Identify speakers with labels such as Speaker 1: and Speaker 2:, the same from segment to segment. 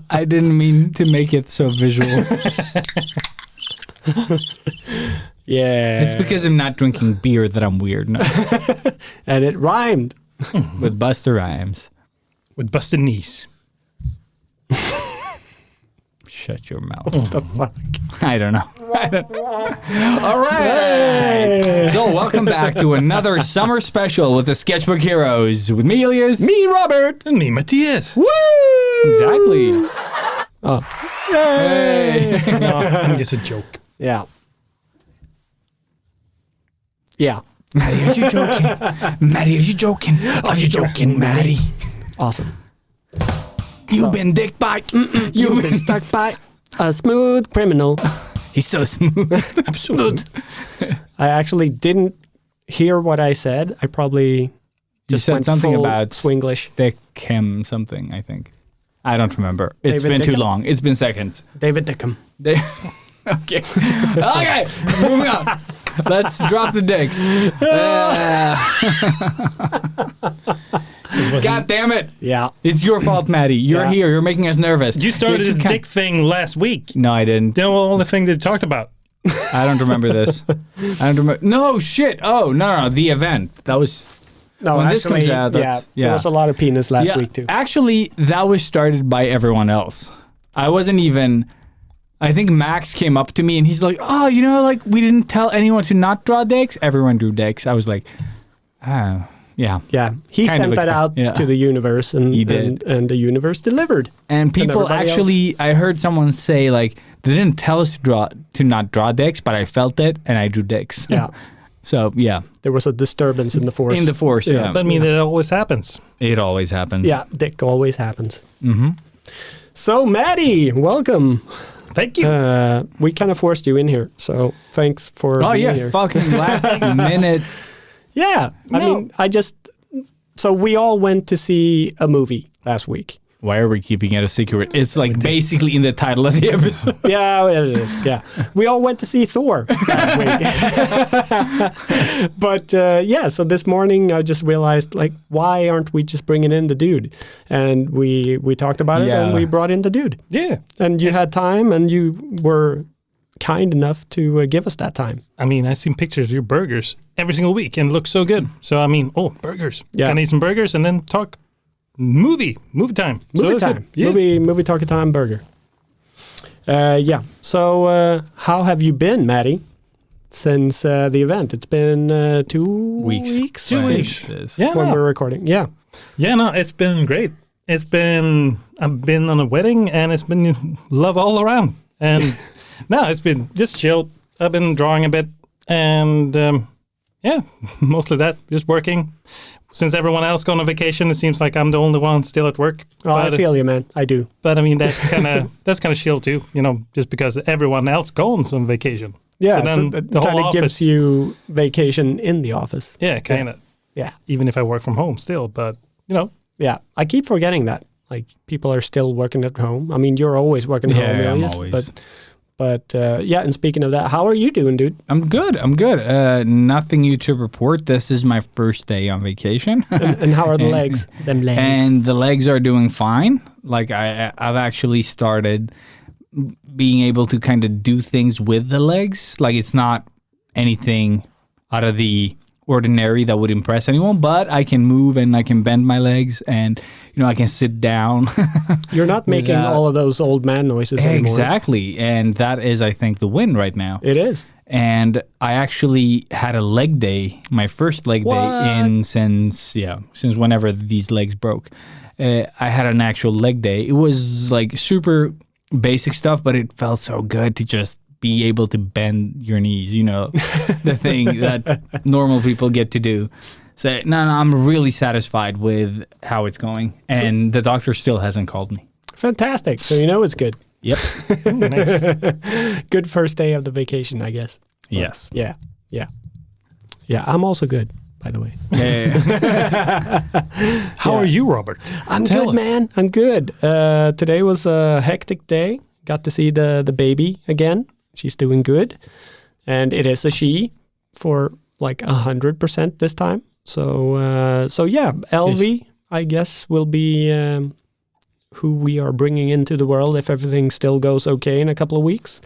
Speaker 1: I didn't mean to make it so visual.
Speaker 2: Yeah.
Speaker 1: It's because I'm not drinking beer that I'm weird. No.
Speaker 2: And it rhymed.
Speaker 1: With Buster Rhymes.
Speaker 3: With busted knees.
Speaker 1: Shut your mouth.
Speaker 2: What the fuck?
Speaker 1: I don't know. All right. Hey. So welcome back to another summer special with the Sketchbook Heroes. With me, Elias.
Speaker 2: Me, Robert.
Speaker 3: And me, Mattias.
Speaker 2: Woo!
Speaker 1: Exactly.
Speaker 2: Oh. Yay!
Speaker 1: Hey.
Speaker 3: No, I'm just a joke.
Speaker 2: Yeah. Yeah.
Speaker 1: Maddie, are you joking? Maddie, are you joking? Are you joking, Maddie?
Speaker 2: Awesome.
Speaker 1: You've been dicked by...
Speaker 2: You've been stuck by a smooth criminal.
Speaker 1: He's so smooth.
Speaker 3: I'm smooth.
Speaker 2: I actually didn't hear what I said. I probably just
Speaker 1: said
Speaker 2: went
Speaker 1: something
Speaker 2: full
Speaker 1: about
Speaker 2: Swinglish.
Speaker 1: Dickham something, I think. I don't remember. It's
Speaker 2: David
Speaker 1: been too
Speaker 2: Dickham.
Speaker 1: long. It's been seconds.
Speaker 2: David Dickham.
Speaker 1: Okay. Okay. Moving on. Let's drop the dicks. God damn it.
Speaker 2: Yeah.
Speaker 1: It's your fault, Maddie. You're here. You're making us nervous.
Speaker 3: You started this dick thing last week.
Speaker 1: No, I didn't.
Speaker 3: The only thing that you talked about.
Speaker 1: I don't remember this. I don't remember. No, shit. Oh, no. The event. That was...
Speaker 2: No,
Speaker 1: when
Speaker 2: actually,
Speaker 1: this comes out,
Speaker 2: there was a lot of penis last week, too.
Speaker 1: Actually, that was started by everyone else. I wasn't even... I think Max came up to me and he's like, oh, you know, like, we didn't tell anyone to not draw dicks. Everyone drew dicks. I was like, yeah.
Speaker 2: Yeah, he
Speaker 1: Kind of
Speaker 2: sent that out to the universe, and
Speaker 1: He did.
Speaker 2: and the universe delivered.
Speaker 1: And people actually, I heard someone say, like, they didn't tell us to not draw dicks, but I felt it and I drew dicks.
Speaker 2: Yeah.
Speaker 1: So, yeah.
Speaker 2: There was a disturbance in the force.
Speaker 1: In the force, yeah.
Speaker 3: But I mean, it always happens.
Speaker 1: It always happens.
Speaker 2: Yeah, dick always happens.
Speaker 1: Mm-hmm.
Speaker 2: So, Maddie, welcome.
Speaker 3: Thank you.
Speaker 2: We kind of forced you in here, so thanks for being here.
Speaker 1: Fucking last minute.
Speaker 2: Yeah, I mean, so we all went to see a movie last week.
Speaker 1: Why are we keeping it a secret? It's like basically in the title of the episode.
Speaker 2: Yeah, it is. Yeah, we all went to see Thor last week. But so this morning I just realized, like, why aren't we just bringing in the dude? And we talked about it, and we brought in the dude.
Speaker 3: Yeah.
Speaker 2: And you had time, and you were kind enough to give us that time.
Speaker 3: I mean, I've seen pictures of your burgers every single week and it looks so good. So, I mean, burgers.
Speaker 2: Yeah.
Speaker 3: Can I eat some burgers and then talk movie time.
Speaker 2: Movie time. Yeah. Movie talkie time burger. So, how have you been, Maddie, since the event? It's been 2 weeks?
Speaker 3: 2 weeks.
Speaker 2: When we're recording. Yeah.
Speaker 3: Yeah, no, it's been great. I've been on a wedding and it's been love all around. And no, it's been just chilled. I've been drawing a bit and mostly that, just working. Since everyone else gone on vacation, it seems like I'm the only one still at work.
Speaker 2: Oh, I feel you, man. I do.
Speaker 3: But I mean, that's kind of chill too, you know, just because everyone else goes on vacation.
Speaker 2: Yeah,
Speaker 3: so then
Speaker 2: it
Speaker 3: the whole
Speaker 2: kind of
Speaker 3: office
Speaker 2: gives you vacation in the office.
Speaker 3: Yeah, kind of.
Speaker 2: Yeah.
Speaker 3: Even if I work from home still, but you know.
Speaker 2: Yeah, I keep forgetting that. Like, people are still working at home. I mean, you're always working at home,
Speaker 1: I'm
Speaker 2: Elias,
Speaker 1: always.
Speaker 2: But and speaking of that, how are you doing, dude?
Speaker 1: I'm good. Nothing new to report. This is my first day on vacation.
Speaker 2: And how are the legs? Them legs.
Speaker 1: And the legs are doing fine. Like, I've actually started being able to kind of do things with the legs. Like, it's not anything out of the ordinary that would impress anyone, but I can move and I can bend my legs and, you know, I can sit down.
Speaker 2: You're not making all of those old man noises anymore.
Speaker 1: Exactly. And that is, I think, the win right now.
Speaker 2: It is.
Speaker 1: And I actually had a leg day, my first leg day since whenever these legs broke. I had an actual leg day. It was like super basic stuff, but it felt so good to just be able to bend your knees, you know, the thing that normal people get to do. So, no, I'm really satisfied with how it's going. And the doctor still hasn't called me.
Speaker 2: Fantastic. So you know it's good.
Speaker 1: Yep.
Speaker 3: Ooh, nice.
Speaker 2: Good first day of the vacation, I guess.
Speaker 1: Yes.
Speaker 2: Yeah. I'm also good, by the way.
Speaker 1: Yeah.
Speaker 3: How are you, Robert?
Speaker 2: I'm
Speaker 3: Tell
Speaker 2: good,
Speaker 3: us.
Speaker 2: man. I'm good. Today was a hectic day. Got to see the baby again. She's doing good. And it is a she for like 100% this time. So yeah, Elvie, I guess, will be who we are bringing into the world if everything still goes okay in a couple of weeks.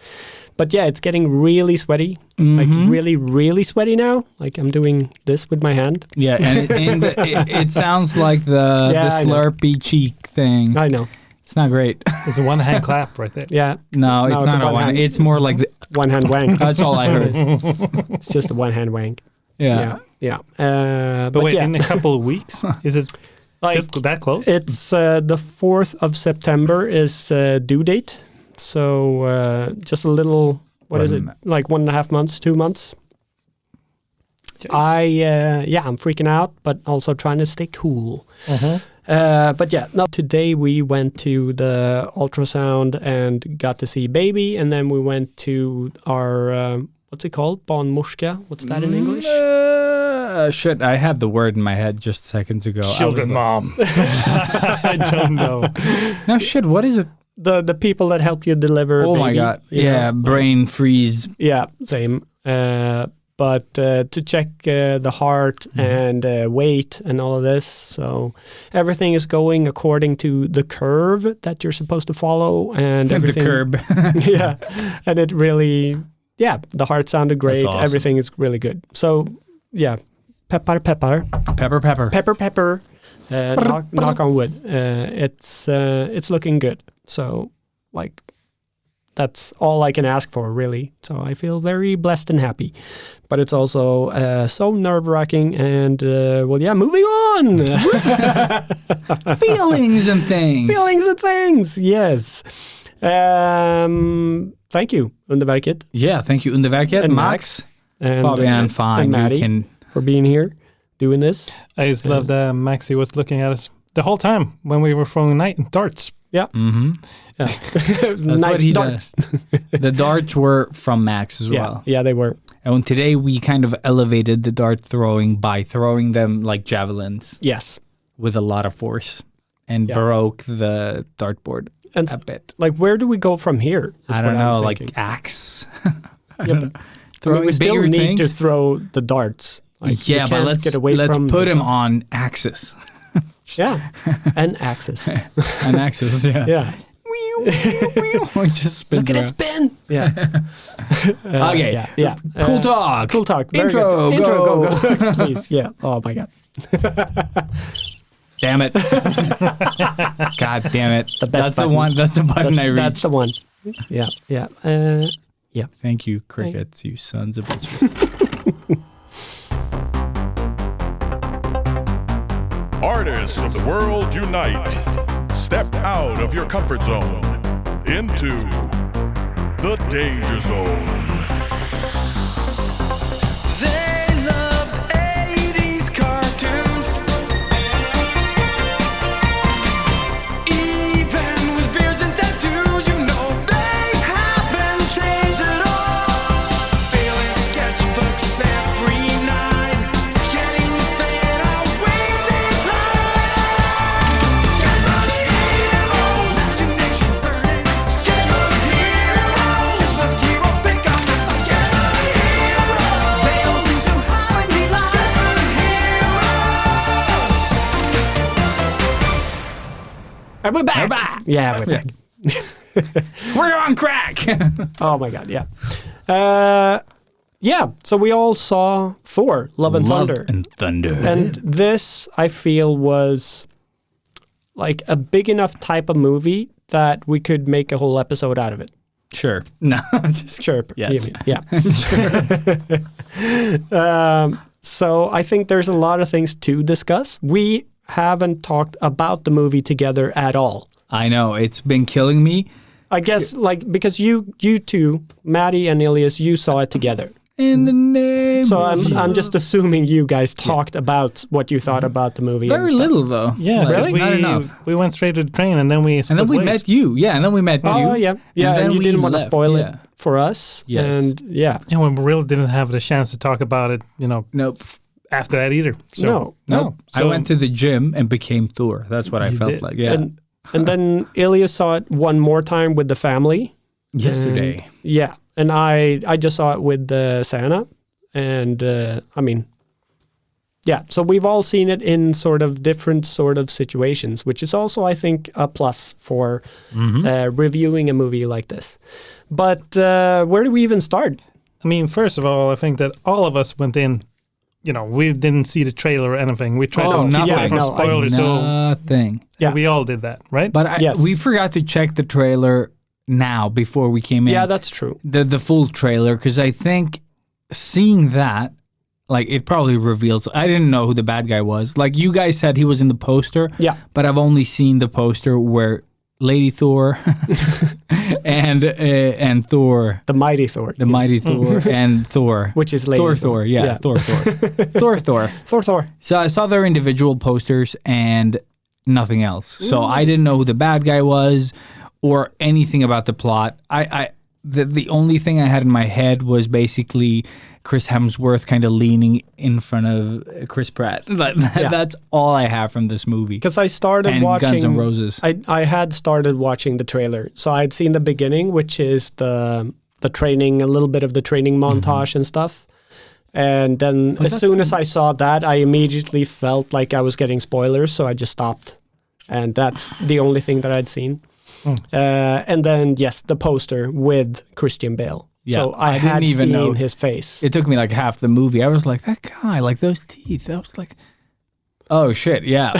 Speaker 2: But yeah, it's getting really sweaty, like really, really sweaty now. Like I'm doing this with my hand.
Speaker 1: Yeah, and it sounds like the slurpy cheek thing.
Speaker 2: I know.
Speaker 1: It's not great.
Speaker 3: It's a one-hand clap right there.
Speaker 2: Yeah.
Speaker 1: No, it's not a one. It's more like the
Speaker 2: one-hand wank.
Speaker 1: That's all I heard.
Speaker 2: It's just a one-hand wank.
Speaker 1: Yeah.
Speaker 3: But wait, in a couple of weeks? Is it like just that close?
Speaker 2: It's the 4th of September is due date. So just a little, what is it? Like 1.5 months, 2 months. Jeez. I'm freaking out, but also trying to stay cool. But yeah, today we went to the ultrasound and got to see baby, and then we went to our, what's it called? Barnmorska? What's that in English?
Speaker 1: Shit, I had the word in my head just seconds ago.
Speaker 3: Children mom. I don't know.
Speaker 1: No, shit, what is it?
Speaker 2: The people that help you deliver
Speaker 1: Oh
Speaker 2: baby,
Speaker 1: my God. Yeah, brain freeze.
Speaker 2: Yeah, same. But to check the heart and weight and all of this. So everything is going according to the curve that you're supposed to follow. And everything.
Speaker 1: The curb.
Speaker 2: Yeah. And it really, the heart sounded great.
Speaker 1: Awesome.
Speaker 2: Everything is really good. So, yeah, pepper.
Speaker 1: Pepper.
Speaker 2: Knock on wood. It's looking good. So, like, that's all I can ask for, really. So I feel very blessed and happy. But it's also so nerve-wracking. And, moving on.
Speaker 1: Feelings and things.
Speaker 2: Yes. Thank you, Underverket.
Speaker 1: Yeah, thank you, Underverket,
Speaker 2: and
Speaker 1: Max,
Speaker 2: and
Speaker 1: Fabian, fine.
Speaker 2: And Maddie for being here, doing this.
Speaker 3: I just love that Maxie was looking at us the whole time when we were throwing darts.
Speaker 2: Yeah.
Speaker 1: Mm-hmm.
Speaker 2: Yeah.
Speaker 1: That's what he does. The darts were from Max as well.
Speaker 2: Yeah, they were.
Speaker 1: And today we kind of elevated the dart throwing by throwing them like javelins.
Speaker 2: Yes.
Speaker 1: With a lot of force and broke the dartboard a bit.
Speaker 2: Like, where do we go from here?
Speaker 1: I don't know, like axe.
Speaker 2: We still need to throw the darts. Like,
Speaker 1: but let's put him on axis.
Speaker 2: Yeah, an axis.
Speaker 1: An axis, yeah.
Speaker 2: Yeah.
Speaker 1: We just spin.
Speaker 2: Look at it spin. Yeah.
Speaker 1: Okay.
Speaker 2: Yeah.
Speaker 1: Cool talk.
Speaker 2: Intro. Go. Please. Yeah. Oh my God.
Speaker 1: Damn it. God damn it.
Speaker 2: That's
Speaker 1: the one. That's the button I reached.
Speaker 2: That's the one. Yeah. Yeah.
Speaker 1: Thank you, crickets, you sons of bitches.
Speaker 4: Artists of the world unite. Step out of your comfort zone into the danger zone.
Speaker 5: They loved 80s cartoons. Even with beards and tattoos, you know they haven't changed at all. Filling sketchbooks every night, getting better with each line. Sketchbook hero, imagination burning. Sketchbook hero, sketchbook hero, pick up the sketchbook hero. They all seem to have a new life.
Speaker 2: And we're back. Yeah, we're back.
Speaker 1: We're on crack.
Speaker 2: Oh my God. Yeah. So we all saw Thor: Love and Thunder. And this, I feel, was like a big enough type of movie that we could make a whole episode out of it.
Speaker 1: Sure. No, just
Speaker 2: Sure.
Speaker 1: Yes.
Speaker 2: Yeah. So I think there's a lot of things to discuss. We haven't talked about the movie together at all.
Speaker 1: I know, it's been killing me.
Speaker 2: I guess, like, because you two, Maddie and Ilias, you saw it together.
Speaker 1: In the name.
Speaker 2: So I'm just assuming you guys talked about what you thought about the movie.
Speaker 1: Very little though.
Speaker 3: Yeah,
Speaker 1: Like,
Speaker 2: really?
Speaker 1: Not enough.
Speaker 3: We went straight to the train and then we split ways.
Speaker 1: met you. Yeah, and then we met you.
Speaker 2: Oh yeah, yeah.
Speaker 1: then
Speaker 2: And you
Speaker 1: we
Speaker 2: didn't want to
Speaker 1: left,
Speaker 2: spoil it
Speaker 1: yeah.
Speaker 2: for us.
Speaker 1: Yes.
Speaker 2: And yeah,
Speaker 3: And we really didn't have the chance to talk about it,
Speaker 1: Nope.
Speaker 3: after that either. So,
Speaker 2: No.
Speaker 1: I went to the gym and became Thor. That's what I felt
Speaker 3: did.
Speaker 1: like. Yeah.
Speaker 2: And then Ilias saw it one more time with the family
Speaker 1: Yesterday.
Speaker 2: Yeah, and I just saw it with Santa, and I mean, Yeah, so we've all seen it in sort of different sort of situations, which is also, I think, a plus for reviewing a movie like this. But where do we even start?
Speaker 3: I mean, first of all, I think that all of us went in, we didn't see the trailer or anything. We tried to keep away from spoilers.
Speaker 1: Nothing.
Speaker 3: Yeah, we all did that, right?
Speaker 1: But we forgot to check the trailer now before we came in.
Speaker 2: Yeah, that's true.
Speaker 1: The full trailer, because I think seeing that, like, it probably reveals. I didn't know who the bad guy was. Like, you guys said he was in the poster.
Speaker 2: Yeah.
Speaker 1: But I've only seen the poster where Lady Thor and Thor,
Speaker 2: The Mighty Thor.
Speaker 1: the Mighty Thor, and Thor,
Speaker 2: Which is Lady
Speaker 1: Thor. Yeah, Thor.
Speaker 2: Thor.
Speaker 1: So I saw their individual posters and nothing else. So I didn't know who the bad guy was or anything about the plot. The only thing I had in my head was basically Chris Hemsworth kind of leaning in front of Chris Pratt. That's all I have from this movie.
Speaker 2: Because I started watching
Speaker 1: Guns N' Roses.
Speaker 2: I had started watching the trailer. So I'd seen the beginning, which is the training, a little bit of the training montage and stuff. And then as soon as I saw that, I immediately felt like I was getting spoilers, so I just stopped. And that's the only thing that I'd seen. And then, yes, the poster with Christian Bale.
Speaker 1: Yeah,
Speaker 2: so I
Speaker 1: didn't
Speaker 2: had
Speaker 1: even
Speaker 2: seen
Speaker 1: know
Speaker 2: his face.
Speaker 1: It took me like half the movie. I was like, that guy, like those teeth. I was like, oh shit, yeah.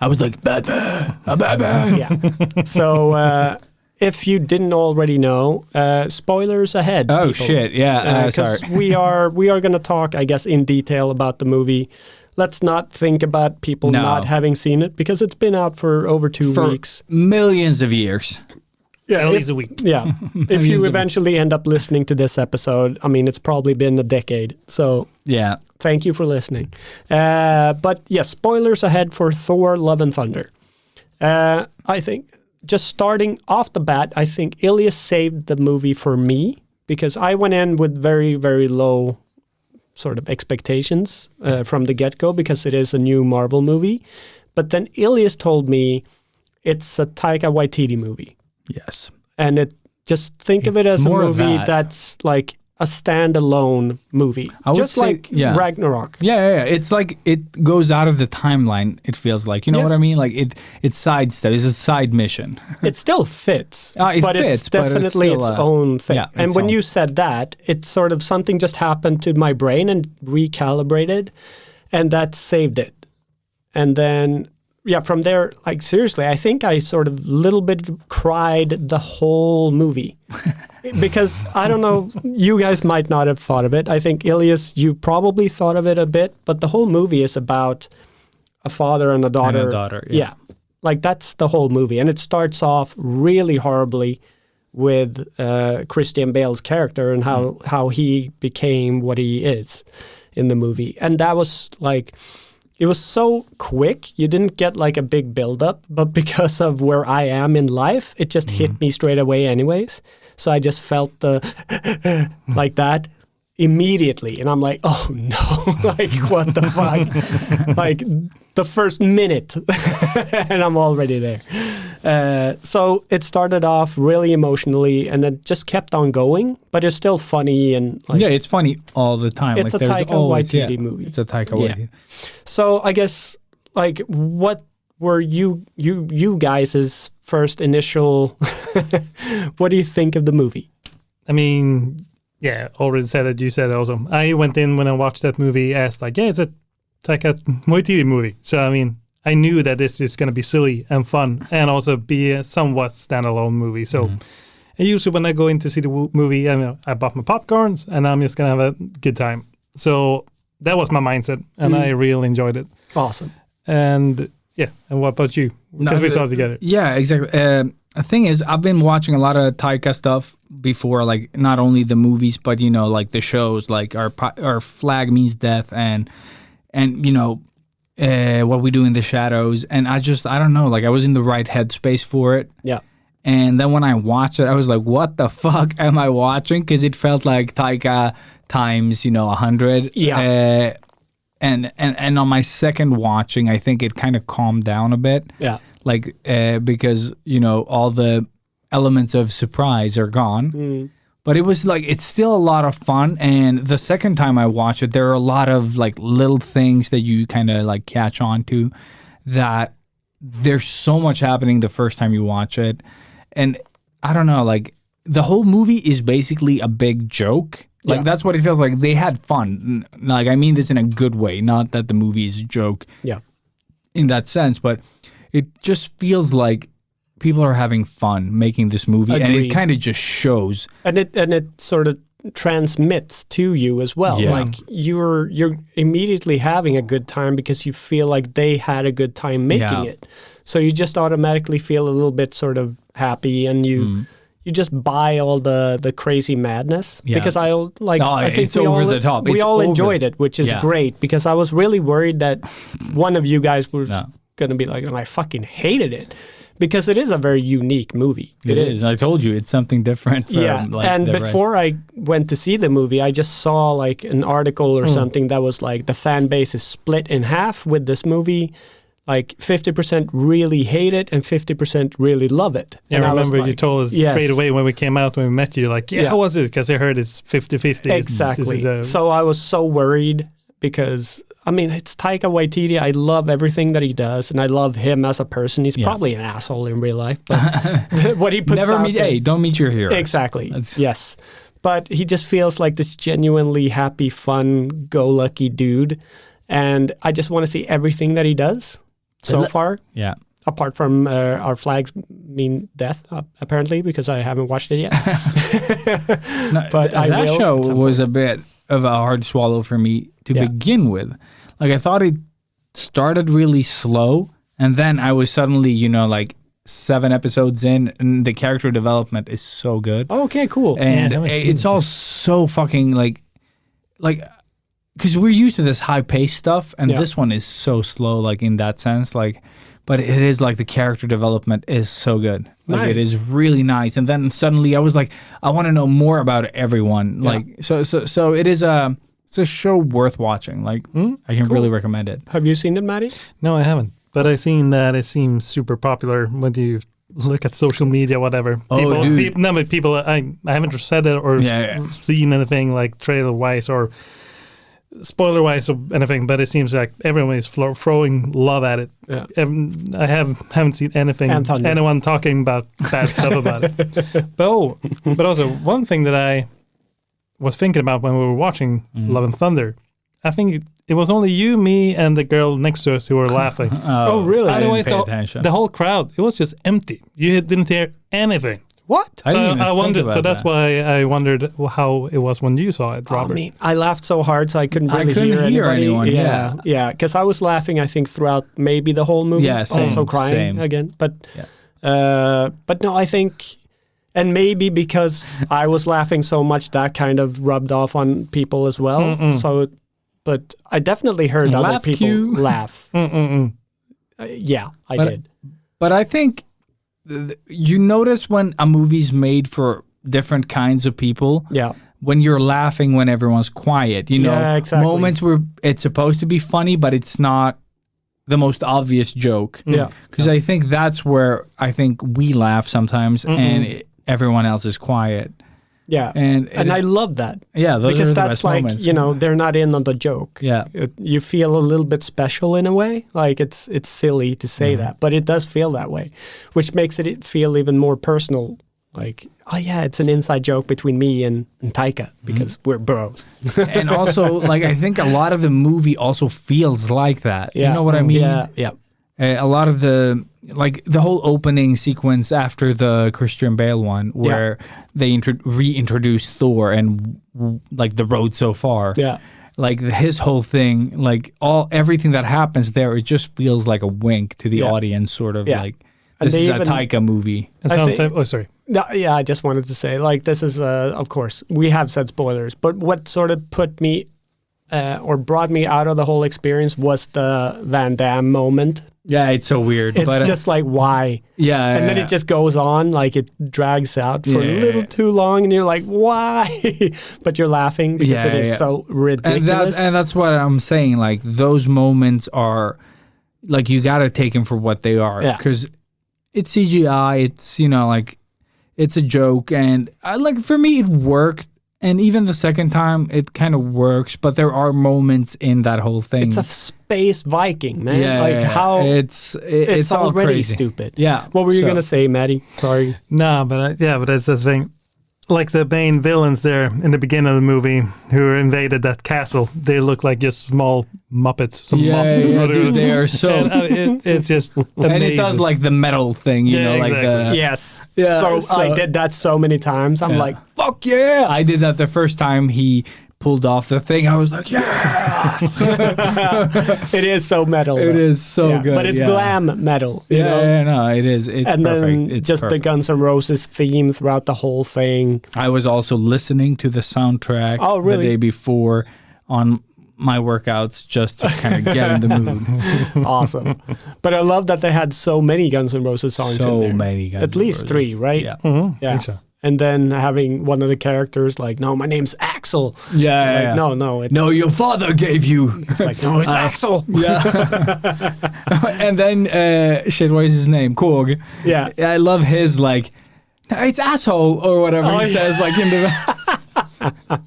Speaker 1: I was like, Batman, a Batman.
Speaker 2: Yeah. So if you didn't already know, spoilers ahead.
Speaker 1: Oh
Speaker 2: people.
Speaker 1: shit, yeah. Sorry.
Speaker 2: we are going to talk, I guess, in detail about the movie. Let's not think about people not having seen it because it's been out for over 2 weeks.
Speaker 1: Millions of years.
Speaker 2: Yeah,
Speaker 3: At least a week.
Speaker 2: Yeah. If you eventually end up listening to this episode, I mean, it's probably been a decade. So
Speaker 1: yeah,
Speaker 2: thank you for listening. But yes, spoilers ahead for Thor: Love and Thunder. I think just starting off the bat, I think Ilias saved the movie for me because I went in with very, very low sort of expectations from the get-go because it is a new Marvel movie. But then Ilias told me it's a Taika Waititi movie.
Speaker 1: Yes.
Speaker 2: And just think of it as a
Speaker 1: more of
Speaker 2: movie
Speaker 1: that.
Speaker 2: that's like a standalone movie.
Speaker 1: I would
Speaker 2: Just
Speaker 1: say-
Speaker 2: like
Speaker 1: yeah.
Speaker 2: Ragnarok.
Speaker 1: Yeah. It's like it goes out of the timeline. It feels like, you know what I mean? Like it's side stuff. It's a side mission.
Speaker 2: It still fits,
Speaker 1: It
Speaker 2: but
Speaker 1: fits,
Speaker 2: it's
Speaker 1: but it's
Speaker 2: definitely
Speaker 1: still
Speaker 2: its own thing.
Speaker 1: yeah,
Speaker 2: And
Speaker 1: its
Speaker 2: when
Speaker 1: own.
Speaker 2: you said that, it's sort of something just happened to my brain and recalibrated, and that saved it. And then, yeah, from there, like seriously, I think I sort of little bit cried the whole movie. Because, I don't know, you guys might not have thought of it. I think, Ilias, you probably thought of it a bit, but the whole movie is about a father and a daughter.
Speaker 1: And a daughter, yeah.
Speaker 2: Like, that's the whole movie. And it starts off really horribly with Christian Bale's character and how he became what he is in the movie. And that was, like, it was so quick. You didn't get, like, a big build-up, but because of where I am in life, it just hit me straight away anyways. So I just felt the, like that immediately. And I'm like, oh no, like what the fuck? Like the first minute and I'm already there. So it started off really emotionally and then just kept on going, but it's still funny and like,
Speaker 1: yeah, it's funny all the time.
Speaker 2: It's
Speaker 1: like,
Speaker 2: a
Speaker 1: there's
Speaker 2: Taika
Speaker 1: always-
Speaker 2: Waititi movie.
Speaker 1: It's a Taika
Speaker 2: Yeah.
Speaker 1: Waititi.
Speaker 2: So I guess like what were you guys' first initial what do you think of the movie?
Speaker 3: I mean, yeah, already said it. You said it also. I went in when I watched that movie as like, yeah, it's a Taika Waititi movie. So, I mean, I knew that this is going to be silly and fun and also be a somewhat standalone movie. So, and usually when I go in to see the movie, I bought my popcorns and I'm just going to have a good time. So that was my mindset and I really enjoyed it.
Speaker 2: Awesome.
Speaker 3: And yeah, and what about you? Because we saw it together.
Speaker 1: Yeah, exactly. The thing is, I've been watching a lot of Taika stuff before, like not only the movies, but you know, like the shows, like our Flag Means Death, and you know, What We Do in the Shadows, and I don't know, like I was in the right headspace for it.
Speaker 2: Yeah.
Speaker 1: And then when I watched it, I was like, what the fuck am I watching? Because it felt like Taika times, 100.
Speaker 2: Yeah.
Speaker 1: And on my second watching, I think it kind of calmed down a bit.
Speaker 2: Yeah.
Speaker 1: Like, because, all the elements of surprise are gone. But it was like, it's still a lot of fun. And the second time I watched it, there are a lot of like little things that you kind of like catch on to, that there's so much happening the first time you watch it. And I don't know, like the whole movie is basically a big joke. Like that's what it feels like. They had fun. Like, I mean this in a good way, not that the movie is a joke in that sense, but it just feels like people are having fun making this movie.
Speaker 2: Agreed.
Speaker 1: And it kind of just shows.
Speaker 2: And it sort of transmits to you as well.
Speaker 1: Yeah.
Speaker 2: Like you're immediately having a good time because you feel like they had a good time making it. So you just automatically feel a little bit sort of happy, and you just buy all the crazy madness because I think
Speaker 1: it's over the top.
Speaker 2: We
Speaker 1: It's
Speaker 2: all
Speaker 1: over.
Speaker 2: enjoyed it, which is great, because I was really worried that one of you guys was going to be like, and I fucking hated it. Because it is a very unique movie.
Speaker 1: It is. I told you, it's something different. From,
Speaker 2: and before I went to see the movie, I just saw like an article or something that was like the fan base is split in half with this movie. Like 50% really hate it and 50% really love it.
Speaker 3: Yeah,
Speaker 2: and
Speaker 3: I remember
Speaker 2: was like,
Speaker 3: you told us straight away when we came out, when we met you, like, how was it? Because I heard it's 50-50.
Speaker 2: Exactly. So I was so worried because, I mean, it's Taika Waititi. I love everything that he does, and I love him as a person. He's probably an asshole in real life, but what he puts out there,
Speaker 1: don't meet your heroes.
Speaker 2: Exactly. Yes. But he just feels like this genuinely happy, fun, go-lucky dude, and I just want to see everything that he does so far.
Speaker 1: Yeah.
Speaker 2: Apart from Our Flags Mean Death, apparently, because I haven't watched it yet. But
Speaker 1: that show was a bit of a hard swallow for me to begin with. Like, I thought it started really slow, and then I was suddenly, like 7 episodes in, and the character development is so good.
Speaker 2: Oh, okay, cool.
Speaker 1: And it's all so fucking like, because we're used to this high-paced stuff, and this one is so slow, like, in that sense, like, but it is like the character development is so good. Like,
Speaker 2: nice.
Speaker 1: It is really nice. And then suddenly I was like, I want to know more about everyone. Like, so it is it's a show worth watching. Like, I can really recommend it.
Speaker 2: Have you seen it, Matty?
Speaker 3: No, I haven't. But I've seen that it seems super popular when you look at social media, whatever.
Speaker 1: Oh, dude.
Speaker 3: People I haven't said it or seen anything like trailer-wise or spoiler-wise or anything, but it seems like everyone is throwing love at it. Yeah. I haven't seen anyone talking about bad stuff about it. But also, one thing that I was thinking about when we were watching Love and Thunder, I think it was only you, me, and the girl next to us who were laughing.
Speaker 2: Oh, really?
Speaker 1: Otherwise,
Speaker 3: the whole crowd, it was just empty. You didn't hear anything.
Speaker 2: What?
Speaker 3: I wondered. So that's why I wondered how it was when you saw it, Robert.
Speaker 2: I mean, I laughed so hard, so I couldn't really hear anybody.
Speaker 1: Anyone.
Speaker 2: Yeah. Because I was laughing, I think, throughout maybe the whole movie.
Speaker 1: Yeah, same,
Speaker 2: also crying again. But no, I think, and maybe because I was laughing so much, that kind of rubbed off on people as well. So, but I definitely heard other people laugh. Yeah, I did.
Speaker 1: But I think you notice when a movie's made for different kinds of people.
Speaker 2: Yeah.
Speaker 1: When you're laughing when everyone's quiet,
Speaker 2: exactly.
Speaker 1: Moments where it's supposed to be funny, but it's not the most obvious joke.
Speaker 2: Yeah.
Speaker 1: Because I think that's where I think we laugh sometimes, and everyone else is quiet.
Speaker 2: Yeah.
Speaker 1: And
Speaker 2: I love that.
Speaker 1: Yeah, those
Speaker 2: because
Speaker 1: are the
Speaker 2: that's
Speaker 1: best
Speaker 2: like,
Speaker 1: moments.
Speaker 2: they're not in on the joke.
Speaker 1: Yeah.
Speaker 2: You feel a little bit special in a way. Like it's silly to say that, but it does feel that way, which makes it feel even more personal. Like, oh yeah, it's an inside joke between me and Taika because we're bros.
Speaker 1: And also, like, I think a lot of the movie also feels like that.
Speaker 2: Yeah.
Speaker 1: You know what I mean?
Speaker 2: Yeah.
Speaker 1: A lot of the whole opening sequence after the Christian Bale one, where they reintroduce Thor and like the road so far.
Speaker 2: Yeah.
Speaker 1: Like his whole thing, like everything that happens there, it just feels like a wink to the audience, sort of like this is a Taika movie.
Speaker 3: And sorry.
Speaker 2: No, yeah, I just wanted to say, like, this is, of course, we have said spoilers, but what sort of put me or brought me out of the whole experience was the Van Damme moment.
Speaker 1: Yeah, it's so weird.
Speaker 2: It's just like, why?
Speaker 1: Yeah.
Speaker 2: And then it just goes on, like it drags out for a little too long, and you're like, why? But you're laughing because it is so ridiculous.
Speaker 1: And that's what I'm saying. Like, those moments are, like, you got to take them for what they are.
Speaker 2: Yeah.
Speaker 1: Because it's CGI. It's, It's a joke, and for me, it worked. And even the second time, it kind of works. But there are moments in that whole thing.
Speaker 2: It's a space Viking, man.
Speaker 1: Yeah,
Speaker 2: like how
Speaker 1: it's all
Speaker 2: already
Speaker 1: crazy.
Speaker 2: stupid.
Speaker 1: Yeah.
Speaker 2: What were you
Speaker 1: so-
Speaker 2: gonna say, Maddie? Sorry.
Speaker 3: No, but that's the thing. Like the main villains there in the beginning of the movie who invaded that castle, they look like just small Muppets. Some Muppets.
Speaker 1: dude, they are so.
Speaker 3: And, it's just amazing.
Speaker 1: And it does like the metal thing, you
Speaker 3: Yeah,
Speaker 1: know, like
Speaker 3: exactly.
Speaker 1: the.
Speaker 2: Yes.
Speaker 1: Yeah,
Speaker 2: So I did that so many times. I'm
Speaker 1: Yeah.
Speaker 2: like, fuck yeah.
Speaker 1: I did that the first time he pulled off the thing. I was like, yes!
Speaker 2: It is so metal.
Speaker 1: It
Speaker 2: though.
Speaker 1: is so
Speaker 2: Yeah,
Speaker 1: good.
Speaker 2: but it's
Speaker 1: yeah.
Speaker 2: glam metal. You
Speaker 1: Yeah,
Speaker 2: know?
Speaker 1: yeah, no, it is. It's
Speaker 2: And
Speaker 1: perfect.
Speaker 2: then
Speaker 1: It's
Speaker 2: just
Speaker 1: perfect.
Speaker 2: the Guns N' Roses theme throughout the whole thing.
Speaker 1: I was also listening to the soundtrack
Speaker 2: Oh, really?
Speaker 1: the day before on my workouts just to kind of get in the mood.
Speaker 2: Awesome. But I love that they had so many Guns N' Roses songs in
Speaker 1: So
Speaker 2: there.
Speaker 1: many Guns
Speaker 2: At
Speaker 1: N'
Speaker 2: least
Speaker 1: Roses.
Speaker 2: 3, right?
Speaker 1: Yeah.
Speaker 3: I
Speaker 2: Yeah.
Speaker 3: think so.
Speaker 2: And then having one of the characters like, no, my name's Axel.
Speaker 1: Yeah,
Speaker 2: Like,
Speaker 1: yeah.
Speaker 2: no, it's
Speaker 1: No, your father gave you.
Speaker 2: It's like, no, it's Axel.
Speaker 1: Yeah. And then, what is his name? Korg.
Speaker 2: Yeah.
Speaker 1: I love his, like, "No, it's asshole," or whatever
Speaker 2: Oh,
Speaker 1: he
Speaker 2: yeah.
Speaker 1: says, like, in the.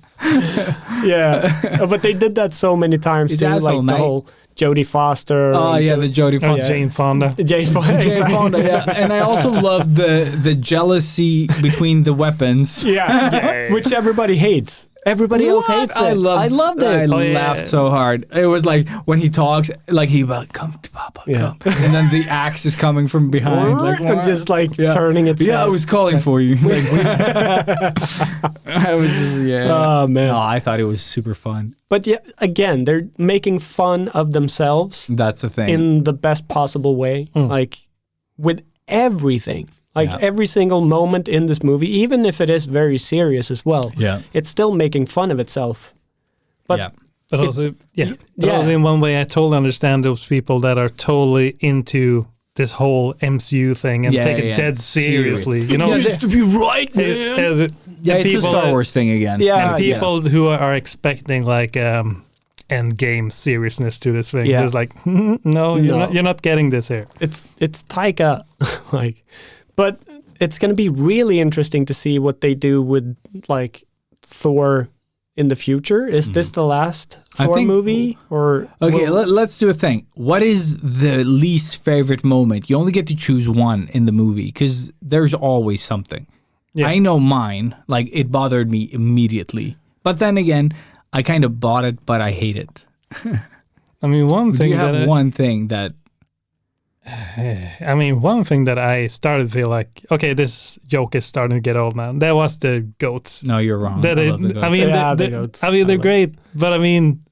Speaker 2: Yeah. But they did that so many times
Speaker 1: It's
Speaker 2: too.
Speaker 1: asshole,
Speaker 2: Like
Speaker 1: mate.
Speaker 2: the whole Jodie Foster.
Speaker 1: Oh,
Speaker 2: and
Speaker 1: yeah, the Jodie
Speaker 3: Oh,
Speaker 1: Foster.
Speaker 3: Jane Fonda.
Speaker 2: Jane Fonda.
Speaker 1: Jane Fonda, yeah. And I also love the jealousy between the weapons.
Speaker 2: Yeah. Which everybody hates. Everybody else
Speaker 1: What?
Speaker 2: hates it.
Speaker 1: I loved it. I
Speaker 2: Oh,
Speaker 1: laughed so hard. It was like when he talks, like he like, come to Papa,
Speaker 2: Yeah.
Speaker 1: come. And then the axe is coming from behind. Like,
Speaker 2: and just like
Speaker 1: yeah.
Speaker 2: turning it.
Speaker 1: Yeah, I was calling for you. Like, I was just, yeah.
Speaker 2: Oh, man.
Speaker 1: No, I thought it was super fun.
Speaker 2: But yeah, again, they're making fun of themselves
Speaker 1: That's the thing.
Speaker 2: in the best possible way. Like with everything. Like
Speaker 1: Yeah.
Speaker 2: every single moment in this movie, even if it is very serious as well,
Speaker 1: Yeah.
Speaker 2: it's still making fun of itself. But
Speaker 1: yeah.
Speaker 3: But also,
Speaker 2: yeah.
Speaker 3: in one way, I totally understand those people that are totally into this whole MCU thing and
Speaker 1: Yeah,
Speaker 3: take it
Speaker 1: yeah.
Speaker 3: dead seriously. You know,
Speaker 1: Yeah,
Speaker 3: It-
Speaker 1: they-
Speaker 2: to be right, man.
Speaker 1: Yeah, it's a
Speaker 3: people
Speaker 1: Star
Speaker 3: that-
Speaker 1: Wars thing again.
Speaker 2: Yeah.
Speaker 3: and people who are expecting like end game seriousness to this thing.
Speaker 2: Yeah.
Speaker 3: It's like, no, you're not getting this here.
Speaker 2: It's Taika, like, but it's going to be really interesting to see what they do with like Thor in the future. Is this the last
Speaker 1: I
Speaker 2: Thor
Speaker 1: think-
Speaker 2: movie or
Speaker 1: Okay,
Speaker 2: will-
Speaker 1: let's do a thing. What is the least favorite moment? You only get to choose one in the movie because there's always something.
Speaker 3: Yeah.
Speaker 1: I know mine. Like, it bothered me immediately. But then again, I kind of bought it, but I hate it.
Speaker 3: I mean, one
Speaker 1: Do
Speaker 3: thing
Speaker 1: you
Speaker 3: that
Speaker 1: have one thing that...
Speaker 3: one thing that I started to feel like, okay, this joke is starting to get old now. That was the goats.
Speaker 1: No, you're wrong.
Speaker 3: That
Speaker 1: I
Speaker 3: it,
Speaker 1: love the
Speaker 3: I mean,
Speaker 2: Yeah,
Speaker 3: they,
Speaker 2: the goats.
Speaker 3: I mean,
Speaker 2: I
Speaker 3: they're
Speaker 2: love-
Speaker 3: great, but I mean,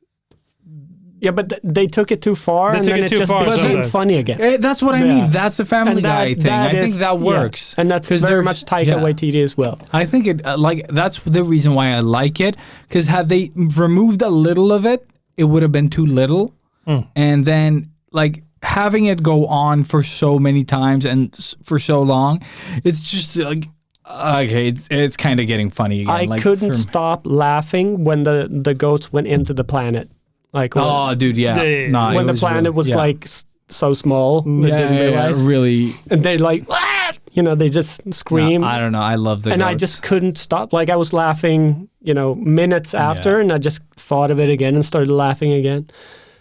Speaker 2: yeah, but they took it too far,
Speaker 3: They
Speaker 2: and
Speaker 3: took
Speaker 2: then
Speaker 3: it
Speaker 2: it
Speaker 3: too
Speaker 2: just
Speaker 3: far
Speaker 2: became
Speaker 3: sometimes.
Speaker 2: funny again.
Speaker 1: That's what I
Speaker 2: Yeah.
Speaker 1: mean. That's the Family
Speaker 2: And
Speaker 1: Guy thing. I think that works.
Speaker 2: and that's
Speaker 1: 'Cause
Speaker 2: very
Speaker 1: there's-
Speaker 2: much Taika
Speaker 1: yeah.
Speaker 2: Waititi as well.
Speaker 1: I think it that's the reason why I like it, because had they removed a little of it, it would have been too little, and then like having it go on for so many times and for so long, it's just like okay, it's kind of getting funny again.
Speaker 2: I
Speaker 1: like,
Speaker 2: couldn't
Speaker 1: from-
Speaker 2: stop laughing when the goats went into the planet. Like
Speaker 1: Oh, dude, yeah.
Speaker 3: They-
Speaker 1: Nah,
Speaker 2: when
Speaker 1: it
Speaker 2: the
Speaker 1: was
Speaker 2: planet
Speaker 1: really-
Speaker 2: was
Speaker 1: yeah.
Speaker 2: like so small, they
Speaker 1: yeah,
Speaker 2: didn't
Speaker 1: yeah,
Speaker 2: realize,
Speaker 1: really.
Speaker 2: and they like, "Ah!" they just scream.
Speaker 1: No, I don't know. I love the
Speaker 2: and I
Speaker 1: goats.
Speaker 2: just couldn't stop. Like I was laughing, minutes after,
Speaker 1: Yeah.
Speaker 2: and I just thought of it again and started laughing again.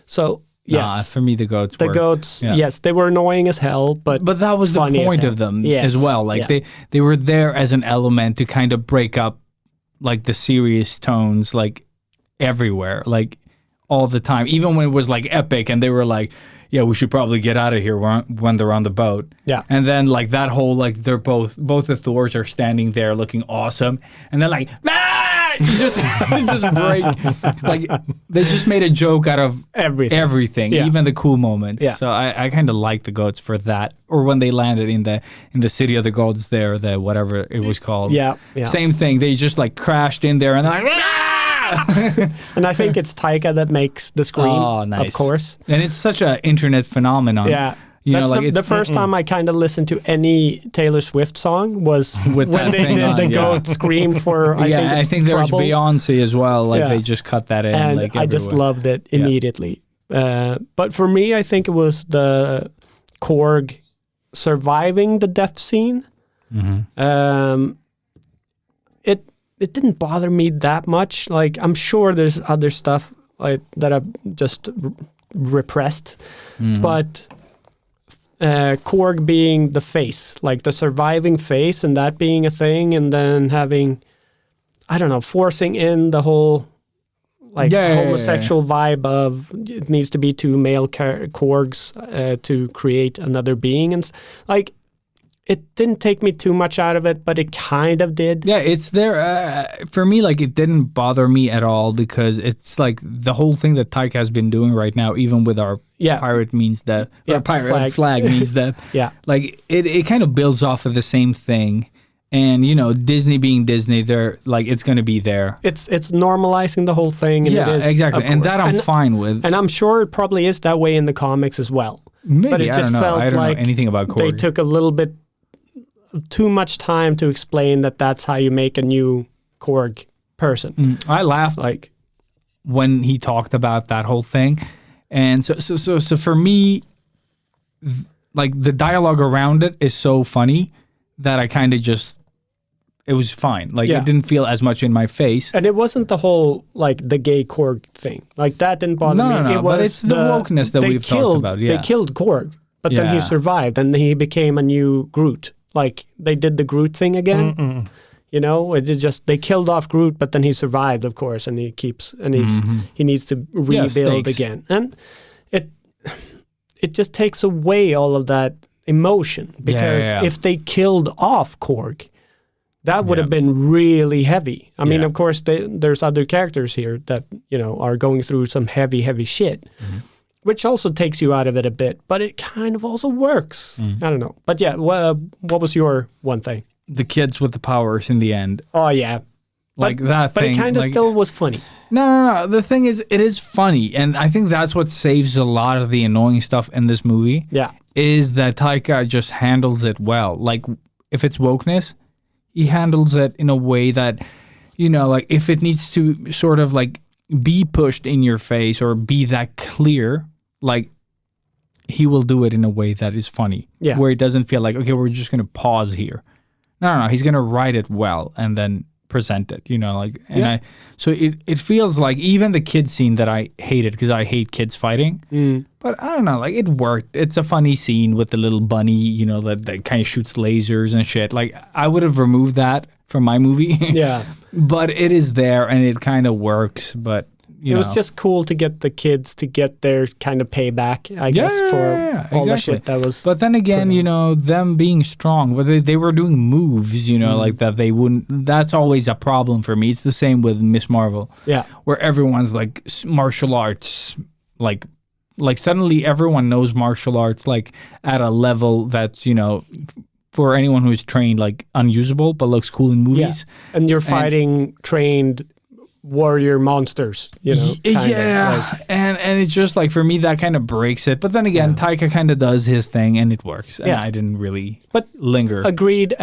Speaker 2: So yes,
Speaker 1: Nah, for me the goats.
Speaker 2: the
Speaker 1: were,
Speaker 2: goats.
Speaker 1: yeah.
Speaker 2: Yes, they were annoying as hell, but
Speaker 1: But that was the
Speaker 2: funny as
Speaker 1: point
Speaker 2: hell.
Speaker 1: of them
Speaker 2: Yes,
Speaker 1: as well. Like
Speaker 2: yeah.
Speaker 1: they were there as an element to kind of break up like the serious tones like everywhere, like all the time. Even when it was like epic and they were like, yeah, we should probably get out of here when they're on the boat.
Speaker 2: Yeah.
Speaker 1: And then like that whole like they're both the Thors are standing there looking awesome and then like you just break like they just made a joke out of
Speaker 2: everything. Yeah.
Speaker 1: even the cool moments.
Speaker 2: Yeah.
Speaker 1: So I kind of like the goats for that. Or when they landed in the city of the gods there, the whatever it was called.
Speaker 2: Yeah, yeah.
Speaker 1: Same thing. They just like crashed in there and they're like,
Speaker 2: And I think it's Taika that makes the scream,
Speaker 1: oh, nice.
Speaker 2: of course.
Speaker 1: And it's such an internet phenomenon.
Speaker 2: Yeah.
Speaker 1: You
Speaker 2: That's
Speaker 1: know, like
Speaker 2: the
Speaker 1: it's
Speaker 2: first time I kind of listened to any Taylor Swift song was
Speaker 1: With
Speaker 2: when
Speaker 1: that
Speaker 2: they
Speaker 1: thing
Speaker 2: did
Speaker 1: on,
Speaker 2: the
Speaker 1: yeah.
Speaker 2: goat scream for
Speaker 1: I think there was
Speaker 2: Trouble.
Speaker 1: Beyonce as well. Like
Speaker 2: Yeah.
Speaker 1: they just cut that in.
Speaker 2: And
Speaker 1: like
Speaker 2: I just
Speaker 1: everywhere.
Speaker 2: loved it immediately. But for me, I think it was the Korg surviving the death scene. It didn't bother me that much. Like, I'm sure there's other stuff like that I've just repressed, but Korg being the face, like the surviving face, and that being a thing, and then having, I don't know, forcing in the whole like homosexual vibe of it needs to be two male Korgs to create another being, and like. It didn't take me too much out of it, but it kind of did.
Speaker 1: Yeah, it's there. For me, like, it didn't bother me at all because it's like the whole thing that Taika has been doing right now, even with our pirate means death, or pirate flag means death.
Speaker 2: Yeah.
Speaker 1: Like, it kind of builds off of the same thing. And, you know, Disney being Disney, they're like, it's going to be there.
Speaker 2: It's normalizing the whole thing. And
Speaker 1: yeah,
Speaker 2: it is,
Speaker 1: exactly. And that I'm fine with.
Speaker 2: And I'm sure it probably is that way in the comics as well.
Speaker 1: Maybe,
Speaker 2: but it just felt
Speaker 1: I don't
Speaker 2: like
Speaker 1: know anything about Korg.
Speaker 2: They took a little bit too much time to explain that that's how you make a new Korg person.
Speaker 1: I laughed
Speaker 2: like
Speaker 1: when he talked about that whole thing, and so for me, like the dialogue around it is so funny that I kind of just it was fine. Like it didn't feel as much in my face,
Speaker 2: and it wasn't the whole like the gay Korg thing. Like that didn't bother me.
Speaker 1: No,
Speaker 2: it was
Speaker 1: but it's the wokeness that we've talked about. Yeah,
Speaker 2: they killed Korg, but then he survived, and he became a new Groot. Like they did the Groot thing again, you know. It just they killed off Groot, but then he survived, of course, and he keeps and he needs to rebuild again, and it just takes away all of that emotion because if they killed off Korg, that would have been really heavy. I mean, of course, there's other characters here that you know are going through some heavy shit. Which also takes you out of it a bit, but it kind of also works. I don't know. But yeah, what was your one thing?
Speaker 1: The kids with the powers in the end.
Speaker 2: Oh, yeah.
Speaker 1: Like
Speaker 2: but,
Speaker 1: that
Speaker 2: but
Speaker 1: thing.
Speaker 2: But it kind of still was funny.
Speaker 1: No. The thing is, it is funny. And I think that's what saves a lot of the annoying stuff in this movie.
Speaker 2: Yeah.
Speaker 1: Is that Taika just handles it well. Like, if it's wokeness, he handles it in a way that, you know, like, if it needs to sort of, like, be pushed in your face or be that clear, like he will do it in a way that is funny, where it doesn't feel like, okay, we're just going to pause here. No, he's going to write it well and then present it, you know, like, and so it feels like even the kid scene that I hated because I hate kids fighting, but I don't know, like it worked. It's a funny scene with the little bunny, you know, that kind of shoots lasers and shit. Like I would have removed that from my movie. But it is there and it kind of works, but it
Speaker 2: was just cool to get the kids to get their kind of payback, I guess, for all the shit that was.
Speaker 1: But then again, you know, them being strong, whether they were doing moves, you know, like that they wouldn't. That's always a problem for me. It's the same with Miss Marvel.
Speaker 2: Yeah.
Speaker 1: Where everyone's like martial arts, like suddenly everyone knows martial arts, like at a level that's, you know, for anyone who's trained, like unusable, but looks cool in movies.
Speaker 2: Yeah. And you're fighting trained warrior monsters, you know.
Speaker 1: And it's just like for me that kind of breaks it. But then again, Taika kind of does his thing and it works. And I didn't really linger.
Speaker 2: Agreed.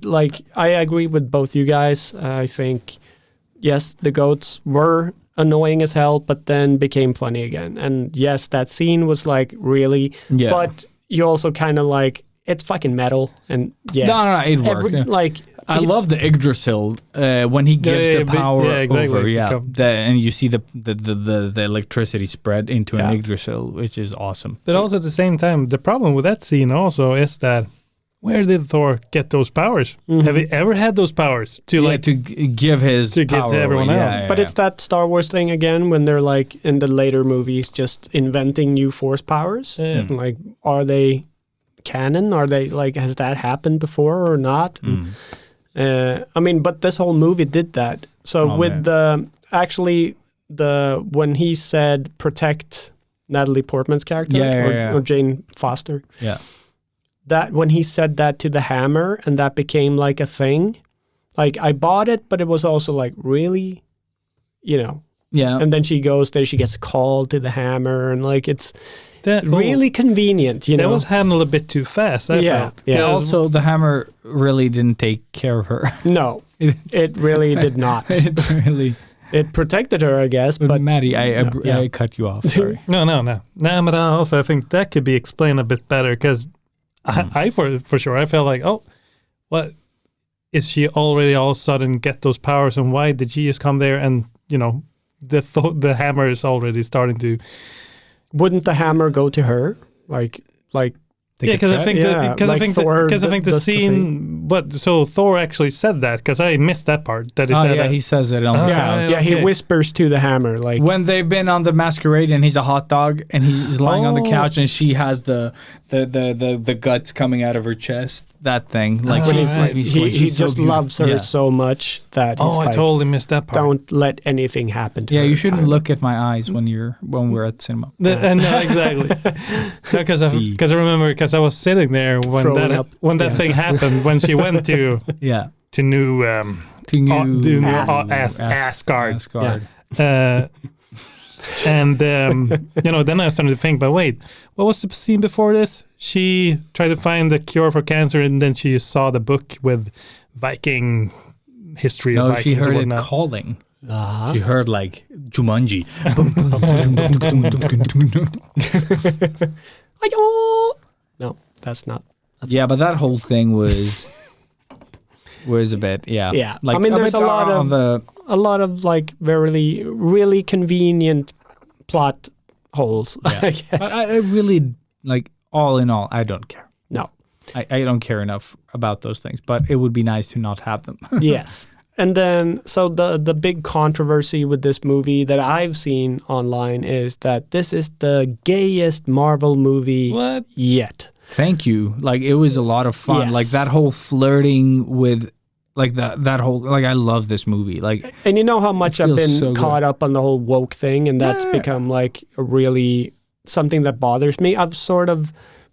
Speaker 2: Like I agree with both you guys. I think yes, the goats were annoying as hell, but then became funny again. And yes, that scene was like really, but you also kind of like it's fucking metal and
Speaker 1: No, it worked.
Speaker 2: Like
Speaker 1: I love the Yggdrasil when he gives the power over. And you see the electricity spread into an Yggdrasil, which is awesome.
Speaker 3: But also at the same time, the problem with that scene also is that where did Thor get those powers? Have he ever had those powers to
Speaker 1: give his
Speaker 3: to give to everyone else?
Speaker 2: But it's that Star Wars thing again when they're like in the later movies just inventing new force powers. Like, are they canon? Are they like, has that happened before or not? I mean, but this whole movie did that. So when he said protect Natalie Portman's character or Jane Foster, that when he said that to the hammer and that became like a thing, like I bought it, but it was also like really, you know, and then she goes there, she gets called to the hammer, and like it's really convenient, you know.
Speaker 3: That was handled a bit too fast, I felt.
Speaker 1: Yeah. Also, the hammer really didn't take care of her.
Speaker 2: No, it really did not. It protected her, I guess. But
Speaker 1: Matty, I cut you off. Sorry.
Speaker 3: No, but I think that could be explained a bit better because I for sure I felt like, what is she already all of a sudden get those powers, and why did she just come there and the hammer is already starting to.
Speaker 2: Wouldn't the hammer go to her? Like
Speaker 3: Because I think the scene. But so Thor actually said that, because I missed that part. That he said that.
Speaker 1: he says it on the couch.
Speaker 2: Yeah, he whispers to the hammer like
Speaker 1: when they've been on the masquerade and he's a hot dog and he's lying on the couch and she has the guts coming out of her chest. That thing, like
Speaker 2: he just loves her so much that he's
Speaker 3: I totally missed that part.
Speaker 2: Don't let anything happen to her.
Speaker 1: Yeah, you shouldn't look at my eyes when we're at the cinema.
Speaker 3: No, exactly. Because I remember, because I was sitting there when that thing happened, when she went to New Asgard.
Speaker 2: Yeah.
Speaker 3: And then I started to think, but wait, what was the scene before this? She tried to find the cure for cancer, and then she saw the book with Viking history of Vikings.
Speaker 1: She heard
Speaker 3: and
Speaker 1: it
Speaker 3: whatnot.
Speaker 1: calling. She heard like Jumanji.
Speaker 2: No, that's not.
Speaker 1: Yeah, but that whole thing was a bit,
Speaker 2: Yeah.
Speaker 1: Like,
Speaker 2: I mean, there's a lot of like very, really convenient plot holes, I guess.
Speaker 1: I really, like, all in all, I don't care.
Speaker 2: No.
Speaker 1: I don't care enough about those things, but it would be nice to not have them.
Speaker 2: Yes. And then, so the big controversy with this movie that I've seen online is that this is the gayest Marvel movie yet.
Speaker 1: Thank you. Like, it was a lot of fun.
Speaker 2: Yes.
Speaker 1: Like, that whole flirting with, like, that whole, like, I love this movie. Like,
Speaker 2: and you know how much I've been
Speaker 1: so
Speaker 2: caught up on the whole woke thing, and that's become, like, a really, something that bothers me. I've sort of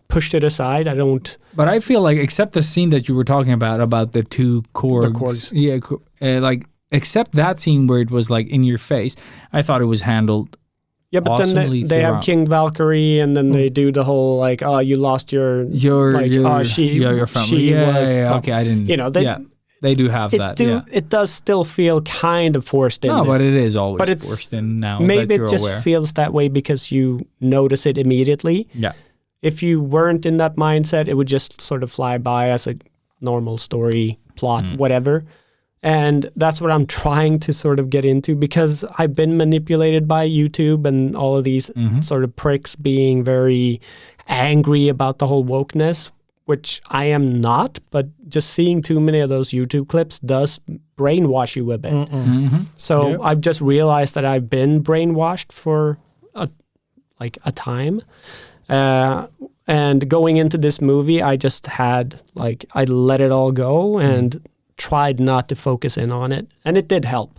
Speaker 2: pushed it aside. I don't...
Speaker 1: But I feel like, except the scene that you were talking about the two chords.
Speaker 2: The chords.
Speaker 1: Yeah, like, except that scene where it was, like, in your face, I thought it was handled.
Speaker 2: Yeah, but then they have King Valkyrie, and then they do the whole like, oh, you lost your family.
Speaker 1: She was. Yeah, okay, I didn't.
Speaker 2: You know,
Speaker 1: they do have that.
Speaker 2: It does still feel kind of forced in.
Speaker 1: No,
Speaker 2: there.
Speaker 1: But it is always forced in now.
Speaker 2: Maybe
Speaker 1: that
Speaker 2: it just
Speaker 1: aware.
Speaker 2: feels that way because you notice it immediately.
Speaker 1: Yeah.
Speaker 2: If you weren't in that mindset, it would just sort of fly by as a normal story, plot, whatever. And that's what I'm trying to sort of get into, because I've been manipulated by YouTube and all of these sort of pricks being very angry about the whole wokeness, which I am not, but just seeing too many of those YouTube clips does brainwash you a bit. So I've just realized that I've been brainwashed for a time. And going into this movie, I just had, like, I let it all go and tried not to focus in on it, and it did help.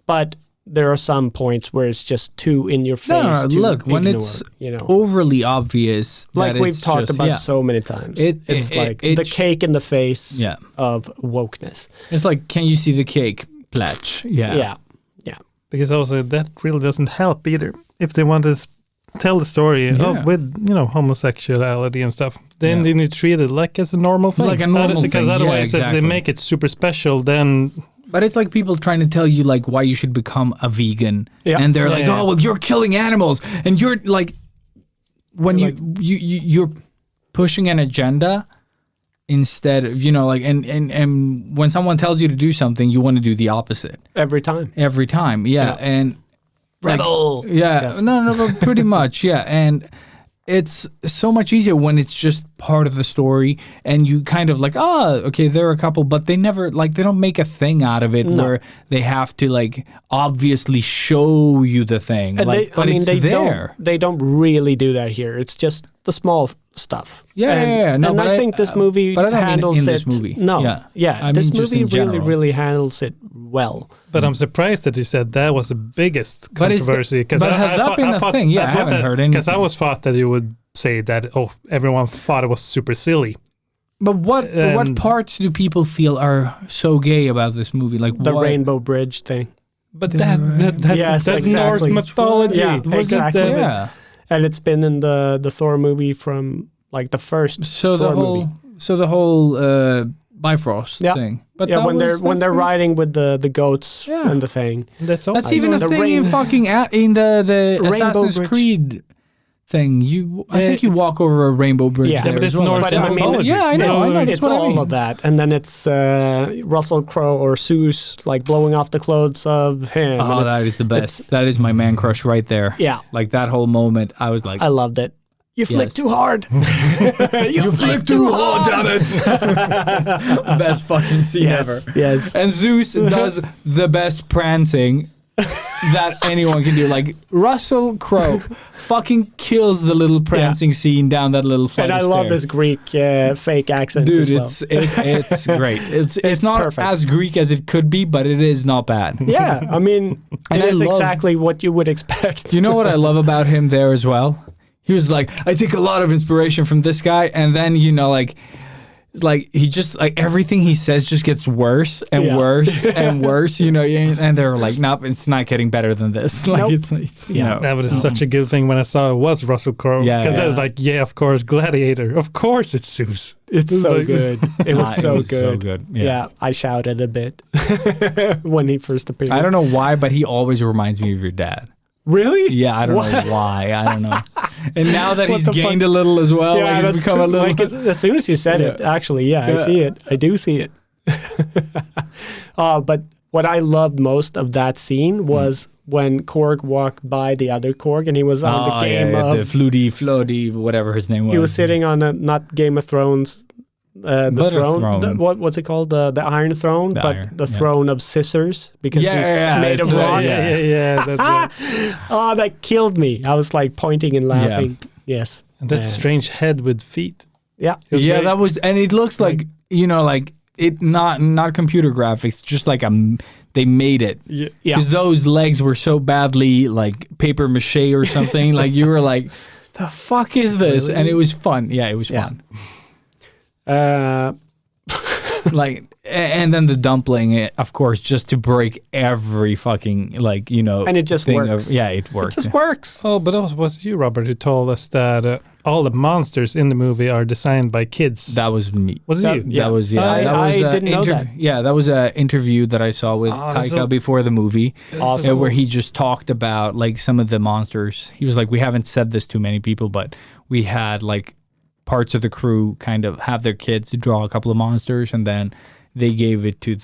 Speaker 2: But there are some points where it's just too in your face.
Speaker 1: Look, when it's overly obvious,
Speaker 2: like we've talked about so many times, it's like the cake in the face of wokeness.
Speaker 1: It's like, can you see the cake? Pletch. Yeah.
Speaker 3: Because also that really doesn't help either. If they want to tell the story with homosexuality and stuff, then they need to treat it like as a normal thing.
Speaker 1: Like a normal thing.
Speaker 3: Because otherwise, if they make it super special, then...
Speaker 1: But it's like people trying to tell you, like, why you should become a vegan. Yeah. And they're like, oh, well, you're killing animals. And you're like... When you're pushing an agenda instead of, and when someone tells you to do something, you want to do the opposite.
Speaker 2: Every time.
Speaker 1: Yeah. And...
Speaker 2: Rebel.
Speaker 1: No, but pretty much, And it's so much easier when it's just part of the story, and you kind of like, okay, there are a couple, but they never, like, they don't make a thing out of it where they have to, like, obviously show you the thing. Like,
Speaker 2: they don't really do that here. It's just the small stuff.
Speaker 1: No,
Speaker 2: I think this movie handles it.
Speaker 1: This movie.
Speaker 2: This movie really handles it well.
Speaker 3: But I'm surprised that you said that was the biggest controversy.
Speaker 1: But has that been a thing? I haven't heard anything.
Speaker 3: Because I was thought that you would say that, everyone thought it was super silly.
Speaker 1: But what parts do people feel are so gay about this movie? Like
Speaker 2: the Rainbow Bridge thing.
Speaker 3: But that's Norse mythology.
Speaker 2: Yeah, exactly. And it's been in the Thor movie from, like, the first Thor movie.
Speaker 1: So the whole Bifrost thing. But
Speaker 2: when they're riding with the goats and the thing.
Speaker 1: That's even a thing in fucking in the Assassin's Creed thing. I think you walk over a rainbow bridge.
Speaker 2: Yeah.
Speaker 1: there
Speaker 3: but
Speaker 1: as
Speaker 3: it's
Speaker 1: well.
Speaker 3: Norse
Speaker 2: But I mean,
Speaker 3: mythology.
Speaker 1: yeah, I know. That's
Speaker 2: It's
Speaker 1: what I
Speaker 2: all
Speaker 1: mean.
Speaker 2: of that, and then it's Russell Crowe or Zeus like blowing off the clothes of him.
Speaker 1: Oh,
Speaker 2: and
Speaker 1: that is the best. That is my man crush right there.
Speaker 2: Yeah.
Speaker 1: Like that whole moment, I was like,
Speaker 2: I loved it. You flick
Speaker 1: Yes.
Speaker 2: too hard. you flick too hard.
Speaker 1: damn it. Best fucking scene ever.
Speaker 2: Yes.
Speaker 1: And Zeus does the best prancing that anyone can do. Like Russell Crowe fucking kills the little prancing scene down that little flight
Speaker 2: And I
Speaker 1: of
Speaker 2: love
Speaker 1: stairs.
Speaker 2: his Greek fake accent
Speaker 1: Dude,
Speaker 2: as well.
Speaker 1: it's great. It's not
Speaker 2: perfect.
Speaker 1: as Greek as it could be, but it is not bad.
Speaker 2: Yeah, I mean,
Speaker 1: And
Speaker 2: it
Speaker 1: I
Speaker 2: is
Speaker 1: love-
Speaker 2: exactly what you would expect.
Speaker 1: You know what I love about him there as well? He was like, I take a lot of inspiration from this guy, and then like he just like everything he says just gets worse and
Speaker 2: Yeah.
Speaker 1: worse and worse, and they're like, nope, it's not getting better than this. Like
Speaker 2: Nope.
Speaker 1: it's you know.
Speaker 3: That was such a good thing when I saw it was Russell Crowe.
Speaker 1: Yeah,
Speaker 3: Because I was
Speaker 1: yeah.
Speaker 3: like, yeah, of course, Gladiator. Of course it's Zeus.
Speaker 2: It's so good. It was
Speaker 1: It
Speaker 2: so
Speaker 1: was so
Speaker 2: good.
Speaker 1: good.
Speaker 2: Yeah.
Speaker 1: Yeah.
Speaker 2: I shouted a bit when he first appeared.
Speaker 1: I don't know why, but he always reminds me of your dad.
Speaker 2: Really?
Speaker 1: Yeah, I don't
Speaker 2: What?
Speaker 1: know why. I don't know. And now that
Speaker 2: What
Speaker 1: he's
Speaker 2: the
Speaker 1: gained
Speaker 2: fuck?
Speaker 1: a little as well,
Speaker 2: Yeah,
Speaker 1: like he's
Speaker 2: that's
Speaker 1: become
Speaker 2: true.
Speaker 1: a little.
Speaker 2: Like, as soon as you said it, actually, I see it. I do see it. But what I loved most of that scene was when Korg walked by the other Korg and he was on the game
Speaker 1: the
Speaker 2: of...
Speaker 1: Floaty, whatever his name was.
Speaker 2: He was sitting on a, not Game of Thrones, the
Speaker 1: But a
Speaker 2: throne.
Speaker 1: throne.
Speaker 2: What's it called? The Iron Throne,
Speaker 1: The
Speaker 2: but
Speaker 1: iron,
Speaker 2: the
Speaker 1: yeah.
Speaker 2: throne of scissors because
Speaker 1: Yeah,
Speaker 2: he's
Speaker 1: yeah,
Speaker 2: made of
Speaker 1: it's,
Speaker 2: rocks.
Speaker 1: yeah.
Speaker 3: That's right.
Speaker 2: Oh, that killed me. I was like pointing and laughing. Yes.
Speaker 3: And that strange head with feet.
Speaker 2: Yeah.
Speaker 3: It was
Speaker 1: Yeah,
Speaker 3: great.
Speaker 1: that was, and it looks like like it not computer graphics, just like they made it.
Speaker 2: Yeah.
Speaker 1: Because those legs were so badly like paper mache or something. Like you were like, the fuck is this?
Speaker 2: Really?
Speaker 1: And it was fun. Yeah, it was
Speaker 2: Yeah.
Speaker 1: fun. Like, and then the dumpling, of course, just to break every fucking
Speaker 2: And it just
Speaker 1: thing
Speaker 2: works.
Speaker 1: yeah, it
Speaker 2: It
Speaker 1: worked.
Speaker 2: just works.
Speaker 3: Oh, but it was you, Robert, who told us that all the monsters in the movie are designed by kids.
Speaker 1: That was me.
Speaker 3: was it
Speaker 2: that-
Speaker 3: you?
Speaker 2: Yeah.
Speaker 1: That was
Speaker 3: I
Speaker 1: that was
Speaker 2: didn't know that.
Speaker 1: Yeah, that was an interview that I saw with
Speaker 3: that's
Speaker 1: Taika
Speaker 3: so-
Speaker 1: before the movie,
Speaker 2: Awesome.
Speaker 1: where he just talked about like some of the monsters. He was like, we haven't said this to many people, but we had like parts of the crew kind of have their kids draw a couple of monsters, and then they gave it to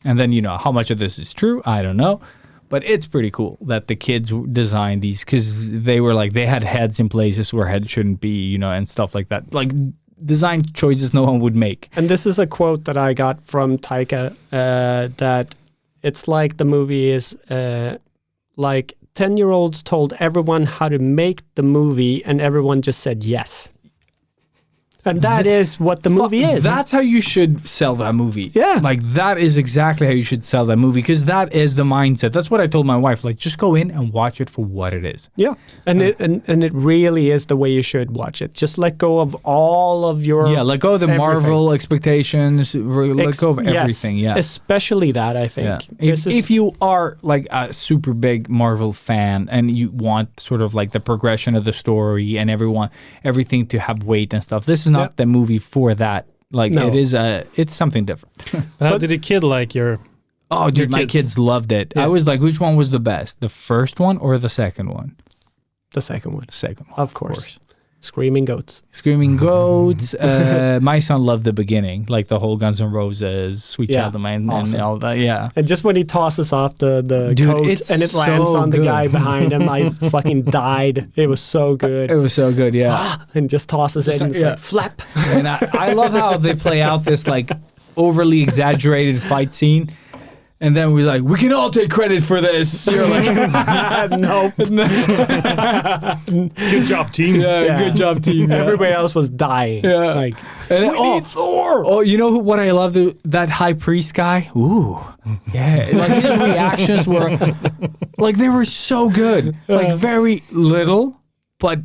Speaker 1: and then how much of this is true, I don't know. But it's pretty cool that the kids designed these because they were like, they had heads in places where heads shouldn't be, and stuff like that. Like design choices no one would make.
Speaker 2: And this is a quote that I got from Taika that it's like the movie is like 10-year-olds told everyone how to make the movie and everyone just said yes. And that is what the movie is.
Speaker 1: That's how you should sell that movie.
Speaker 2: Yeah.
Speaker 1: Like, that is exactly how you should sell that movie because that is the mindset. That's what I told my wife. Like, just go in and watch it for what it is.
Speaker 2: Yeah, and it really is the way you should watch it. Just let go of all of your
Speaker 1: Yeah, let go of the
Speaker 2: everything.
Speaker 1: Marvel expectations. Let go of everything.
Speaker 2: Yes,
Speaker 1: Yeah.
Speaker 2: especially that I think.
Speaker 1: Yeah.
Speaker 2: This is-
Speaker 1: If you are like a super big Marvel fan and you want sort of like the progression of the story and everything to have weight and stuff, this is not the movie for that. Like
Speaker 2: No.
Speaker 1: it's something different.
Speaker 3: How did a kid like your...
Speaker 1: Oh, dude, my kids loved it.
Speaker 2: Yeah.
Speaker 1: I was like, which one was the best? The first one or the second one?
Speaker 2: the second one,
Speaker 1: The second one.
Speaker 2: of course. Screaming goats.
Speaker 1: Screaming Goats. My son loved the beginning, like the whole Guns N' Roses, Sweet
Speaker 2: Yeah,
Speaker 1: Child of Mine,
Speaker 2: awesome.
Speaker 1: and all that. Yeah.
Speaker 2: And just when he tosses off the
Speaker 1: Dude,
Speaker 2: coat
Speaker 1: it's
Speaker 2: and it lands
Speaker 1: so
Speaker 2: on the
Speaker 1: good.
Speaker 2: guy behind him, I fucking died. It was so good.
Speaker 1: It was so good, yeah.
Speaker 2: And just tosses it and it's
Speaker 1: Yeah.
Speaker 2: like flap.
Speaker 1: And I love how they play out this like overly exaggerated fight scene. And then we're like, we can all take credit for this. You're like,
Speaker 2: Nope.
Speaker 3: Good job, team.
Speaker 2: Yeah.
Speaker 1: good job, team. Yeah.
Speaker 2: Everybody else was dying.
Speaker 1: Yeah.
Speaker 2: Like,
Speaker 1: And then,
Speaker 2: we need Thor.
Speaker 1: Oh, you know what I love? That high priest guy? Ooh. Yeah. Like his reactions were, like they were so good. Like very little, but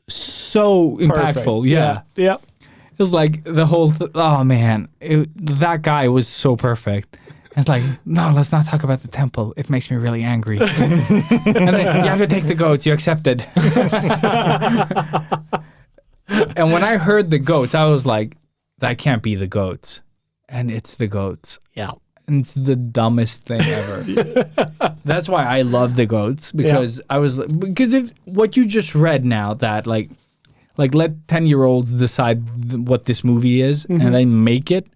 Speaker 1: so impactful.
Speaker 2: Perfect.
Speaker 1: Yeah.
Speaker 2: Yeah.
Speaker 1: It was like the whole, oh man, that guy was so perfect. It's like, no, let's not talk about the temple. It makes me really angry. And then you have to take the goats. You accepted. And when I heard the goats, I was like, that can't be the goats. And it's the goats.
Speaker 2: Yeah.
Speaker 1: And it's the dumbest thing ever. That's why I love the goats, because what you just read now, that like let 10-year-olds decide what this movie is, and then make it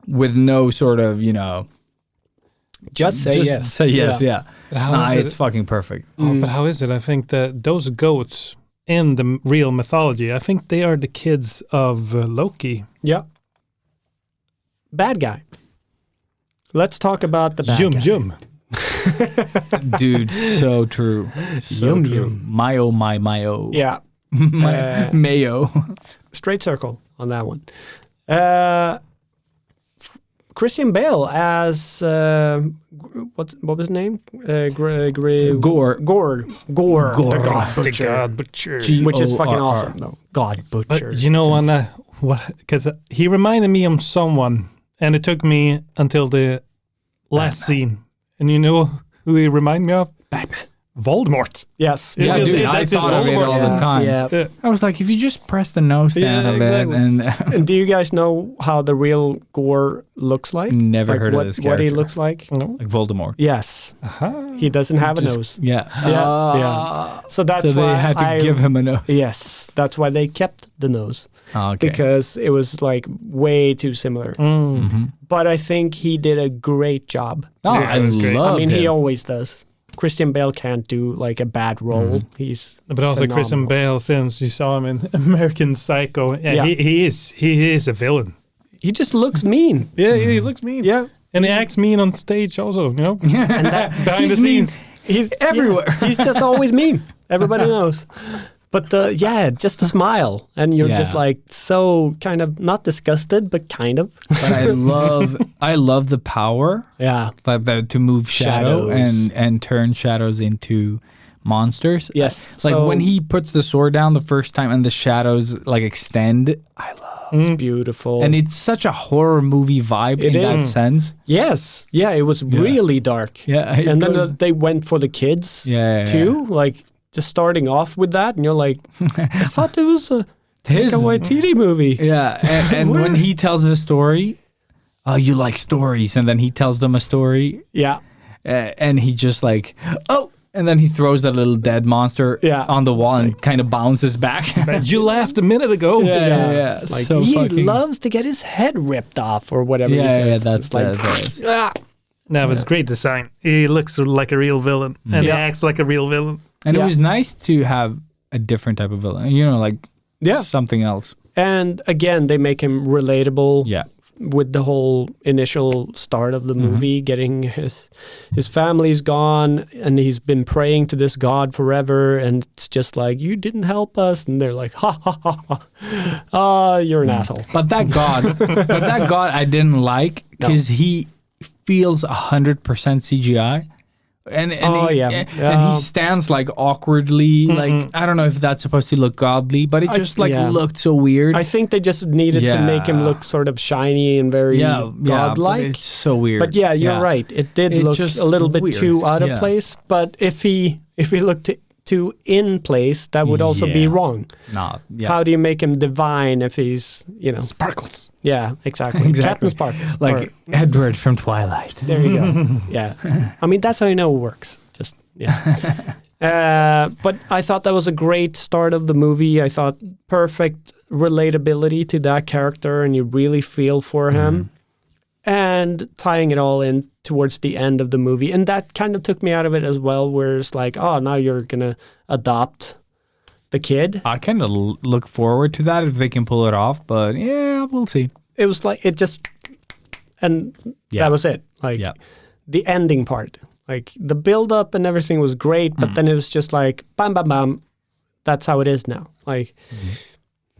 Speaker 1: with no sort of,
Speaker 2: Just say yes.
Speaker 1: Say yes, yeah.
Speaker 3: But how is
Speaker 1: it's fucking perfect.
Speaker 3: Oh, but how is it? I think that those goats in the real mythology, I think they are the kids of Loki.
Speaker 2: Yeah. Bad guy. Let's talk about the bad
Speaker 3: Yum
Speaker 2: guy.
Speaker 3: yum.
Speaker 1: Dude, so true. So
Speaker 2: Yum,
Speaker 1: true.
Speaker 2: yum.
Speaker 1: My-oh.
Speaker 2: Yeah.
Speaker 1: Mayo.
Speaker 2: Straight circle on that one. Christian Bale as what was his name?
Speaker 1: Gore.
Speaker 2: Gore. The God
Speaker 3: The
Speaker 2: Butcher.
Speaker 3: God Butcher.
Speaker 2: Which is fucking
Speaker 1: G-O-R-R.
Speaker 2: awesome, though. God Butcher.
Speaker 3: You know what? Because he reminded me of someone, and it took me until the last scene. And you know who he reminded me of? Batman. Voldemort.
Speaker 2: Yes.
Speaker 1: Yeah,
Speaker 3: Yeah,
Speaker 1: dude, I
Speaker 3: that's his
Speaker 1: thought of it
Speaker 3: Voldemort.
Speaker 1: all the time.
Speaker 2: Yeah.
Speaker 1: I was like, if you just press the nose down a bit,
Speaker 3: exactly.
Speaker 1: and
Speaker 2: And do you guys know how the real Gore looks like?
Speaker 1: Never
Speaker 2: Like
Speaker 1: heard of
Speaker 2: what,
Speaker 1: this
Speaker 2: What he
Speaker 1: character.
Speaker 2: looks like?
Speaker 3: No.
Speaker 1: like Voldemort.
Speaker 2: Yes. He doesn't have a nose.
Speaker 1: Yeah.
Speaker 2: Yeah. So that's
Speaker 1: so they
Speaker 2: why
Speaker 1: had to give him a nose.
Speaker 2: Yes, that's why they kept the nose,
Speaker 1: Okay.
Speaker 2: because it was like way too similar. But I think he did a great job.
Speaker 1: Oh,
Speaker 3: Yeah,
Speaker 1: I
Speaker 3: it was great.
Speaker 1: love
Speaker 2: I mean, he
Speaker 1: him.
Speaker 2: always does. Christian Bale can't do like a bad role. He's
Speaker 3: But also Christian
Speaker 2: phenomenal.
Speaker 3: Bale, since you saw him in American Psycho,
Speaker 2: Yeah.
Speaker 3: he is a villain.
Speaker 2: He just looks mean.
Speaker 3: Yeah, he looks mean.
Speaker 2: Yeah,
Speaker 3: And he acts mean on stage also,
Speaker 2: and that,
Speaker 3: behind the
Speaker 1: He's mean.
Speaker 3: scenes.
Speaker 2: he's everywhere. He's just always mean. Everybody knows. But just the smile, and you're just
Speaker 1: Yeah.
Speaker 2: like so kind of not disgusted, but kind of.
Speaker 1: But I love the power
Speaker 2: Yeah.
Speaker 1: to move shadow
Speaker 2: Shadows.
Speaker 1: and turn shadows into monsters.
Speaker 2: Yes.
Speaker 1: Like
Speaker 2: so
Speaker 1: when he puts the sword down the first time and the shadows like extend, I love.
Speaker 2: it's beautiful.
Speaker 1: And it's such a horror movie vibe
Speaker 2: It
Speaker 1: in that
Speaker 2: is.
Speaker 1: sense.
Speaker 2: Yes. Yeah, it was really dark.
Speaker 1: Yeah, it
Speaker 2: And then
Speaker 1: goes-
Speaker 2: they went for the kids too. Like just starting off with that, and you're like, I thought it was a
Speaker 1: His-
Speaker 2: Taika Waititi movie.
Speaker 1: Yeah, and when he tells the story, oh, you like stories, and then he tells them a story,
Speaker 2: Yeah.
Speaker 1: and he just like, oh, and then he throws that little dead monster on the wall and kind of bounces back.
Speaker 3: But you laughed a minute ago.
Speaker 1: Yeah.
Speaker 2: Like
Speaker 1: So
Speaker 2: he
Speaker 1: fucking-
Speaker 2: loves to get his head ripped off or whatever. he
Speaker 1: Yeah,
Speaker 2: says.
Speaker 1: yeah, that's
Speaker 2: It's like
Speaker 1: that's-
Speaker 2: ah.
Speaker 3: No, it's great design. He looks like a real villain, and he acts like a real villain.
Speaker 1: And
Speaker 2: Yeah.
Speaker 1: it was nice to have a different type of villain, like something else.
Speaker 2: And again, they make him relatable.
Speaker 1: Yeah.
Speaker 2: With the whole initial start of the movie, getting his family's gone, and he's been praying to this god forever, and it's just like, you didn't help us, and they're like, ha ha ha ha, you're an asshole.
Speaker 1: But that god I didn't like because he feels 100% CGI. And he stands like awkwardly, like I don't know if that's supposed to look godly, but it just looked so weird.
Speaker 2: I think they just needed to make him look sort of shiny and very godlike.
Speaker 1: It's so weird.
Speaker 2: But yeah, you're right. It did look
Speaker 1: just
Speaker 2: a little bit
Speaker 1: weird.
Speaker 2: too out of
Speaker 1: Yeah.
Speaker 2: place. But if he looked too in place, that would also be
Speaker 1: Yeah.
Speaker 2: wrong. How do you make him divine if he's
Speaker 3: Sparkles.
Speaker 2: Yeah, exactly. Captain Sparkles.
Speaker 1: like Edward from Twilight.
Speaker 2: There you go. Yeah. I mean, that's how you know it works. Just, yeah. But I thought that was a great start of the movie. I thought perfect relatability to that character, and you really feel for him. And tying it all in towards the end of the movie. And that kind of took me out of it as well, where it's like, oh, now you're going to adopt the kid.
Speaker 1: I kind of look forward to that if they can pull it off, but yeah, we'll see.
Speaker 2: It was like, it just, and that was it. Like the ending part, like the build up and everything was great, but then it was just like, bam, bam, bam. That's how it is now. Like,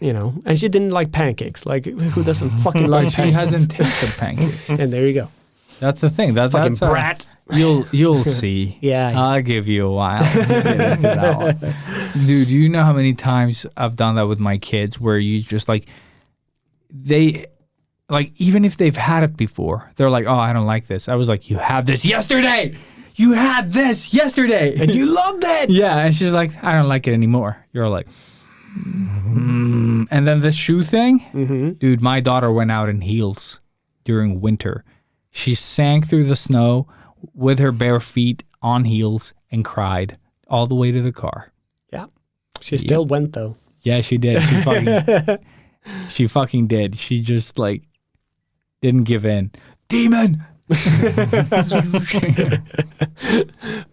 Speaker 2: and she didn't like pancakes. Like, who doesn't fucking like
Speaker 1: She
Speaker 2: pancakes?
Speaker 1: hasn't tasted pancakes.
Speaker 2: And there you go.
Speaker 1: That's the thing.
Speaker 2: Fucking
Speaker 1: That's
Speaker 2: brat.
Speaker 1: You'll see.
Speaker 2: Yeah.
Speaker 1: I'll give you a while to get into that one. Dude, you know how many times I've done that with my kids where you just like, even if they've had it before, they're like, oh, I don't like this. I was like, you had this yesterday. You had this yesterday.
Speaker 2: And you loved it.
Speaker 1: Yeah. And she's like, I don't like it anymore. You're like, And then the shoe thing, dude, my daughter went out in heels during winter She sank through the snow with her bare feet on heels and cried all the way to the car.
Speaker 2: Yeah. She still went though.
Speaker 1: Yeah, she did. She fucking did. She just like didn't give in. Demon.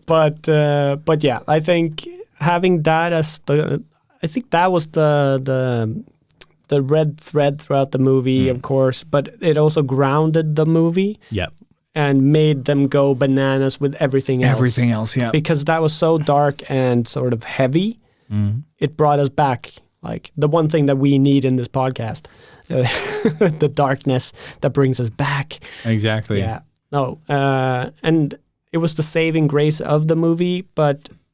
Speaker 2: But yeah, I think having that as I think that was the red thread throughout the movie, of course, but it also grounded the movie.
Speaker 1: Yep.
Speaker 2: And made them go bananas with everything else.
Speaker 1: Everything else, yeah.
Speaker 2: Because that was so dark and sort of heavy. It brought us back, like the one thing that we need in this podcast, the darkness that brings us back.
Speaker 1: Exactly.
Speaker 2: Yeah. No. And it was the saving grace of the movie,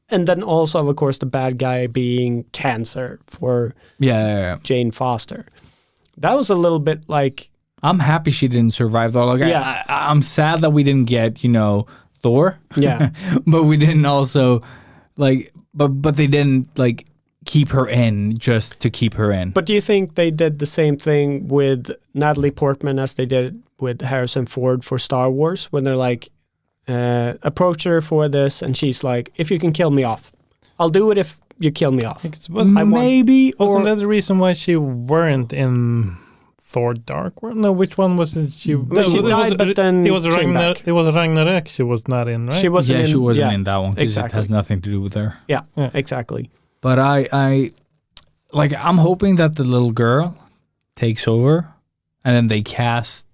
Speaker 2: and then also, of course, the bad guy being cancer for Jane Foster. That was a little bit like...
Speaker 1: I'm happy she didn't survive though. Like,
Speaker 2: Yeah.
Speaker 1: I'm sad that we didn't get, Thor.
Speaker 2: Yeah.
Speaker 1: But we didn't also, like, but they didn't, like, keep her in just to keep her in.
Speaker 2: But do you think they did the same thing with Natalie Portman as they did with Harrison Ford for Star Wars, when they're like, approach her for this, and she's like, if you can kill me off, I'll do it if you kill me off.
Speaker 1: Maybe,
Speaker 3: Wasn't that the reason why she weren't in Thor Dark World? No, which one was it? She
Speaker 2: died, but then
Speaker 3: it was
Speaker 2: came back.
Speaker 3: It was Ragnarok. She was not in, right?
Speaker 2: She wasn't in,
Speaker 1: she wasn't in that one because it
Speaker 2: exactly.
Speaker 1: has nothing to do with her.
Speaker 2: Yeah, exactly.
Speaker 1: But I'm hoping that the little girl takes over, and then they cast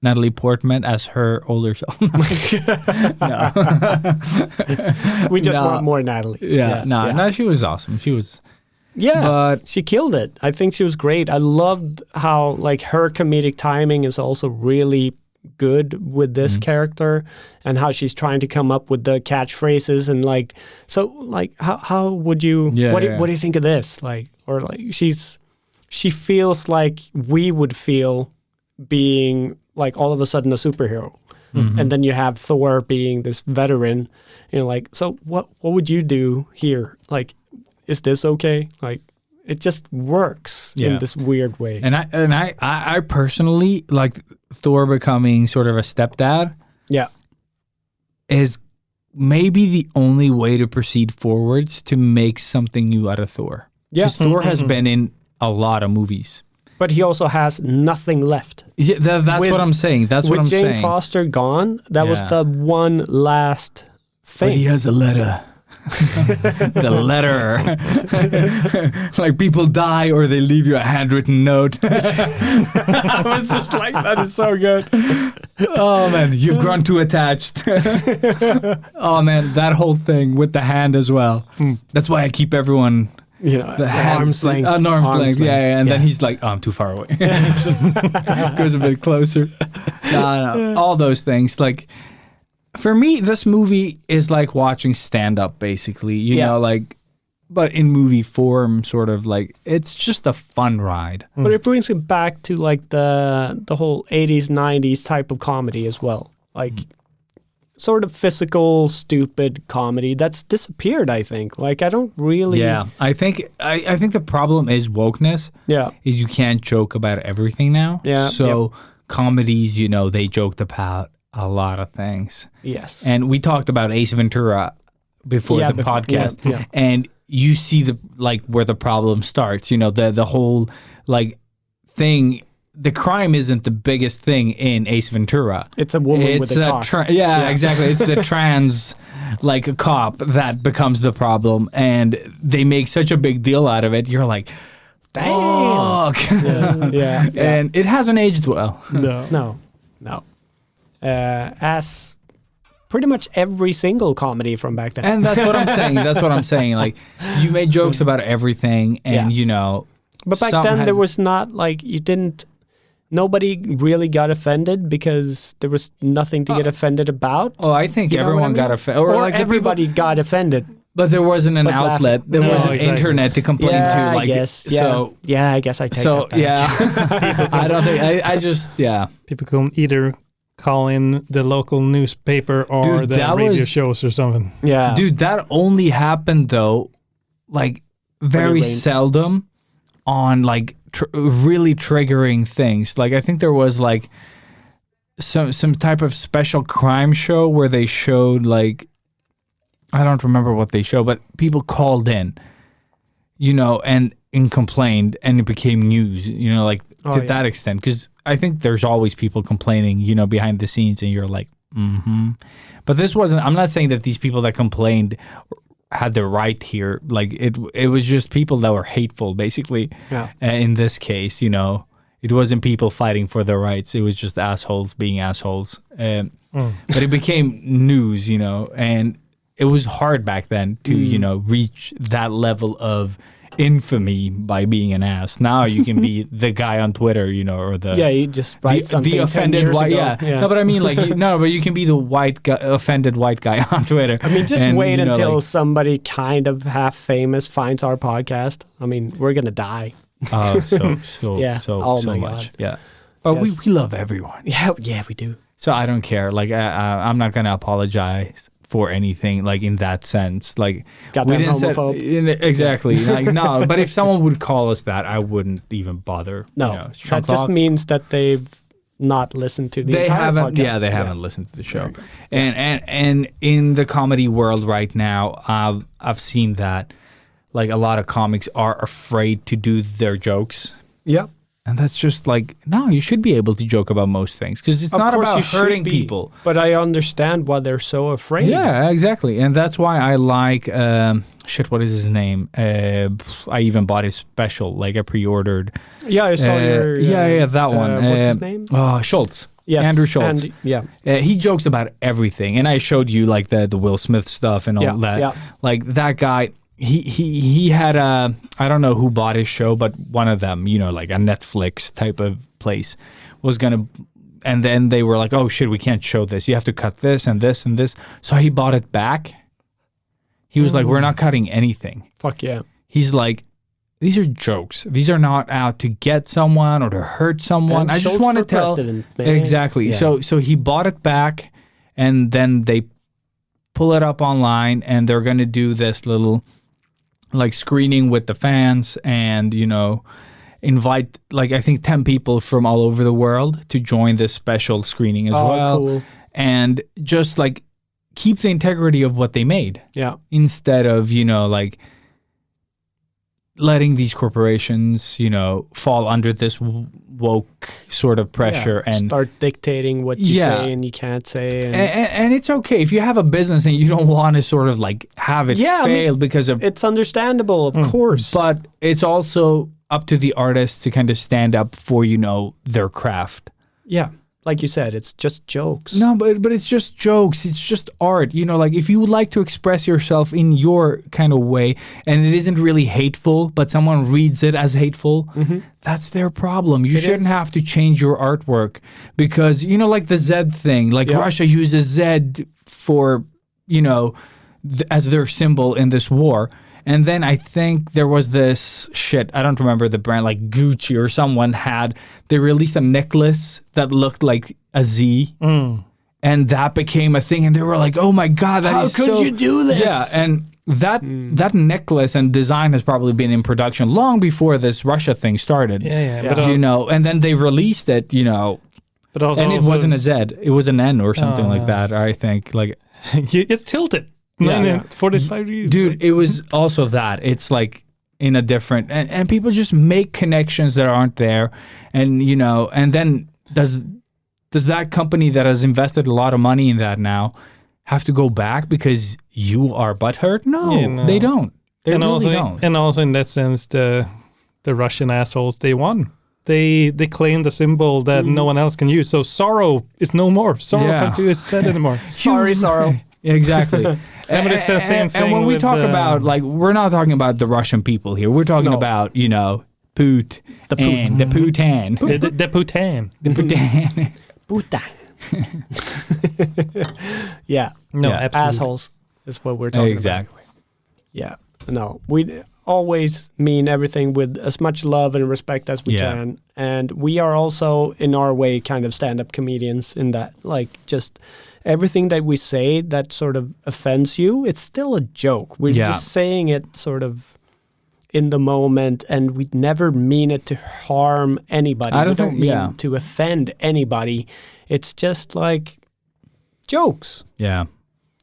Speaker 1: Natalie Portman as her older self. No.
Speaker 2: We just
Speaker 1: No.
Speaker 2: want more Natalie.
Speaker 1: No, she was awesome. She was.
Speaker 2: Yeah,
Speaker 1: But-
Speaker 2: she killed it. I think she was great. I loved how like her comedic timing is also really good with this character, and how she's trying to come up with the catchphrases and like, so like how would you what do you think of this, like, or like she feels like we would feel being like all of a sudden a superhero. And then you have Thor being this veteran, like, so what would you do here? Like, is this okay? Like, it just works in this weird way.
Speaker 1: And I personally like Thor becoming sort of a stepdad.
Speaker 2: Yeah.
Speaker 1: Is maybe the only way to proceed forwards to make something new out of Thor.
Speaker 2: Yeah.
Speaker 1: Because Thor has been in a lot of movies.
Speaker 2: But he also has nothing left.
Speaker 1: Yeah, that's
Speaker 2: With-
Speaker 1: what I'm saying. That's what I'm
Speaker 2: With Jane
Speaker 1: saying.
Speaker 2: Foster gone, that was
Speaker 1: Yeah.
Speaker 2: the one last thing.
Speaker 1: But he has a letter. The letter. Like, people die or they leave you a handwritten note. I was just like, that is so good. Oh man, you've grown too attached. Oh man, that whole thing with the hand as well. That's why I keep everyone the hands
Speaker 2: arm's length.
Speaker 1: arm's length. Yeah. And then
Speaker 2: Yeah.
Speaker 1: he's like, oh, I'm too far away. It just goes a bit closer. No, all those things. Like, for me, this movie is like watching stand-up, basically. You know, like, but in movie form, sort of like, it's just a fun ride.
Speaker 2: But it brings it back to like the whole 80s, 90s type of comedy as well. Like sort of physical, stupid comedy that's disappeared, I think. Like, I don't really...
Speaker 1: Yeah, I think the problem is wokeness.
Speaker 2: Yeah.
Speaker 1: Is you can't joke about everything now.
Speaker 2: Yeah,
Speaker 1: So comedies, they joked about a lot of things.
Speaker 2: Yes.
Speaker 1: And we talked about Ace Ventura before the podcast.
Speaker 2: Yeah.
Speaker 1: And you see where the problem starts. The whole like thing. The crime isn't the biggest thing in Ace Ventura.
Speaker 2: It's a woman with a cock.
Speaker 1: Yeah, exactly. It's the trans like a cop that becomes the problem, and they make such a big deal out of it. You're like, fuck.
Speaker 2: Yeah.
Speaker 1: And it hasn't aged well.
Speaker 2: No. As pretty much every single comedy from back then.
Speaker 1: And that's what I'm saying. Like, you made jokes about everything, and
Speaker 2: But back then there was not like nobody really got offended because there was nothing to get offended about.
Speaker 1: Oh, I think
Speaker 2: You know
Speaker 1: everyone
Speaker 2: what I mean?
Speaker 1: got offended.
Speaker 2: Or
Speaker 1: like
Speaker 2: everybody got offended.
Speaker 1: but there wasn't an
Speaker 2: But
Speaker 1: outlet.
Speaker 2: laughing.
Speaker 1: There
Speaker 2: Yeah.
Speaker 1: wasn't
Speaker 3: Exactly.
Speaker 1: internet to complain to.
Speaker 2: I
Speaker 1: Like,
Speaker 2: guess.
Speaker 1: So,
Speaker 2: I guess I take that back.
Speaker 1: yeah. I don't think, I just,
Speaker 3: People can either call in the local newspaper or
Speaker 1: Dude,
Speaker 3: the
Speaker 1: that
Speaker 3: radio
Speaker 1: was-
Speaker 3: shows or something.
Speaker 2: Yeah.
Speaker 1: Dude, that only happened though, like very
Speaker 2: rained.
Speaker 1: seldom on like really triggering things. Like, I think there was like some type of special crime show where they showed like, I don't remember what they showed, but people called in, and complained, and it became news, like to that extent. Because I think there's always people complaining, behind the scenes, and you're like, mm-hmm. But this wasn't. I'm not saying that these people that complained had the right here. Like it was just people that were hateful, basically.
Speaker 2: Yeah.
Speaker 1: In this case, it wasn't people fighting for their rights. It was just assholes being assholes. But it became news, and it was hard back then to, reach that level of infamy by being an ass. Now you can be the guy on Twitter, or the
Speaker 2: you just write something
Speaker 1: the
Speaker 2: 10
Speaker 1: offended
Speaker 2: years
Speaker 1: white.
Speaker 2: ago.
Speaker 1: Yeah. No, but I mean, like, but you can be the white guy, offended white guy on Twitter.
Speaker 2: I mean, just
Speaker 1: and,
Speaker 2: wait until
Speaker 1: like,
Speaker 2: somebody kind of half famous finds our podcast. I mean, we're gonna die.
Speaker 1: Yeah.
Speaker 2: Oh
Speaker 1: so
Speaker 2: my
Speaker 1: much.
Speaker 2: God.
Speaker 1: Yeah. But
Speaker 2: Yes.
Speaker 1: we love everyone.
Speaker 2: Yeah, we do.
Speaker 1: So I don't care. Like I'm not gonna apologize for anything, like in that sense. Like
Speaker 2: Goddamn
Speaker 1: say exactly. Like no, but if someone would call us that, I wouldn't even bother.
Speaker 2: No, that just means that they've not listened to the
Speaker 1: they
Speaker 2: entire
Speaker 1: haven't.
Speaker 2: podcast.
Speaker 1: Yeah, they haven't listened to the show. And in the comedy world right now, I've seen that like a lot of comics are afraid to do their jokes.
Speaker 2: Yeah.
Speaker 1: And that's just like, no, you should be able to joke about most things because it's not about hurting people.
Speaker 2: But I understand why they're so afraid.
Speaker 1: Yeah, exactly. And that's why I like, what is his name? I even bought his special, like I pre-ordered.
Speaker 2: Yeah, I saw your...
Speaker 1: that one.
Speaker 2: What's his name?
Speaker 1: Schultz.
Speaker 2: Yes,
Speaker 1: Andrew Schultz. He jokes about everything. And I showed you like the Will Smith stuff and all that.
Speaker 2: Yeah.
Speaker 1: Like that guy... He had I don't know who bought his show, but one of them, like a Netflix type of place was gonna, and then they were like, oh shit, we can't show this. You have to cut this and this and this. So he bought it back. He was like, we're not cutting anything.
Speaker 2: Fuck yeah.
Speaker 1: He's like, these are jokes. These are not out to get someone or to hurt someone.
Speaker 2: And
Speaker 1: I just want to tell exactly.
Speaker 2: Yeah.
Speaker 1: So he bought it back, and then they pull it up online, and they're gonna do this little like screening with the fans and, invite like I think 10 people from all over the world to join this special screening as well.
Speaker 2: Cool.
Speaker 1: And just like keep the integrity of what they made.
Speaker 2: Yeah.
Speaker 1: Instead of, like letting these corporations, fall under this woke sort of pressure and
Speaker 2: start dictating what you say and you can't say.
Speaker 1: And it's okay if you have a business and you don't want to sort of like have it fail because of...
Speaker 2: It's understandable, of course.
Speaker 1: But it's also up to the artists to kind of stand up for, their craft.
Speaker 2: Yeah. Like you said, it's just jokes.
Speaker 1: No, but it's just jokes. It's just art. Like if you would like to express yourself in your kind of way and it isn't really hateful, but someone reads it as hateful, that's their problem. You shouldn't have to change your artwork because, like the Z thing, like Russia uses Z for, as their symbol in this war. And then I think there was this I don't remember the brand, like Gucci or someone they released a necklace that looked like a Z. And that became a thing. And they were like, oh my God,
Speaker 2: how could you do this?
Speaker 1: Yeah, and that necklace and design has probably been in production long before this Russia thing started.
Speaker 3: But,
Speaker 1: and then they released it,
Speaker 3: but also,
Speaker 1: and it wasn't a Z, it was an N or something like that, I think. Like
Speaker 3: it's tilted. 45 years.
Speaker 1: Dude, it was also that. It's like in a different... And people just make connections that aren't there. And, and then does that company that has invested a lot of money in that now have to go back because you are butthurt? No, they don't. They really don't.
Speaker 3: And also in that sense, the Russian assholes, they won. They claim the symbol that no one else can use. So sorrow is no more. Sorrow can't do it anymore.
Speaker 2: Sorry, sorrow.
Speaker 1: Exactly.
Speaker 3: But it's the same thing.
Speaker 1: And when we talk about, like, we're not talking about the Russian people here. We're talking about, Poot. The Putin.
Speaker 3: The Putin.
Speaker 1: The Putin.
Speaker 2: Puta. Yeah.
Speaker 3: No,
Speaker 1: Yeah.
Speaker 3: absolutely.
Speaker 2: Assholes is what we're talking
Speaker 1: Exactly.
Speaker 2: about. Yeah. No, we always mean everything with as much love and respect as we can. And we are also, in our way, kind of stand-up comedians in that, like, just everything that we say that sort of offends you, it's still a joke. We're just saying it sort of in the moment, and we'd never mean it to harm anybody.
Speaker 1: I don't
Speaker 2: we
Speaker 1: think-
Speaker 2: don't mean
Speaker 1: yeah.
Speaker 2: to offend anybody. It's just like jokes.
Speaker 1: Yeah.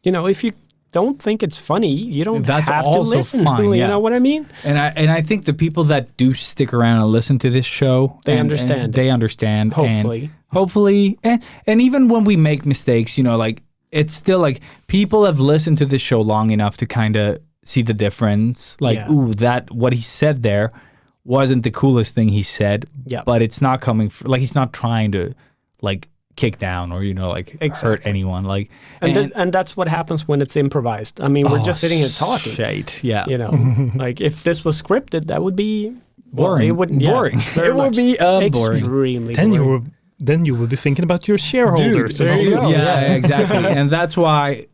Speaker 2: You know, if you don't think it's funny, you don't
Speaker 1: That's
Speaker 2: have to
Speaker 1: also
Speaker 2: listen.
Speaker 1: fine,
Speaker 2: You
Speaker 1: yeah.
Speaker 2: know what I mean?
Speaker 1: And I think the people that do stick around and listen to this show,
Speaker 2: They
Speaker 1: and
Speaker 2: understand
Speaker 1: they
Speaker 2: it.
Speaker 1: understand.
Speaker 2: Hopefully.
Speaker 1: And even when we make mistakes, you know, like it's still like people have listened to this show long enough to kind of see the difference. Like,
Speaker 2: Yeah.
Speaker 1: ooh, that what he said there wasn't the coolest thing he said.
Speaker 2: Yeah.
Speaker 1: But it's not coming like he's not trying to like kick down or like hurt
Speaker 2: Exactly.
Speaker 1: anyone. Like
Speaker 2: And that's what happens when it's improvised. I mean, we're just sitting here talking.
Speaker 1: Shite. Yeah.
Speaker 2: You know, like if this was scripted, that would be
Speaker 1: Boring.
Speaker 2: It wouldn't.
Speaker 1: Boring.
Speaker 2: Yeah, very
Speaker 1: It would
Speaker 2: much.
Speaker 1: be boring.
Speaker 2: Extremely.
Speaker 3: Then
Speaker 2: boring.
Speaker 3: you would be thinking about your shareholders.
Speaker 2: there
Speaker 3: and all
Speaker 2: you
Speaker 3: this.
Speaker 2: go.
Speaker 1: Yeah, exactly. And that's why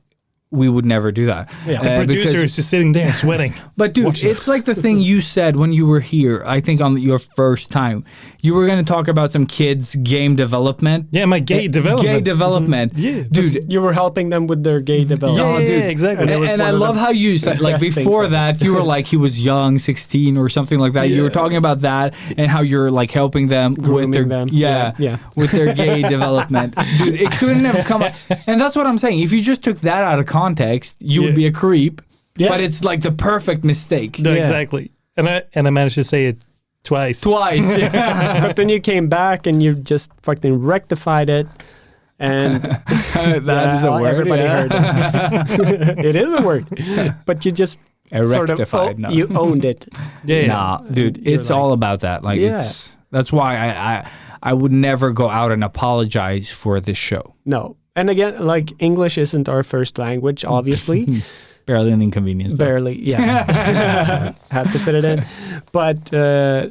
Speaker 1: we would never do that.
Speaker 2: Yeah.
Speaker 3: The producer
Speaker 1: because-
Speaker 3: is just sitting there sweating.
Speaker 1: But dude, it's like the thing you said when you were here, I think on your first time. You were going to talk about some kids' game development.
Speaker 3: Yeah, my gay development.
Speaker 1: Gay development.
Speaker 3: Yeah,
Speaker 1: Dude.
Speaker 2: You were helping them with their gay development.
Speaker 3: Yeah,
Speaker 1: dude.
Speaker 3: exactly.
Speaker 2: And it was
Speaker 1: And
Speaker 2: one
Speaker 1: I
Speaker 2: of
Speaker 1: love
Speaker 2: the
Speaker 1: how you said, like,
Speaker 2: best things
Speaker 1: before
Speaker 2: ever.
Speaker 1: that, you were like, he was young, 16 or something like that. You were talking about that and how you're, like, helping them with
Speaker 2: Grooming
Speaker 1: their,
Speaker 2: them.
Speaker 1: Yeah,
Speaker 2: Yeah.
Speaker 1: with their gay development. Dude, it couldn't have come up. And that's what I'm saying. If you just took that out of context, you would be a creep.
Speaker 2: Yeah.
Speaker 1: But it's like the perfect mistake.
Speaker 3: No,
Speaker 2: Yeah.
Speaker 3: exactly. And I managed to say it twice.
Speaker 1: Twice. Yeah.
Speaker 2: But then you came back and you just fucking rectified it. And
Speaker 1: That is a word.
Speaker 2: Everybody
Speaker 1: yeah.
Speaker 2: heard it. It is a word. But you just sort of
Speaker 1: Rectified, no.
Speaker 2: you owned it.
Speaker 3: Yeah.
Speaker 1: Nah, dude,
Speaker 2: You're
Speaker 1: it's
Speaker 2: like-
Speaker 1: all about that. Like,
Speaker 2: Yeah.
Speaker 1: that's why I would never go out and apologize for this show.
Speaker 2: No. And again, like English isn't our first language, obviously.
Speaker 1: Barely an inconvenience. though.
Speaker 2: Barely, yeah. Had to fit it in. But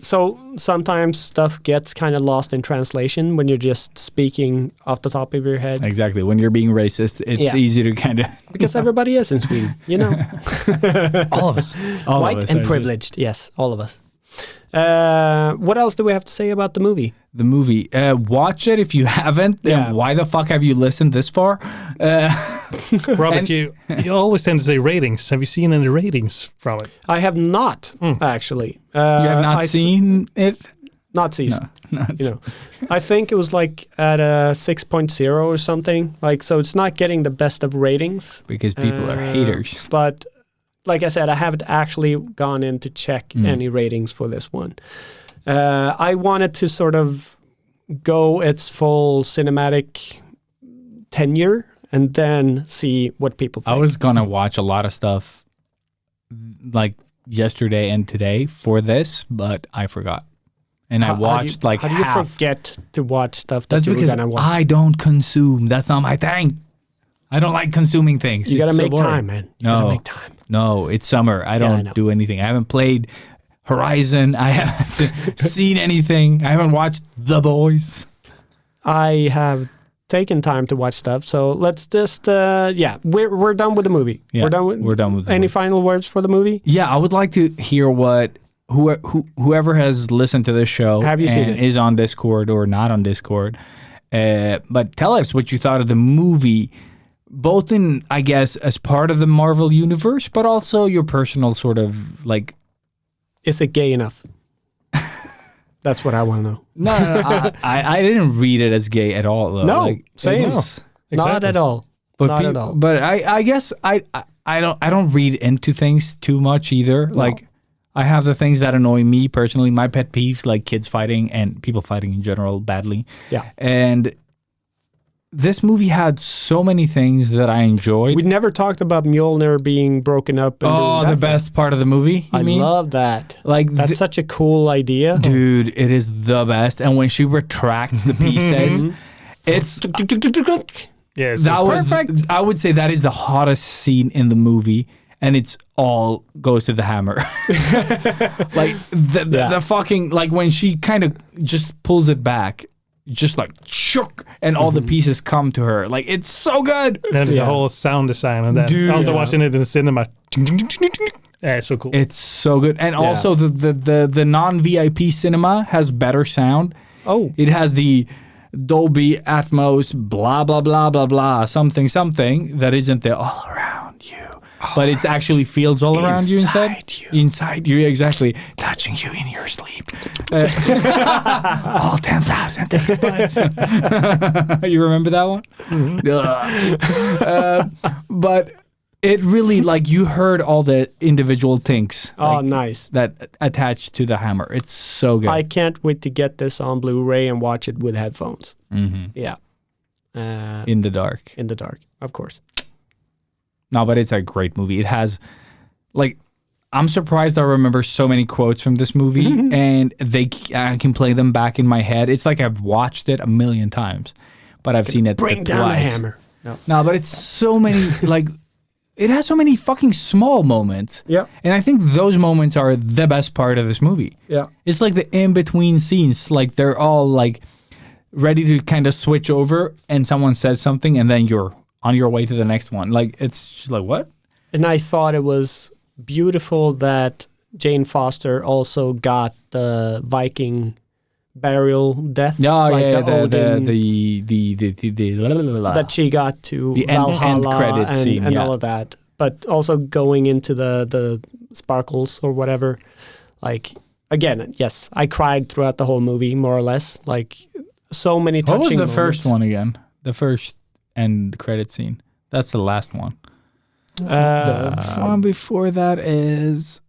Speaker 2: so sometimes stuff gets kind of lost in translation when you're just speaking off the top of your head.
Speaker 1: Exactly. When you're being racist, it's
Speaker 2: Yeah.
Speaker 1: easy to kind of
Speaker 2: Because everybody is in Sweden, you know.
Speaker 3: All of us.
Speaker 2: White and privileged, yes, all of us. What else do we have to say about the movie?
Speaker 1: The movie. Watch it if you haven't. Then
Speaker 2: Yeah.
Speaker 1: why the fuck have you listened this far?
Speaker 3: Robert, you always tend to say ratings. Have you seen any ratings from it?
Speaker 2: I have not, actually.
Speaker 1: You have not seen it?
Speaker 2: Not season.
Speaker 1: No, it's-
Speaker 2: You know, I think it was like at a 6.0 or something. Like, so it's not getting the best of ratings.
Speaker 1: because people are haters.
Speaker 2: But like I said, I haven't actually gone in to check any ratings for this one. I wanted to sort of go its full cinematic tenure and then see what people
Speaker 1: I
Speaker 2: think.
Speaker 1: was gonna watch a lot of stuff like yesterday and today for this, but I forgot. And I watched like
Speaker 2: how do you
Speaker 1: half.
Speaker 2: forget to watch stuff that
Speaker 1: That's
Speaker 2: you were
Speaker 1: because
Speaker 2: gonna watch?
Speaker 1: I don't consume. That's not my thing. I don't like consuming things.
Speaker 2: You gotta
Speaker 1: It's so
Speaker 2: make
Speaker 1: boring.
Speaker 2: time, man. You gotta
Speaker 1: No.
Speaker 2: make time.
Speaker 1: No, it's summer. I
Speaker 2: I
Speaker 1: don't
Speaker 2: know.
Speaker 1: do anything. I haven't played Horizon. I haven't seen anything. I haven't watched The Boys.
Speaker 2: I have taken time to watch stuff, so let's just we're done with the movie.
Speaker 1: Yeah,
Speaker 2: we're done with
Speaker 1: the
Speaker 2: any
Speaker 1: movie.
Speaker 2: final words for the movie?
Speaker 1: Yeah, I would like to hear what whoever has listened to this show
Speaker 2: Have you seen
Speaker 1: and
Speaker 2: it?
Speaker 1: is on Discord or not on Discord. But tell us what you thought of the movie, both in, I guess, as part of the Marvel universe, but also your personal sort of like.
Speaker 2: Is it gay enough? That's what I want to know.
Speaker 1: No, I didn't read it as gay at all. Though.
Speaker 2: No,
Speaker 1: like,
Speaker 2: same.
Speaker 1: it's-
Speaker 2: Not at all.
Speaker 1: But
Speaker 2: Not at all.
Speaker 1: But I guess I don't read into things too much either. Like I have the things that annoy me personally, my pet peeves, like kids fighting and people fighting in general badly.
Speaker 2: Yeah.
Speaker 1: And this movie had so many things that I enjoyed.
Speaker 2: We never talked about Mjolnir being broken up. And doing
Speaker 1: the
Speaker 2: that
Speaker 1: best part of the movie. You
Speaker 2: I
Speaker 1: mean?
Speaker 2: love that.
Speaker 1: Like
Speaker 2: That's such a cool idea.
Speaker 1: dude, it is the best. And when she retracts the pieces, it's
Speaker 3: Yes.
Speaker 1: that was
Speaker 2: perfect.
Speaker 1: I would say that is the hottest scene in the movie, and it's all goes to the hammer. Like the fucking, like when she kind of just pulls it back, just like shook, and all the pieces come to her. Like it's so good.
Speaker 3: There's
Speaker 2: Yeah.
Speaker 3: a whole sound design on that.
Speaker 1: Dude.
Speaker 3: Also
Speaker 2: Yeah.
Speaker 3: watching it in the cinema. Yeah, it's so cool.
Speaker 1: It's so good, and also the non VIP cinema has better sound.
Speaker 2: Oh,
Speaker 1: It has the Dolby Atmos, blah blah blah blah blah, something that isn't there all around you. but it actually feels all around you instead.
Speaker 2: you.
Speaker 1: Inside you, exactly. Touching you in your sleep. All 10,000 taste buds. You remember that one? But it really, like, you heard all the individual things.
Speaker 2: Oh,
Speaker 1: like,
Speaker 2: nice.
Speaker 1: that attached to the hammer. It's so good.
Speaker 2: I can't wait to get this on Blu-ray and watch it with headphones. Yeah.
Speaker 1: In the dark.
Speaker 2: In the dark, of course.
Speaker 1: No, but it's a great movie. It has, like, I'm surprised I remember so many quotes from this movie, and I can play them back in my head. It's like I've watched it a million times, but I've seen it
Speaker 2: Bring down the
Speaker 1: twice.
Speaker 2: hammer. No.
Speaker 1: No, but it's so many, like, it has so many fucking small moments.
Speaker 2: Yeah.
Speaker 1: And I think those moments are the best part of this movie.
Speaker 2: Yeah.
Speaker 1: It's like the in-between scenes, like they're all like ready to kind of switch over and someone says something and then you're on your way to the next one. Like, it's just like, what?
Speaker 2: And I thought it was beautiful that Jane Foster also got the Viking burial death.
Speaker 1: Oh,
Speaker 2: like
Speaker 1: yeah,
Speaker 2: the Odin,
Speaker 1: the
Speaker 2: that she got to
Speaker 1: the end
Speaker 2: Valhalla
Speaker 1: credit
Speaker 2: and,
Speaker 1: scene,
Speaker 2: and
Speaker 1: yeah.
Speaker 2: all of that. But also going into the sparkles or whatever. Like, again, yes, I cried throughout the whole movie, more or less. Like, so many touching
Speaker 1: What was the
Speaker 2: moments.
Speaker 1: first one again? The first end credit scene. That's the last one. The one before that is...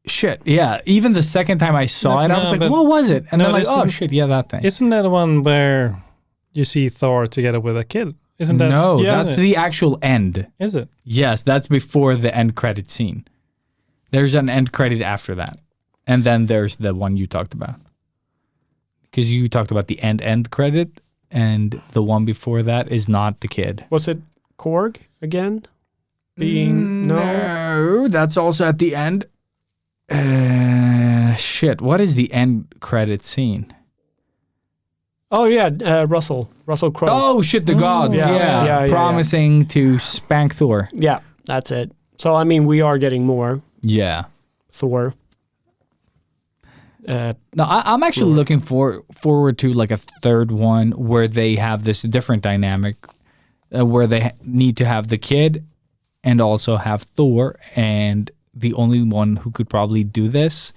Speaker 1: Shit, yeah. Even the second time I saw it, I was like,
Speaker 3: but-
Speaker 1: what was it? And
Speaker 3: no,
Speaker 1: then like, oh
Speaker 3: listen,
Speaker 1: shit, yeah, that thing.
Speaker 3: Isn't that the one where you see Thor together with a kid? Isn't that?
Speaker 1: No,
Speaker 3: Yeah,
Speaker 1: that's the actual end.
Speaker 3: Is it?
Speaker 1: Yes, that's before the end credit scene. There's an end credit after that. And then there's the one you talked about. Because you talked about the end credit, and the one before that is not the kid.
Speaker 2: Was it Korg again?
Speaker 1: No, that's also at the end. Shit, what is the end credit scene?
Speaker 2: Oh yeah, Russell Crowe.
Speaker 1: Oh shit, the gods,
Speaker 2: Yeah, yeah,
Speaker 1: promising to spank Thor.
Speaker 2: Yeah, that's it. So I mean, we are getting more
Speaker 1: Yeah.
Speaker 2: Thor.
Speaker 1: No, I'm actually looking forward to like a third one where they have this different dynamic, where they need to have the kid and also have Thor, and the only one who could probably do this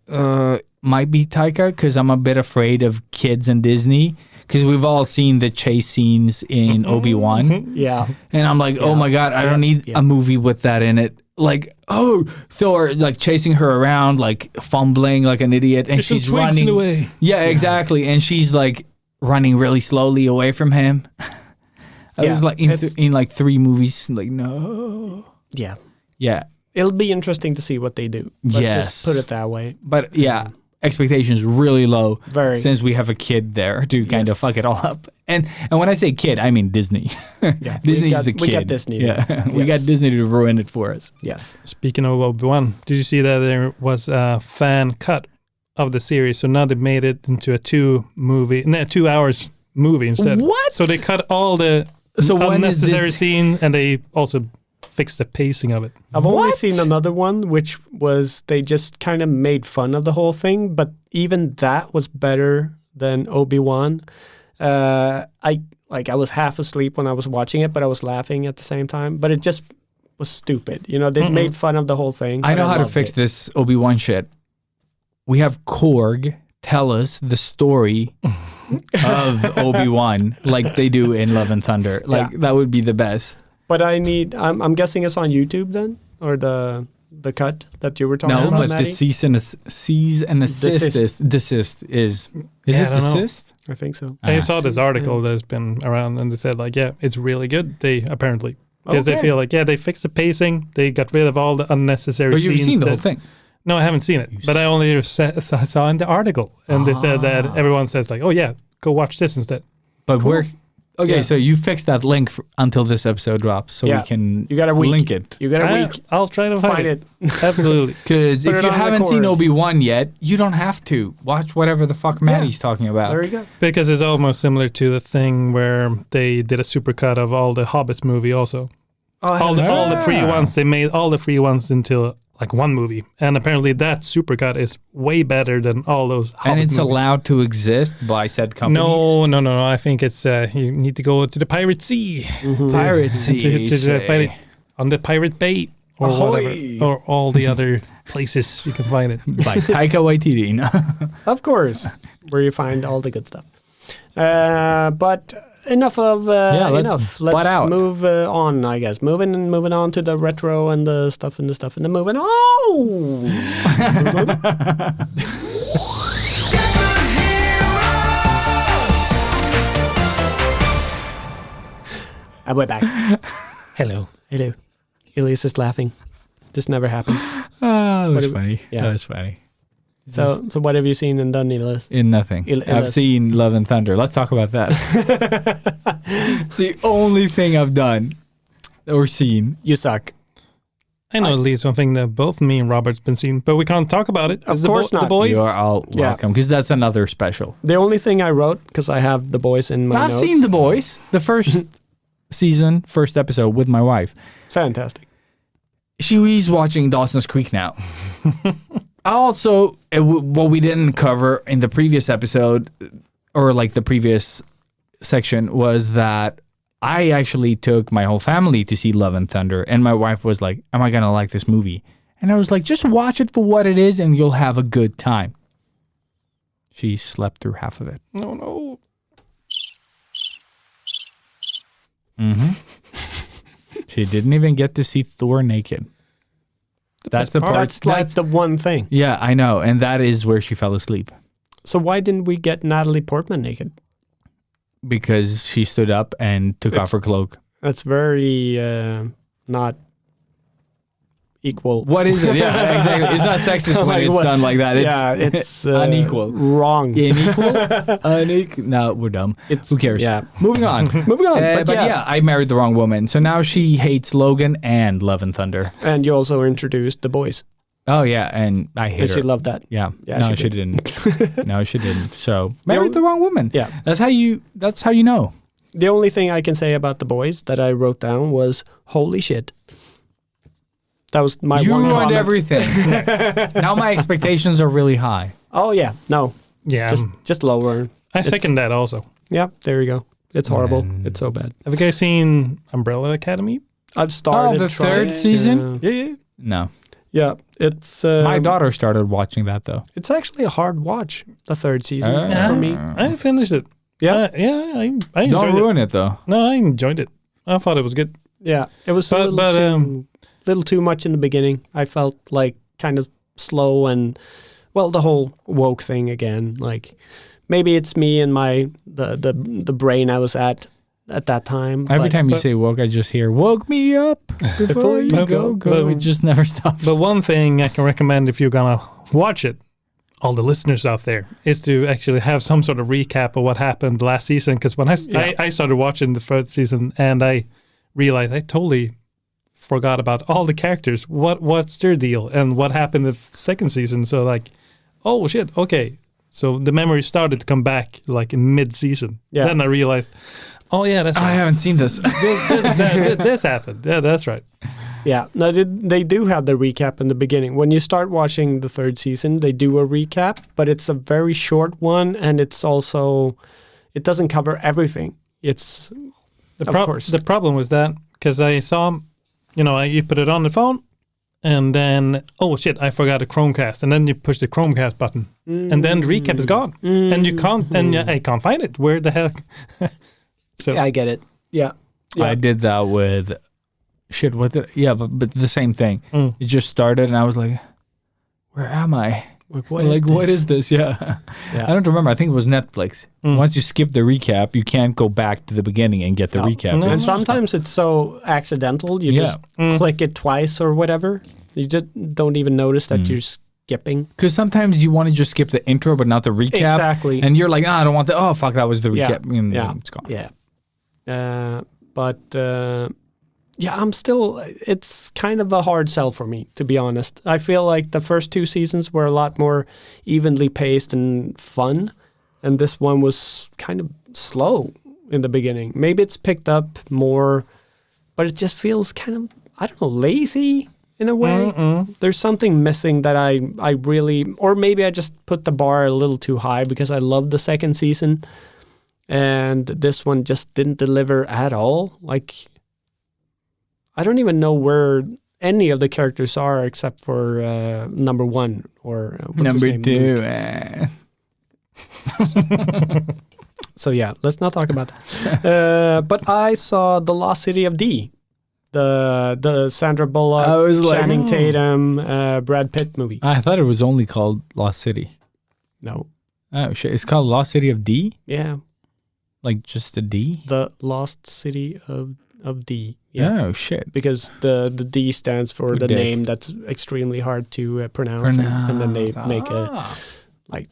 Speaker 1: might be Taika, because I'm a bit afraid of kids and Disney, because we've all seen the chase scenes in Obi-Wan,
Speaker 2: Yeah,
Speaker 1: and I'm like, oh my god, I don't need a movie with that in it. Like, oh, Thor, like chasing her around, like fumbling like an idiot, and she's running
Speaker 3: away.
Speaker 1: Yeah, exactly, and she's like running really slowly away from him. I was like in like 3 movies, like no.
Speaker 2: yeah.
Speaker 1: Yeah,
Speaker 2: It'll be interesting to see what they do. Let's
Speaker 1: Yes.
Speaker 2: just put it that way.
Speaker 1: but yeah, expectations really low.
Speaker 2: Very.
Speaker 1: Since we have a kid there to kind of
Speaker 2: Yes.
Speaker 1: fuck it all up, and when I say kid, I mean Disney.
Speaker 2: Yeah,
Speaker 1: Disney's the kid.
Speaker 2: we got Disney.
Speaker 1: Yeah, we
Speaker 2: Yes.
Speaker 1: got Disney to ruin it for us.
Speaker 2: Yes.
Speaker 3: Speaking of Obi-Wan, did you see that there was a fan cut of the series? So now they made it into a 2 hours movie instead.
Speaker 2: What?
Speaker 3: So they cut all the
Speaker 1: So when is
Speaker 3: unnecessary
Speaker 1: this-
Speaker 3: scene, and they also fixed the pacing of it.
Speaker 2: I've only seen another one, which was they just kind of made fun of the whole thing, but even that was better than Obi-Wan. I was half asleep when I was watching it, but I was laughing at the same time. But it just was stupid. You know, they made fun of the whole thing.
Speaker 1: I
Speaker 2: but
Speaker 1: know how to
Speaker 2: loved
Speaker 1: fix
Speaker 2: it.
Speaker 1: this Obi-Wan shit. We have Korg tell us the story of Obi-Wan like they do in Love and Thunder. Like, that would be the best.
Speaker 2: But I'm guessing it's on YouTube then, or the cut that you were talking
Speaker 1: No,
Speaker 2: about,
Speaker 1: but
Speaker 2: Maddie?
Speaker 1: the cease and desist is
Speaker 3: Yeah,
Speaker 1: it
Speaker 3: I don't know.
Speaker 1: desist?
Speaker 2: I think so.
Speaker 3: I saw this
Speaker 2: so-
Speaker 3: article that's been around, and they said like, yeah, it's really good. They apparently because they
Speaker 2: Okay.
Speaker 3: feel like they fixed the pacing, they got rid of all the unnecessary
Speaker 1: Or
Speaker 3: scenes.
Speaker 1: you've seen the whole
Speaker 3: that-
Speaker 1: thing.
Speaker 3: No, I haven't seen it, but I only saw in the article, and they said that everyone says like, oh yeah, go watch this instead.
Speaker 1: But we're okay.
Speaker 3: Yeah.
Speaker 1: So you fixed that link until this episode drops, so
Speaker 2: Yeah.
Speaker 1: we can
Speaker 2: You got a week.
Speaker 1: link it.
Speaker 2: You got a week.
Speaker 3: I'll try to
Speaker 2: Find it.
Speaker 3: Absolutely.
Speaker 1: Because
Speaker 2: Put
Speaker 1: if
Speaker 2: it
Speaker 1: you
Speaker 2: on the
Speaker 1: haven't seen
Speaker 2: cord.
Speaker 1: Obi-Wan yet, you don't have to watch whatever the fuck Maddie's talking about.
Speaker 2: There you go.
Speaker 3: Because it's almost similar to the thing where they did a supercut of all the Hobbits movie also. All the free ones, they made all the free ones into like one movie. And apparently that supercut is way better than all those Hobbit
Speaker 1: And it's
Speaker 3: movies.
Speaker 1: allowed to exist by said companies.
Speaker 3: No. I think it's you need to go to the Pirate Sea.
Speaker 1: Piracy.
Speaker 3: to find it. on the Pirate Bay or whatever, or all the other places you can find it.
Speaker 1: By Taika Waititi. No.
Speaker 2: Of course, where you find all the good stuff. But enough of enough.
Speaker 1: butt
Speaker 2: Let's
Speaker 1: out.
Speaker 2: move on, I guess. Moving on to the retro and the stuff and the moving on. And we're back.
Speaker 3: Hello.
Speaker 2: Hello. Elias is laughing. This never happened.
Speaker 1: Oh,
Speaker 2: What
Speaker 1: that's
Speaker 2: do-
Speaker 1: funny.
Speaker 2: yeah.
Speaker 1: That was funny.
Speaker 2: So what have you seen and done, Elias?
Speaker 1: In nothing. I've seen Love and Thunder. Let's talk about that. It's the only thing I've done or seen.
Speaker 2: You suck.
Speaker 3: I know at least one thing that both me and Robert's been seeing, but we can't talk about it.
Speaker 2: Of
Speaker 3: It's
Speaker 2: course
Speaker 3: the
Speaker 2: not.
Speaker 3: boys.
Speaker 1: You are all
Speaker 2: Yeah.
Speaker 1: welcome because that's another special.
Speaker 2: The only thing I wrote, because I have the boys in my
Speaker 1: I've
Speaker 2: notes.
Speaker 1: seen The Boys, the first season, first episode with my wife.
Speaker 2: Fantastic.
Speaker 1: She's watching Dawson's Creek now. Also, what we didn't cover in the previous episode, or like the previous section, was that I actually took my whole family to see Love and Thunder, and my wife was like, "Am I gonna like this movie?" And I was like, "Just watch it for what it is, and you'll have a good time." She slept through half of it.
Speaker 3: No.
Speaker 1: She didn't even get to see Thor naked. That's the part.
Speaker 2: That's like the one thing.
Speaker 1: Yeah, I know, and that is where she fell asleep.
Speaker 2: So why didn't we get Natalie Portman naked?
Speaker 1: Because she stood up and took off her cloak.
Speaker 2: That's very not equal.
Speaker 1: What is it? Yeah, exactly. It's not sexist when
Speaker 2: Like
Speaker 1: it's
Speaker 2: what?
Speaker 1: done like that. It's,
Speaker 2: Yeah, it's
Speaker 1: unequal.
Speaker 2: Wrong.
Speaker 1: Unequal? Unequal? No, we're dumb. Who cares?
Speaker 2: Yeah.
Speaker 1: Moving on.
Speaker 2: Moving on.
Speaker 1: But yeah, I married the wrong woman. So now she hates Logan and Love and Thunder.
Speaker 2: And you also introduced the boys.
Speaker 1: Oh, yeah, and I hate
Speaker 2: And
Speaker 1: her.
Speaker 2: she loved that.
Speaker 1: Yeah.
Speaker 2: Yeah,
Speaker 1: No,
Speaker 2: she
Speaker 1: she didn't. No, she didn't. So married the wrong woman.
Speaker 2: Yeah.
Speaker 1: That's how you know.
Speaker 2: The only thing I can say about the boys that I wrote down was, holy shit. That was my
Speaker 1: You
Speaker 2: one
Speaker 1: ruined
Speaker 2: comment.
Speaker 1: everything. Now my expectations are really high.
Speaker 2: Oh, yeah. No.
Speaker 3: Yeah,
Speaker 2: Just lower.
Speaker 3: I second that also.
Speaker 2: Yeah, there you go. It's horrible. It's so bad.
Speaker 3: Have you guys seen Umbrella Academy?
Speaker 2: I've started
Speaker 1: the
Speaker 2: trying-
Speaker 1: third season?
Speaker 3: Yeah.
Speaker 1: No.
Speaker 2: Yeah, it's...
Speaker 1: My daughter started watching that, though.
Speaker 2: It's actually a hard watch, the third season, for me.
Speaker 3: I finished it.
Speaker 2: Yeah?
Speaker 3: I enjoyed
Speaker 1: Don't
Speaker 3: it.
Speaker 1: ruin it, though.
Speaker 3: No, I enjoyed it. I thought it was good.
Speaker 2: Yeah, it was a little too much in the beginning. I felt like kind of slow and, well, the whole woke thing again. Like, maybe it's me and the brain I was at that time.
Speaker 1: Every
Speaker 2: but-
Speaker 1: time you say woke, I just hear, woke me up before you go.
Speaker 3: but-
Speaker 1: It just never stops.
Speaker 3: But one thing I can recommend if you're gonna watch it, all the listeners out there, is to actually have some sort of recap of what happened last season. Because when I started watching the first season, and I realized I totally forgot about all the characters. What's their deal and what happened the second season? So like, oh shit, okay. So the memory started to come back like in mid-season.
Speaker 2: Yeah.
Speaker 3: Then I realized, oh yeah, that's
Speaker 1: I
Speaker 3: right.
Speaker 1: haven't seen this.
Speaker 3: this happened. Yeah, that's right.
Speaker 2: Yeah, no, they do have the recap in the beginning. When you start watching the third season, they do a recap, but it's a very short one, and it's also, it doesn't cover everything. It's, of course.
Speaker 3: The problem was that because I saw, you put it on the phone, and then oh shit, I forgot a Chromecast, and then you push the Chromecast button, and then the recap is gone, and you can't, and I can't find it. Where the hell? So
Speaker 2: Yeah, I get it. Yeah. Yeah.
Speaker 1: I did that with shit. What did? Yeah, but the same thing. It just started, and I was like, "Where am I?
Speaker 2: Like,
Speaker 1: What is this? Yeah.
Speaker 2: Yeah.
Speaker 1: I don't remember. I think it was Netflix. Once you skip the recap, you can't go back to the beginning and get the recap.
Speaker 3: No.
Speaker 2: And
Speaker 1: It's-
Speaker 2: sometimes it's so accidental, you just click it twice or whatever. You just don't even notice that you're skipping.
Speaker 1: Because sometimes you want to just skip the intro, but not the recap.
Speaker 2: Exactly.
Speaker 1: And you're like, I don't want the. Oh fuck, that was the
Speaker 2: Yeah.
Speaker 1: recap. And
Speaker 2: Yeah.
Speaker 1: it's gone.
Speaker 2: Yeah. Yeah, I'm still, it's kind of a hard sell for me, to be honest. I feel like the first two seasons were a lot more evenly paced and fun. And this one was kind of slow in the beginning. Maybe it's picked up more, but it just feels kind of, I don't know, lazy in a way. There's something missing that I really, or maybe I just put the bar a little too high because I loved the second season. And this one just didn't deliver at all. Like, I don't even know where any of the characters are except for number 1 or what's his
Speaker 1: Number
Speaker 2: name?
Speaker 1: 2.
Speaker 2: So yeah, let's not talk about that. But I saw The Lost City of D, the Sandra
Speaker 1: I
Speaker 2: Bullock,
Speaker 1: was like,
Speaker 2: Channing Tatum, Brad Pitt movie.
Speaker 1: I thought it was only called Lost City.
Speaker 2: No,
Speaker 1: Oh shit! It's called Lost City of D.
Speaker 2: yeah,
Speaker 1: Like just a D.
Speaker 2: The Lost City of D. Yeah,
Speaker 1: Oh shit!
Speaker 2: because the D stands for
Speaker 1: For
Speaker 2: the
Speaker 1: dick.
Speaker 2: name that's extremely hard to pronounce, and then they make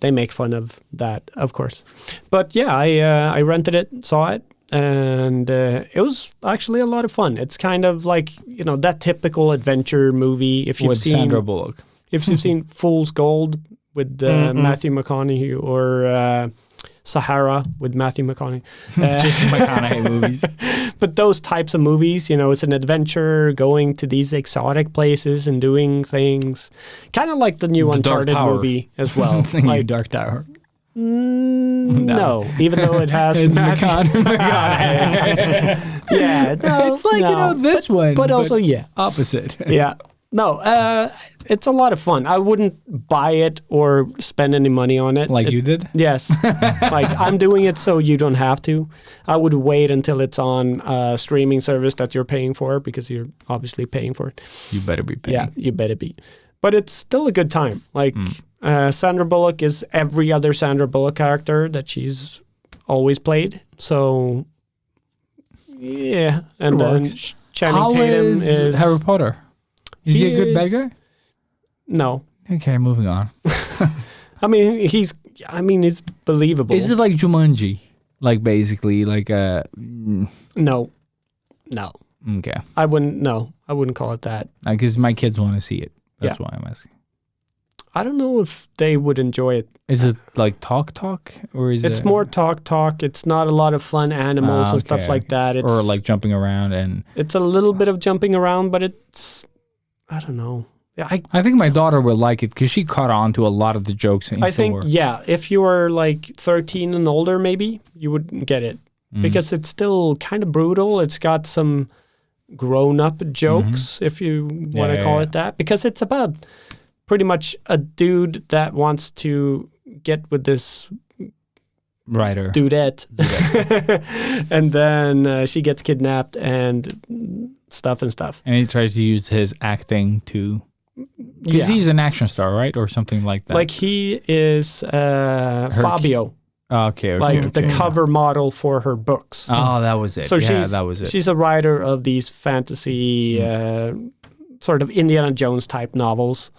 Speaker 2: they make fun of that, of course. But yeah, I rented it, saw it, and it was actually a lot of fun. It's kind of like, you know, that typical adventure movie. If you've
Speaker 1: with
Speaker 2: seen
Speaker 1: Sandra Bullock.
Speaker 2: if you've seen Fool's Gold with Matthew McConaughey, or Sahara with Matthew McConaughey.
Speaker 1: McConaughey movies.
Speaker 2: But those types of movies, you know, it's an adventure going to these exotic places and doing things. Kind of like the new
Speaker 1: The Dark
Speaker 2: Uncharted
Speaker 1: Tower.
Speaker 2: movie as well.
Speaker 1: Thank you,
Speaker 2: Like,
Speaker 1: Dark Tower.
Speaker 2: no, even though it has
Speaker 1: It's
Speaker 2: Matthew
Speaker 1: McConaughey.
Speaker 2: Yeah, no,
Speaker 1: It's like,
Speaker 2: no.
Speaker 1: you know, this one.
Speaker 2: But also, yeah.
Speaker 1: Opposite.
Speaker 2: Yeah. No, it's a lot of fun. I wouldn't buy it or spend any money on it.
Speaker 1: Like you did?
Speaker 2: Yes. Like, I'm doing it so you don't have to. I would wait until it's on a streaming service that you're paying for, because you're obviously paying for it.
Speaker 1: You better be paying.
Speaker 2: Yeah, you better be. But it's still a good time. Like, Sandra Bullock is every other Sandra Bullock character that she's always played. So, yeah. And then
Speaker 1: works.
Speaker 2: Channing
Speaker 1: How
Speaker 2: Tatum
Speaker 1: is Harry Potter? Is he a good bad
Speaker 2: is-
Speaker 1: guy?
Speaker 2: No.
Speaker 1: Okay, moving on.
Speaker 2: I mean, he's believable.
Speaker 1: Is it like Jumanji? Like basically like
Speaker 2: No.
Speaker 1: okay.
Speaker 2: I wouldn't call it that.
Speaker 1: Because my kids want to see it. That's
Speaker 2: Yeah.
Speaker 1: why I'm asking.
Speaker 2: I don't know if they would enjoy it.
Speaker 1: Is it like talk or is
Speaker 2: It's
Speaker 1: it
Speaker 2: more talk. It's not a lot of fun animals and stuff
Speaker 1: okay.
Speaker 2: like that. It's,
Speaker 1: or like jumping around and
Speaker 2: it's a little bit of jumping around, but it's, I don't know.
Speaker 1: I think my daughter will like it because she caught on to a lot of the jokes in
Speaker 2: I think,
Speaker 1: Thor.
Speaker 2: yeah, if you were like 13 and older, maybe you would get it, because it's still kind of brutal. It's got some grown-up jokes, if you want to call it that, because it's about pretty much a dude that wants to get with this
Speaker 1: Writer.
Speaker 2: dudette, and then she gets kidnapped and stuff.
Speaker 1: And he tries to use his acting to... Because he's an action star, right? Or something like that.
Speaker 2: Like, he is Fabio,
Speaker 1: okay,
Speaker 2: like the cover model for her books.
Speaker 1: Oh, that was it.
Speaker 2: So
Speaker 1: that was it.
Speaker 2: she's a writer of these fantasy, sort of Indiana Jones type novels,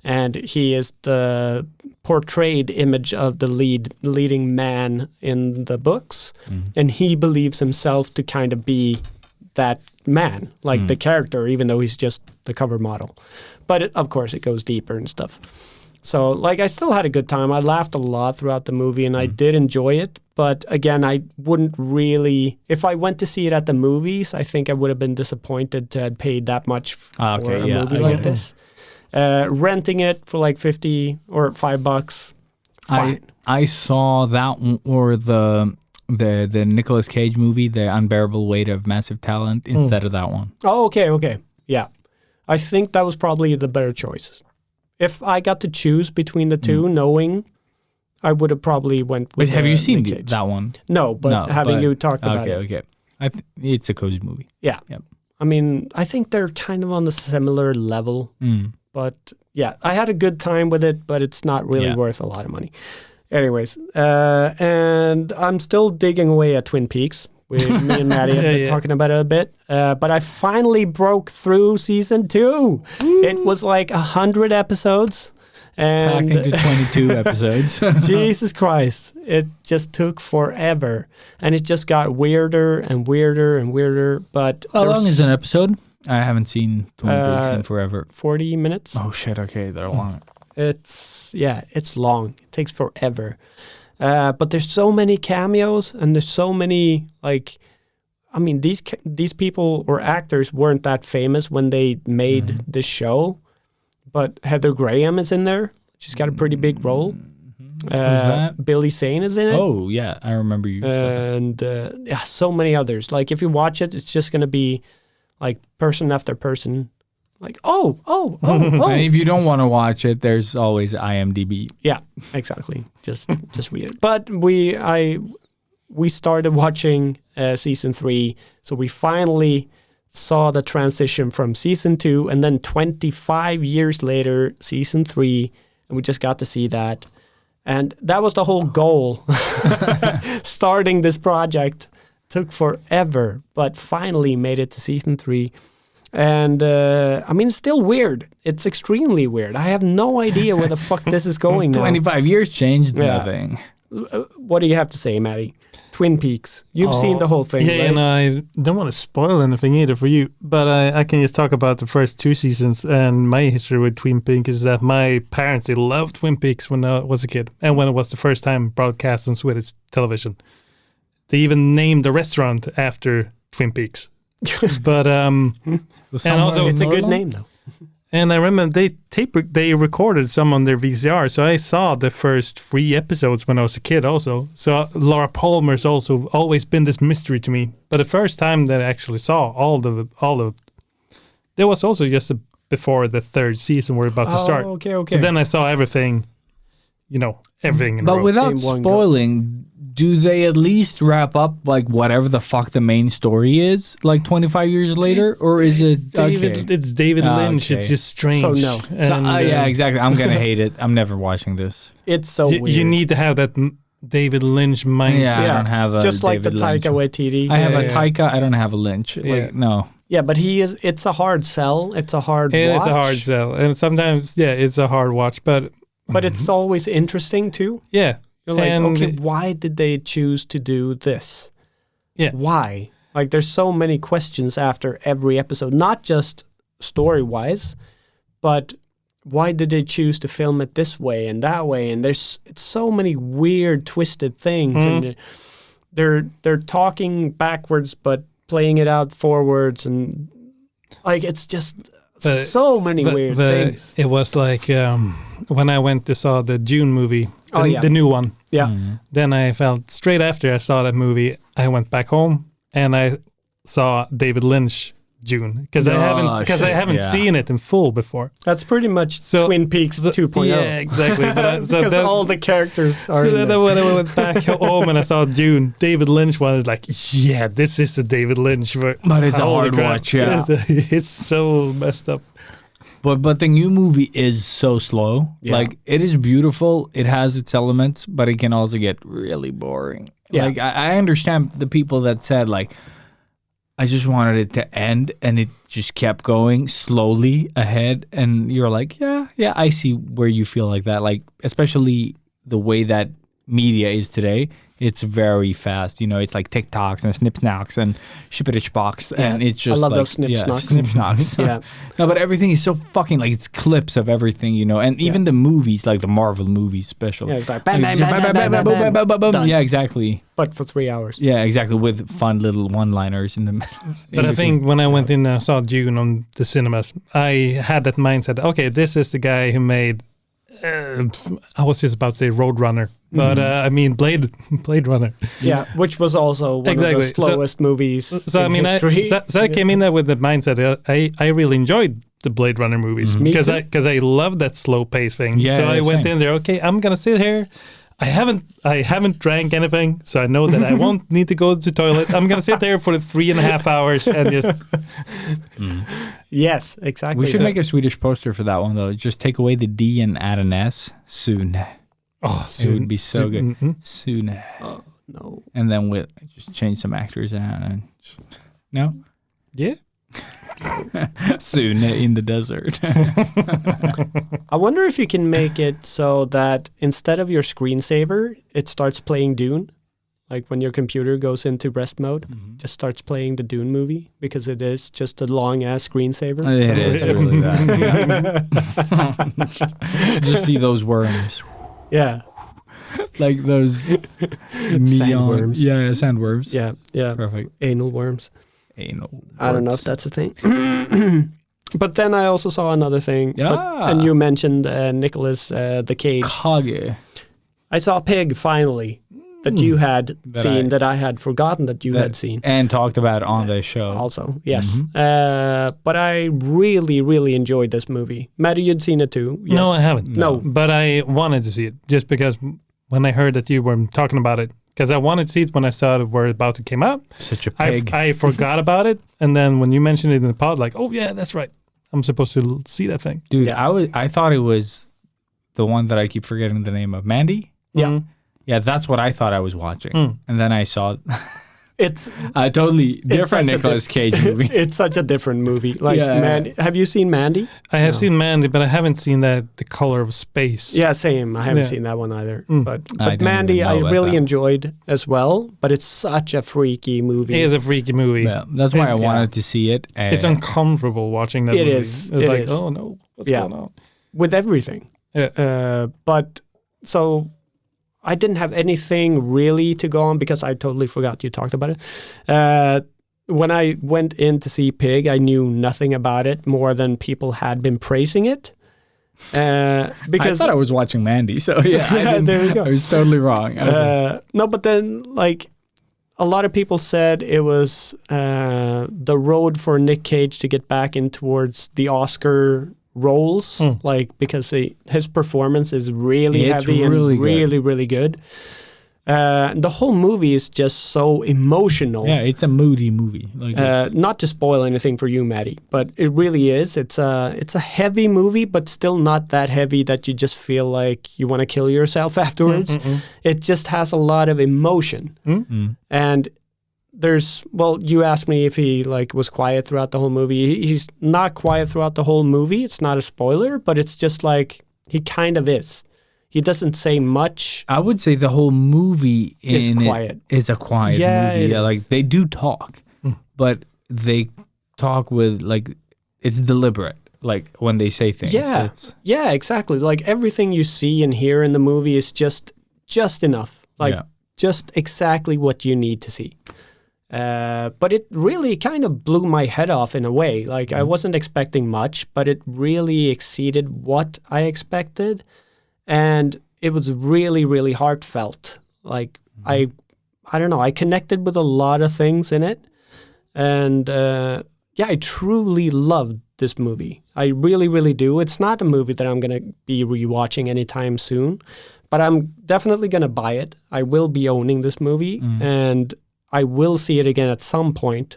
Speaker 2: and he is the portrayed image of the leading man in the books, and he believes himself to kind of be that man, like the character, even though he's just the cover model. But of course, it goes deeper and stuff. So, like, I still had a good time. I laughed a lot throughout the movie, and I did enjoy it. But again, I wouldn't really... If I went to see it at the movies, I think I would have been disappointed to have paid that much for a movie like this. Renting it for like $50 or $5, fine.
Speaker 1: I saw that one, or the Nicolas Cage movie, The Unbearable Weight of Massive Talent, instead of that one.
Speaker 2: Oh, okay. Yeah. I think that was probably the better choice. If I got to choose between the two, knowing, I would have probably went with
Speaker 1: But have you seen
Speaker 2: Nick Cage.
Speaker 1: that one?
Speaker 2: No, but having you talked about it.
Speaker 1: Okay. It's a cozy movie.
Speaker 2: Yeah.
Speaker 1: Yep.
Speaker 2: I mean, I think they're kind of on the similar level. But yeah, I had a good time with it, but it's not really worth a lot of money. Anyways, and I'm still digging away at Twin Peaks. Me and Maddie have been talking about it a bit. But I finally broke through season 2. It was like 100 episodes. And
Speaker 1: Packed into 22 episodes.
Speaker 2: Jesus Christ, it just took forever. And it just got weirder and weirder and weirder. But
Speaker 1: How long is an episode? I haven't seen Twin Peaks in forever.
Speaker 2: 40 minutes.
Speaker 1: Oh shit, okay, they're long.
Speaker 2: It's long. It takes forever. But there's so many cameos, and there's so many, like, I mean, these people or actors weren't that famous when they made this show, but Heather Graham is in there. She's got a pretty big role.
Speaker 1: Who's that?
Speaker 2: Billy Zane is in it.
Speaker 1: Oh yeah, I remember you saying.
Speaker 2: And so many others. Like, if you watch it, it's just going to be like person after person, like oh.
Speaker 1: And if you don't want to watch it, there's always IMDb.
Speaker 2: Yeah, exactly. Just read it. But we started watching season 3, so we finally saw the transition from season 2, and then 25 years later, season 3, and we just got to see that. And that was the whole goal. Starting this project took forever, but finally made it to season 3. And I mean, it's still weird. It's extremely weird. I have no idea where the fuck this is going now.
Speaker 1: 25 years changed nothing.
Speaker 2: What do you have to say, Matty? Twin Peaks. You've seen the whole thing,
Speaker 3: Yeah,
Speaker 2: right?
Speaker 3: and I don't want to spoil anything either for you, but I can just talk about the first 2 seasons. And my history with Twin Peaks is that my parents, they loved Twin Peaks when I was a kid, and when it was the first time broadcast on Swedish television. They even named the restaurant after Twin Peaks. But and also
Speaker 2: It's a good name, though.
Speaker 3: And I remember they recorded some on their VCR, so I saw the first 3 episodes when I was a kid also. So Laura Palmer's also always been this mystery to me. But the first time that I actually saw all the there was also just before the 3rd season we're about to start.
Speaker 2: Okay.
Speaker 3: So then I saw everything, everything in a
Speaker 1: But
Speaker 3: row.
Speaker 1: without
Speaker 2: In one go.
Speaker 1: spoiling, do they at least wrap up like whatever the fuck the main story is, like 25 years later, or is it okay?
Speaker 3: It's David Lynch.
Speaker 1: okay.
Speaker 3: It's just strange.
Speaker 2: So no.
Speaker 1: So,
Speaker 3: And,
Speaker 1: yeah, exactly. I'm gonna hate it. I'm never watching this.
Speaker 2: It's so
Speaker 3: you,
Speaker 2: weird.
Speaker 3: you need to have that David Lynch mindset.
Speaker 1: Yeah, I don't have a
Speaker 2: just like
Speaker 1: David
Speaker 2: the
Speaker 1: Lynch.
Speaker 2: Taika Waititi.
Speaker 1: I have a
Speaker 3: Yeah.
Speaker 1: Taika. I don't have a Lynch.
Speaker 3: Yeah.
Speaker 1: Like, no.
Speaker 2: Yeah, but it's a hard sell. It's a hard
Speaker 3: It
Speaker 2: watch.
Speaker 3: is a hard sell, and sometimes it's a hard watch, but
Speaker 2: But it's always interesting too.
Speaker 3: yeah,
Speaker 2: You're like,
Speaker 3: and
Speaker 2: okay, why did they choose to do this?
Speaker 3: Yeah.
Speaker 2: Why? Like, there's so many questions after every episode, not just story-wise, but why did they choose to film it this way and that way? And it's so many weird, twisted things, and they're talking backwards but playing it out forwards, and like it's just so many weird things.
Speaker 3: It was like when I went to saw the Dune movie,
Speaker 2: Oh, yeah.
Speaker 3: the new one.
Speaker 2: Yeah.
Speaker 3: Then I felt straight after I saw that movie, I went back home and I saw David Lynch Dune because I haven't
Speaker 1: yeah.
Speaker 3: seen it in full before.
Speaker 2: That's pretty much Twin Peaks 2.0.
Speaker 3: Yeah, exactly. But
Speaker 2: Because all the characters are
Speaker 3: so
Speaker 2: in
Speaker 3: then
Speaker 2: there.
Speaker 3: when I went back home and I saw Dune, David Lynch one is like, yeah, this is a David Lynch. But
Speaker 1: it's a
Speaker 3: holy
Speaker 1: hard
Speaker 3: crap.
Speaker 1: watch, yeah.
Speaker 3: It's so messed up.
Speaker 1: But the new movie is so slow.
Speaker 2: Yeah.
Speaker 1: Like, it is beautiful. It has its elements, but it can also get really boring.
Speaker 2: Yeah.
Speaker 1: Like, I understand the people that said, like, I just wanted it to end, and it just kept going slowly ahead. And you're like, yeah, I see where you feel like that. Like, especially the way that media is today. It's very fast. It's like TikToks and snip-snacks and shippity-box. And it's just
Speaker 2: I love
Speaker 1: like,
Speaker 2: those snip-snacks.
Speaker 1: snip-snacks.
Speaker 2: Yeah.
Speaker 1: No, but everything is so fucking, like, it's clips of everything, and even the movies, like the Marvel movies especially.
Speaker 2: Yeah, it's like bam, bam, bam, bam, bam, bam, bam,
Speaker 1: bam, bam, bam.
Speaker 2: done.
Speaker 1: Yeah, exactly.
Speaker 2: But for 3 hours.
Speaker 1: Yeah, exactly, with fun little one-liners in the middle.
Speaker 3: But I think when I went in and saw Dune on the cinemas, I had that mindset. Okay, this is the guy who made. I was just about to say Roadrunner, but I mean Blade Runner.
Speaker 2: Yeah, which was also one of
Speaker 3: Exactly.
Speaker 2: the slowest movies
Speaker 3: So I
Speaker 2: in
Speaker 3: mean,
Speaker 2: history.
Speaker 3: I came in there with that mindset. I really enjoyed the Blade Runner movies
Speaker 2: Me
Speaker 3: because
Speaker 2: too.
Speaker 3: I love that slow pace thing.
Speaker 1: Yeah,
Speaker 3: so I went
Speaker 1: same.
Speaker 3: in there. Okay, I'm gonna sit here. I haven't drank anything, so I know that I won't need to go to the toilet. I'm gonna sit there for the 3.5 hours and just.
Speaker 2: Yes, exactly.
Speaker 1: We should make a Swedish poster for that one, though. Just take away the D and add an S. Soon.
Speaker 3: Oh,
Speaker 1: It would be so good.
Speaker 3: Mhm.
Speaker 1: Soon.
Speaker 2: Oh, no.
Speaker 1: And then we'll just change some actors out. And no?
Speaker 3: Yeah.
Speaker 1: Soon in the desert.
Speaker 2: I wonder if you can make it so that instead of your screensaver, it starts playing Dune. Like when your computer goes into rest mode, just starts playing the Dune movie because it is just a long ass screensaver.
Speaker 1: It is really that. Yeah. Just see those worms.
Speaker 2: Yeah,
Speaker 1: Like those neon.
Speaker 2: Sandworms.
Speaker 1: Yeah, sandworms.
Speaker 2: yeah.
Speaker 1: Perfect.
Speaker 2: Anal worms.
Speaker 1: Anal
Speaker 2: I don't know if
Speaker 1: worms.
Speaker 2: that's a thing. But then I also saw another thing.
Speaker 1: Yeah.
Speaker 2: And you mentioned Nicholas the Cage.
Speaker 1: Kage.
Speaker 2: I saw Pig finally. that you had
Speaker 1: That
Speaker 2: seen
Speaker 1: I-
Speaker 2: that I had forgotten that you had seen.
Speaker 1: and talked about on the show.
Speaker 2: Also, yes.
Speaker 1: Mm-hmm.
Speaker 2: But I really, really enjoyed this movie. Matty, you'd seen it too. Yes.
Speaker 3: No, I haven't.
Speaker 2: No.
Speaker 3: But I wanted to see it just because when I heard that you were talking about it, because I wanted to see it when I saw it were about to came out.
Speaker 1: Such a pig.
Speaker 3: I forgot about it, and then when you mentioned it in the pod, like, oh yeah, that's right. I'm supposed to see that thing.
Speaker 1: Dude,
Speaker 2: Yeah.
Speaker 1: I thought it was the one that I keep forgetting the name of. Mandy?
Speaker 2: Yeah.
Speaker 3: Mhm.
Speaker 1: Yeah, that's what I thought I was watching. And then I saw
Speaker 2: It's
Speaker 1: a totally different
Speaker 2: such a
Speaker 1: Nicolas Cage movie.
Speaker 2: it's such a different movie. Like,
Speaker 1: Yeah.
Speaker 2: Mandy, have you seen Mandy?
Speaker 3: I have seen Mandy, but I haven't seen The Color of Space.
Speaker 2: Yeah, same. I haven't
Speaker 3: Yeah.
Speaker 2: seen that one either.
Speaker 3: Mm.
Speaker 2: But
Speaker 1: didn't
Speaker 2: Mandy,
Speaker 1: even know
Speaker 2: I
Speaker 1: about
Speaker 2: really
Speaker 1: that.
Speaker 2: enjoyed as well. But it's such a freaky movie.
Speaker 3: It is a freaky movie.
Speaker 1: Yeah, that's why I
Speaker 2: Yeah.
Speaker 1: wanted to see it.
Speaker 3: It's uncomfortable watching that
Speaker 2: It
Speaker 3: movie.
Speaker 2: is.
Speaker 3: It's
Speaker 2: It
Speaker 3: like,
Speaker 2: is.
Speaker 3: oh no, what's
Speaker 2: Yeah.
Speaker 3: going on?
Speaker 2: With everything.
Speaker 3: Yeah.
Speaker 2: But so I didn't have anything really to go on because I totally forgot you talked about it. When I went in to see Pig, I knew nothing about it more than people had been praising it.
Speaker 1: I
Speaker 2: Because
Speaker 1: thought I was watching Mandy, so yeah,
Speaker 2: there you go.
Speaker 1: I was totally wrong.
Speaker 2: No, but then like a lot of people said it was the road for Nick Cage to get back in towards the Oscar roles, like because his performance is really
Speaker 1: It's
Speaker 2: heavy
Speaker 1: really
Speaker 2: and
Speaker 1: good.
Speaker 2: really, really good. The whole movie is just so emotional.
Speaker 1: Yeah, it's a moody movie. Like it's-
Speaker 2: Not to spoil anything for you, Maddie, but it really is. It's a heavy movie, but still not that heavy that you just feel like you want to kill yourself afterwards. It just has a lot of emotion, and you asked me if he like was quiet throughout the whole movie. He's not quiet throughout the whole movie. It's not a spoiler, but it's just like he kind of is. He doesn't say much.
Speaker 1: I would say the whole movie
Speaker 2: Is
Speaker 1: in it
Speaker 2: quiet.
Speaker 1: is a quiet
Speaker 2: Yeah,
Speaker 1: movie.
Speaker 2: it
Speaker 1: Yeah,
Speaker 2: is.
Speaker 1: like they do talk, but they talk with like it's deliberate. Like when they say things.
Speaker 2: Yeah,
Speaker 1: It's,
Speaker 2: yeah, exactly. Like everything you see and hear in the movie is just enough. Like
Speaker 1: Yeah.
Speaker 2: just exactly what you need to see. But it really kind of blew my head off in a way. Like I wasn't expecting much, but it really exceeded what I expected, and it was really, really heartfelt. Like I don't know, I connected with a lot of things in it, and I truly loved this movie. I really, really do. It's not a movie that I'm gonna be rewatching anytime soon, but I'm definitely gonna buy it. I will be owning this movie, and I will see it again at some point.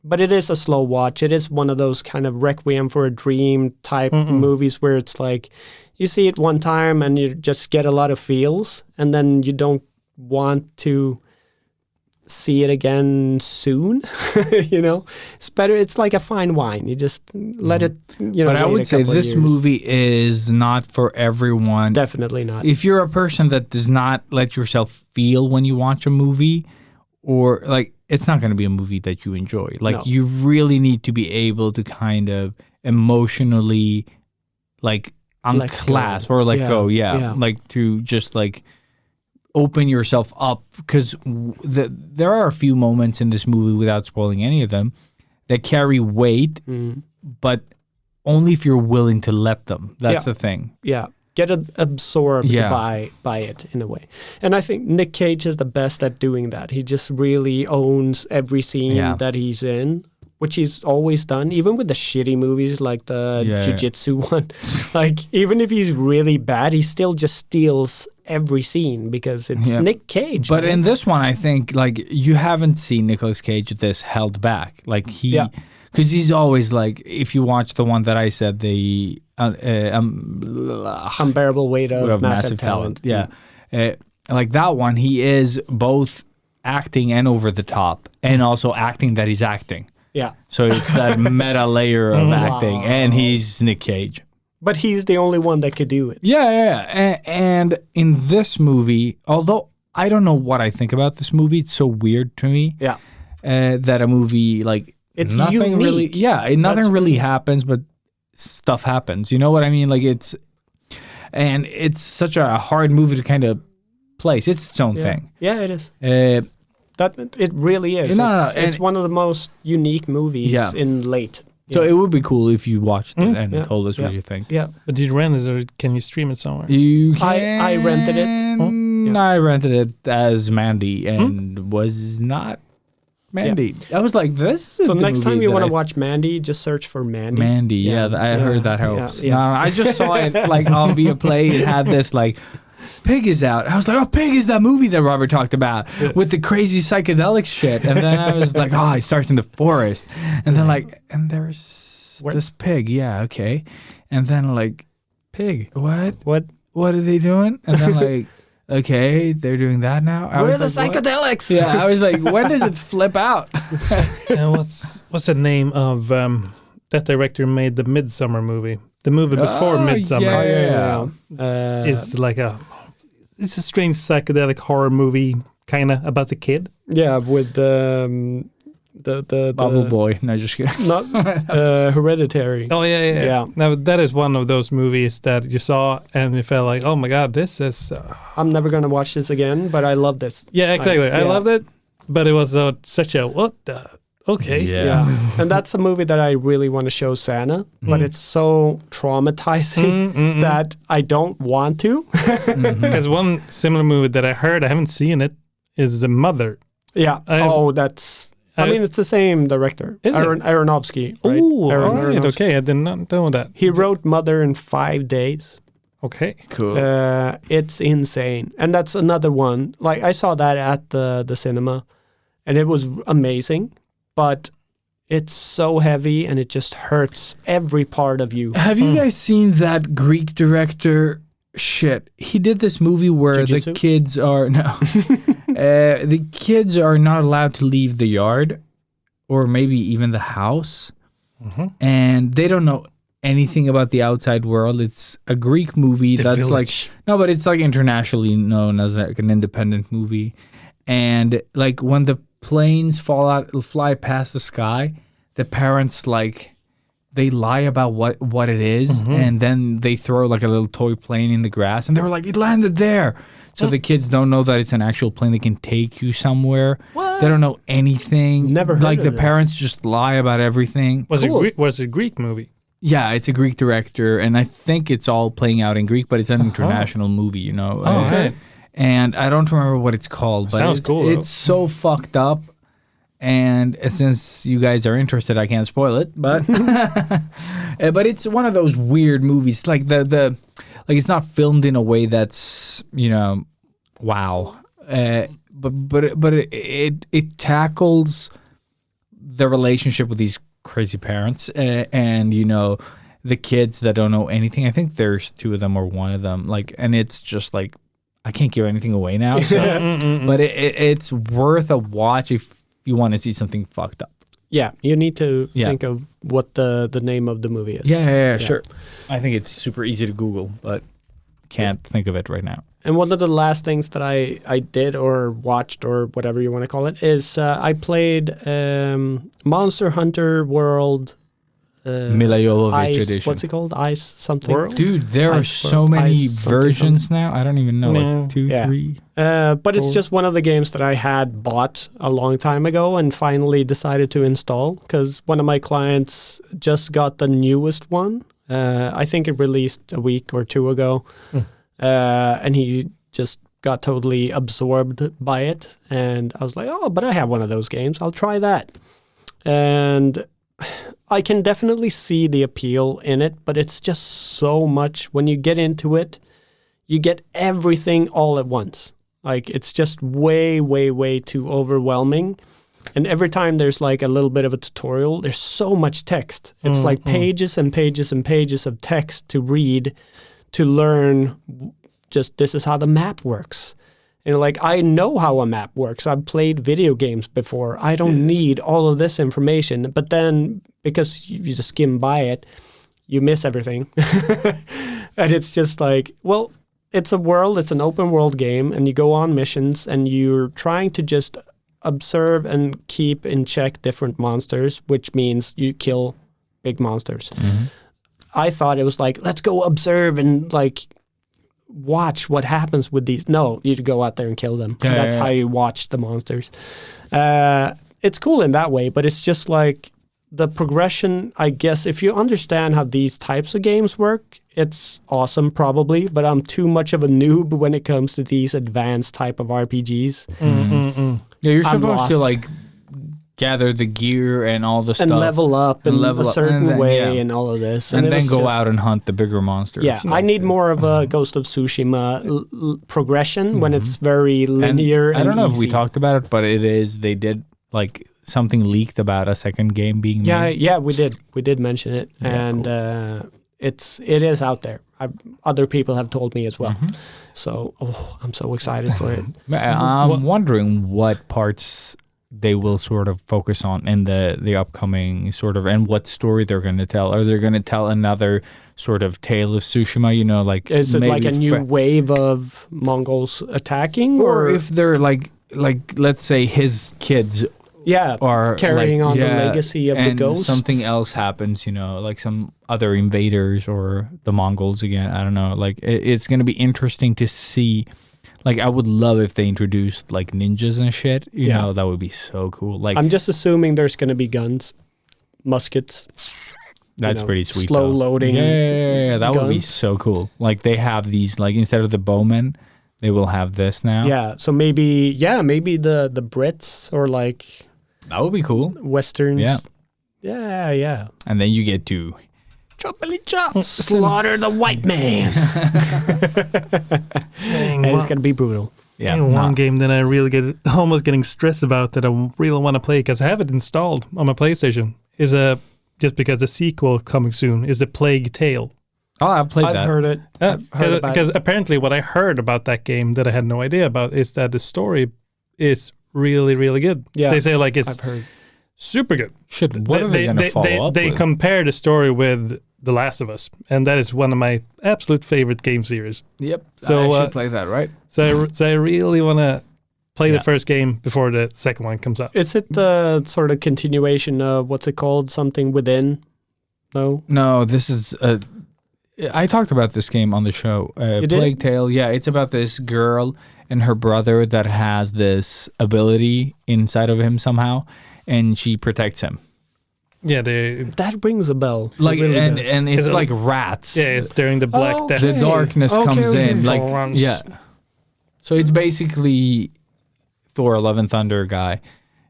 Speaker 2: But it is a slow watch. It is one of those kind of Requiem for a Dream type movies where it's like you see it one time and you just get a lot of feels, and then you don't want to see it again soon. You know, it's better. It's like a fine wine. You just let it. You know,
Speaker 1: but I
Speaker 2: wait
Speaker 1: would
Speaker 2: a
Speaker 1: say
Speaker 2: couple of
Speaker 1: this
Speaker 2: years.
Speaker 1: movie is not for everyone.
Speaker 2: Definitely not.
Speaker 1: If you're a person that does not let yourself feel when you watch a movie, or like it's not going to be a movie that you enjoy. Like
Speaker 2: No.
Speaker 1: you really need to be able to kind of emotionally like
Speaker 2: Let
Speaker 1: unclasp
Speaker 2: go.
Speaker 1: or let
Speaker 2: Yeah,
Speaker 1: go. Yeah.
Speaker 2: yeah.
Speaker 1: Like to just like open yourself up, because there are a few moments in this movie, without spoiling any of them, that carry weight, but only if you're willing to let them. That's
Speaker 2: Yeah.
Speaker 1: the thing.
Speaker 2: Yeah, get absorbed
Speaker 1: Yeah.
Speaker 2: by it in a way. And I think Nick Cage is the best at doing that. He just really owns every scene
Speaker 1: Yeah.
Speaker 2: that he's in, which he's always done, even with the shitty movies like the
Speaker 1: Yeah.
Speaker 2: Jiu-Jitsu one. Like, even if he's really bad, he still just steals every scene because it's
Speaker 1: Yeah.
Speaker 2: Nick Cage.
Speaker 1: But
Speaker 2: man.
Speaker 1: in this one, I think like you haven't seen Nicolas Cage this held back. Like
Speaker 2: Yeah.
Speaker 1: because he's always like, if you watch the one that I said, the
Speaker 2: Unbearable Weight of
Speaker 1: of
Speaker 2: Massive Talent.
Speaker 1: yeah, like that one, he is both acting and over the top, and also acting that he's acting.
Speaker 2: Yeah.
Speaker 1: So it's that meta layer of acting, and he's Nick Cage.
Speaker 2: But he's the only one that could do it.
Speaker 1: Yeah. And in this movie, although I don't know what I think about this movie, it's so weird to me.
Speaker 2: Yeah.
Speaker 1: That a movie like
Speaker 2: It's
Speaker 1: nothing
Speaker 2: unique.
Speaker 1: really, nothing
Speaker 2: That's
Speaker 1: really
Speaker 2: what it is.
Speaker 1: happens, but stuff happens. You know what I mean? Like it's such a hard movie to kind of place. It's its own thing.
Speaker 2: Yeah, it is.
Speaker 1: That
Speaker 2: It really is.
Speaker 1: No,
Speaker 2: it's
Speaker 1: and-
Speaker 2: it's one of the most unique movies
Speaker 1: Yeah.
Speaker 2: in late.
Speaker 1: So it would be cool if you watched it and
Speaker 2: Yeah.
Speaker 1: told us what
Speaker 2: Yeah.
Speaker 1: you think.
Speaker 2: Yeah.
Speaker 3: But did you rent it or can you stream it somewhere?
Speaker 1: You
Speaker 2: I rented it.
Speaker 1: can I rented it as Mandy and was not Mandy. I was like, this is
Speaker 2: So
Speaker 1: the
Speaker 2: next time
Speaker 1: movie
Speaker 2: you
Speaker 1: that
Speaker 2: want to
Speaker 1: I-
Speaker 2: watch Mandy, just search for Mandy.
Speaker 1: Mandy, yeah, I heard that helps.
Speaker 2: yeah.
Speaker 1: No, I just saw it like on Via Play. It had this like, Pig is out. I was like, oh, Pig is that movie that Robert talked about with the crazy psychedelic shit. And then I was like, oh, it starts in the forest. And then like, and there's this pig. Yeah, okay. And then like,
Speaker 2: Pig.
Speaker 1: what? What are they doing? And then like, okay, they're doing that now.
Speaker 2: Where are the
Speaker 1: like, what?
Speaker 2: psychedelics?
Speaker 1: Yeah, I was like, when does it flip out?
Speaker 3: And what's the name of that director made the Midsummer movie? The movie before Midsummer.
Speaker 1: Yeah.
Speaker 3: It's like it's a strange psychedelic horror movie, kind of about the kid.
Speaker 2: Yeah, with the
Speaker 1: Bubble Boy. No, just kidding.
Speaker 2: not Hereditary.
Speaker 3: Oh yeah. Now that is one of those movies that you saw and you felt like, oh my god, this is.
Speaker 2: I'm never gonna watch this again, but I love this.
Speaker 3: Yeah, exactly. I loved it, but it was such a what the. Okay.
Speaker 1: Yeah.
Speaker 2: And that's a movie that I really want to show Santa, but it's so traumatizing that I don't want to.
Speaker 3: Because one similar movie that I heard, I haven't seen it, is The Mother.
Speaker 2: Yeah.
Speaker 3: I
Speaker 2: mean, it's the same director.
Speaker 3: Is it?
Speaker 2: Aronofsky, right?
Speaker 3: Oh,
Speaker 2: Aaron
Speaker 3: all right.
Speaker 2: Aronofsky.
Speaker 3: Okay, I did not know that.
Speaker 2: He wrote Mother in 5 days.
Speaker 3: Okay.
Speaker 1: Cool.
Speaker 2: It's insane. And that's another one. Like, I saw that at the cinema, and it was amazing, but it's so heavy, and it just hurts every part of you.
Speaker 1: Have you guys seen that Greek director? Shit, he did this movie where
Speaker 2: Jiu-Jitsu?
Speaker 1: the kids are the kids are not allowed to leave the yard, or maybe even the house, and they don't know anything about the outside world. It's a Greek movie that's
Speaker 3: Village.
Speaker 1: but it's like internationally known as like an independent movie, and like when the planes fly past the sky, the parents like. They lie about what it is, and then they throw like a little toy plane in the grass, and they were like, it landed there. So the kids don't know that it's an actual plane that can take you somewhere.
Speaker 2: What?
Speaker 1: They don't know anything.
Speaker 2: Never heard
Speaker 1: like
Speaker 2: of
Speaker 1: the
Speaker 2: this.
Speaker 1: parents just lie about everything.
Speaker 3: Was
Speaker 2: Cool.
Speaker 3: it a Greek movie?
Speaker 1: Yeah, it's a Greek director, and I think it's all playing out in Greek, but it's an international movie, you know.
Speaker 3: Oh, okay.
Speaker 1: And I don't remember what it's called, but
Speaker 3: Sounds cool, though.
Speaker 1: It's so fucked up. And since you guys are interested, I can't spoil it, but but it's one of those weird movies. Like the like it's not filmed in a way that's, you know, wow. But it tackles the relationship with these crazy parents and you know the kids that don't know anything. I think there's 2 of them or 1 of them. Like, and it's just like I can't give anything away now. So, but it's worth a watch if you want to see something fucked up.
Speaker 2: Yeah, you need to
Speaker 1: Yeah.
Speaker 2: think of what the name of the movie is.
Speaker 1: Yeah, sure. I think it's super easy to Google, but can't think of it right now.
Speaker 2: And one of the last things that I did or watched or whatever you want to call it is I played Monster Hunter World
Speaker 1: Mila Jovovich
Speaker 2: Ice,
Speaker 1: edition.
Speaker 2: what's it called? Ice something.
Speaker 3: World?
Speaker 1: Dude, there are
Speaker 2: Ice
Speaker 1: so
Speaker 2: World,
Speaker 1: many
Speaker 2: Ice something,
Speaker 1: versions now. I don't even know,
Speaker 3: No.
Speaker 1: like 2,
Speaker 2: Yeah.
Speaker 1: 3.
Speaker 2: But it's
Speaker 3: Cool.
Speaker 2: just one of the games that I had bought a long time ago and finally decided to install because one of my clients just got the newest one. I think it released a week or 2 ago. And he just got totally absorbed by it. And I was like, oh, but I have one of those games. I'll try that. And I can definitely see the appeal in it, but it's just so much. When you get into it, you get everything all at once. Like, it's just way, way, way too overwhelming. And every time there's like a little bit of a tutorial, there's so much text. It's like pages and pages and pages of text to read, to learn just this is how the map works. And like, I know how a map works. I've played video games before. I don't need all of this information. But then because you just skim by it, you miss everything. And it's just like, well, it's a world, it's an open world game, and you go on missions and you're trying to just observe and keep in check different monsters, which means you kill big monsters. I thought it was like, let's go observe and like watch what happens with these. No, you go out there and kill them.
Speaker 1: Yeah,
Speaker 2: That's
Speaker 1: yeah.
Speaker 2: how you watch the monsters. It's cool in that way, but it's just like the progression, I guess, if you understand how these types of games work, it's awesome probably, but I'm too much of a noob when it comes to these advanced type of RPGs.
Speaker 1: Yeah, you're
Speaker 2: I'm
Speaker 1: supposed to
Speaker 2: lost.
Speaker 1: like gather the gear and all the
Speaker 2: And
Speaker 1: stuff.
Speaker 2: level up in
Speaker 1: level
Speaker 2: a
Speaker 1: up,
Speaker 2: certain
Speaker 1: and then,
Speaker 2: way
Speaker 1: yeah.
Speaker 2: and all of this.
Speaker 1: and
Speaker 2: it
Speaker 1: then
Speaker 2: was
Speaker 1: go
Speaker 2: just-
Speaker 1: out and hunt the bigger monsters.
Speaker 2: Yeah, I need more of a Ghost of Tsushima progression when it's very
Speaker 1: And
Speaker 2: linear and
Speaker 1: I don't know if we
Speaker 2: easy.
Speaker 1: talked about it, but they did like something leaked about a second game being made.
Speaker 2: Yeah, we did mention it,
Speaker 1: Yeah,
Speaker 2: and it is out there. Other people have told me as well.
Speaker 1: Mm-hmm.
Speaker 2: So, I'm so excited for it.
Speaker 1: I'm wondering what parts they will sort of focus on in the upcoming sort of, and what story they're going to tell. Are they going to tell another sort of tale of Tsushima? You know, like
Speaker 2: Is it like
Speaker 1: maybe
Speaker 2: a new wave of Mongols attacking,
Speaker 1: or if they're like let's say his kids are
Speaker 2: carrying
Speaker 1: like,
Speaker 2: on the legacy of the
Speaker 1: and
Speaker 2: ghost?
Speaker 1: something else happens, you know, like some other invaders or the Mongols again. I don't know. Like it's going to be interesting to see. Like I would love if they introduced like ninjas and shit. You know, that would be so cool. Like
Speaker 2: I'm just assuming there's going to be guns, muskets.
Speaker 1: that's pretty sweet.
Speaker 2: Slow
Speaker 1: though.
Speaker 2: loading.
Speaker 1: Yeah, that would be
Speaker 2: guns.
Speaker 1: so cool. Like they have these, like instead of the bowmen, they will have this now.
Speaker 2: Yeah, so maybe the Brits or like
Speaker 1: That would be cool.
Speaker 2: Westerns.
Speaker 1: Yeah.
Speaker 2: Yeah.
Speaker 1: And then you get to
Speaker 2: Slaughter the white man.
Speaker 3: Dang,
Speaker 2: And it's going to be brutal.
Speaker 1: yeah.
Speaker 3: one game that I really get almost getting stressed about that I really want to play because I have it installed on my PlayStation is just because the sequel coming soon is the Plague Tale.
Speaker 1: Oh, I played
Speaker 2: I've
Speaker 1: that.
Speaker 2: heard it. Heard about
Speaker 3: Because
Speaker 2: it.
Speaker 3: apparently what I heard about that game that I had no idea about is that the story is really, really good.
Speaker 2: Yeah,
Speaker 3: They say like it's
Speaker 2: I've heard.
Speaker 3: super good.
Speaker 1: Shit, what are they going to follow up
Speaker 3: They
Speaker 1: with?
Speaker 3: compare the story with The Last of Us, and that is one of my absolute favorite game series.
Speaker 1: Yep.
Speaker 3: So,
Speaker 1: I should play that, right?
Speaker 3: So I really want to play
Speaker 1: Yeah.
Speaker 3: the first game before the second one comes out.
Speaker 2: Is it the sort of continuation of what's it called? Something Within? No?
Speaker 1: No, this is I talked about this game on the show.
Speaker 2: You did?
Speaker 1: Plague Tale. Yeah, it's about this girl and her brother that has this ability inside of him somehow, and she protects him.
Speaker 3: Yeah,
Speaker 2: That rings a bell. It
Speaker 1: Like
Speaker 2: really
Speaker 1: and
Speaker 2: does.
Speaker 1: and it's
Speaker 3: Is it
Speaker 1: like rats.
Speaker 3: it's during the Black
Speaker 2: Oh,
Speaker 3: Death.
Speaker 1: The
Speaker 2: Okay.
Speaker 1: darkness
Speaker 2: Okay,
Speaker 1: comes
Speaker 2: okay.
Speaker 1: in. Like
Speaker 3: Forums.
Speaker 1: yeah. So it's basically Thor, Love and Thunder guy.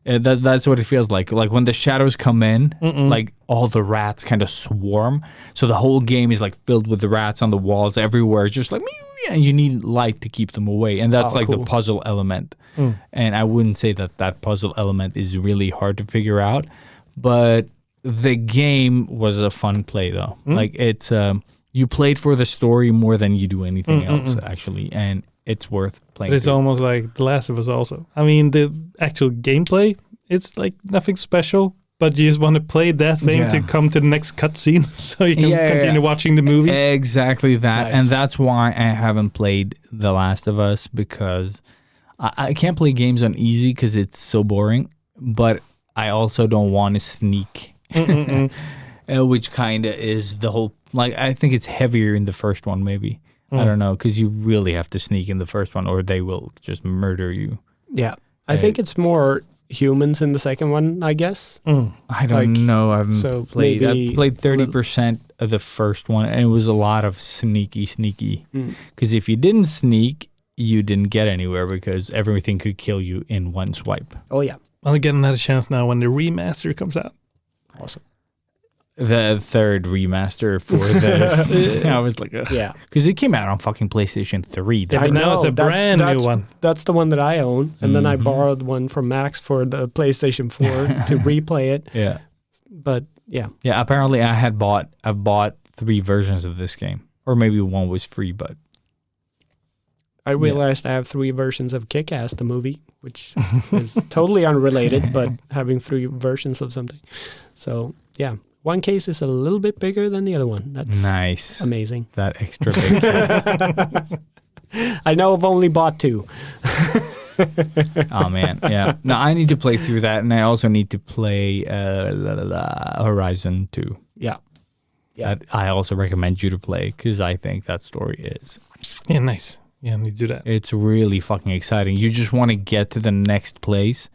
Speaker 1: That's what it feels like. Like when the shadows come in, like all the rats kind of swarm. So the whole game is like filled with the rats on the walls everywhere, just like meow, and you need light to keep them away. And that's like the
Speaker 2: cool.
Speaker 1: puzzle element. And I wouldn't say that puzzle element is really hard to figure out, but the game was a fun play though. Like it's you played for the story more than you do anything else actually, and it's worth playing.
Speaker 3: It's
Speaker 1: through.
Speaker 3: almost like The Last of Us also. I mean, the actual gameplay, it's like nothing special, but you just want to play that thing
Speaker 1: Yeah.
Speaker 3: to come to the next cutscene so you can
Speaker 1: Yeah,
Speaker 3: continue
Speaker 1: yeah.
Speaker 3: watching the movie.
Speaker 1: Exactly that.
Speaker 2: Nice.
Speaker 1: And that's why I haven't played The Last of Us, because I can't play games on easy because it's so boring, but I also don't want to sneak, which kind of is the whole, like, I think it's heavier in the first one maybe. I don't know, because you really have to sneak in the first one or they will just murder you.
Speaker 2: Yeah. I think it's more humans in the second one, I guess.
Speaker 1: I don't know. I haven't
Speaker 2: so
Speaker 1: played.
Speaker 2: maybe
Speaker 1: I played 30% of the first one, and it was a lot of sneaky. Because if you didn't sneak, you didn't get anywhere because everything could kill you in one swipe.
Speaker 2: Oh, yeah.
Speaker 3: I'll get another chance now when the remaster comes out.
Speaker 2: Awesome.
Speaker 1: The third remaster for this, I was like,
Speaker 2: Yeah.
Speaker 1: because it came out on fucking PlayStation 3.
Speaker 3: Yeah, but now it's a brand new one.
Speaker 2: That's the one that I own. And then I borrowed one from Max for the PlayStation 4 to replay it.
Speaker 1: Yeah,
Speaker 2: But yeah.
Speaker 1: yeah. Apparently, I've bought 3 versions of this game, or maybe one was free, but
Speaker 2: I realized I have 3 versions of Kick-Ass, the movie, which is totally unrelated, but having 3 versions of something. So, yeah. One case is a little bit bigger than the other one. That's
Speaker 1: nice.
Speaker 2: amazing.
Speaker 1: That extra big.
Speaker 2: I know I've only bought 2.
Speaker 1: Oh man, yeah. No, I need to play through that, and I also need to play Horizon 2.
Speaker 2: Yeah.
Speaker 1: That I also recommend you to play because I think that story is.
Speaker 3: Yeah, nice. Yeah, I need to do that.
Speaker 1: It's really fucking exciting. You just want to get to the next place,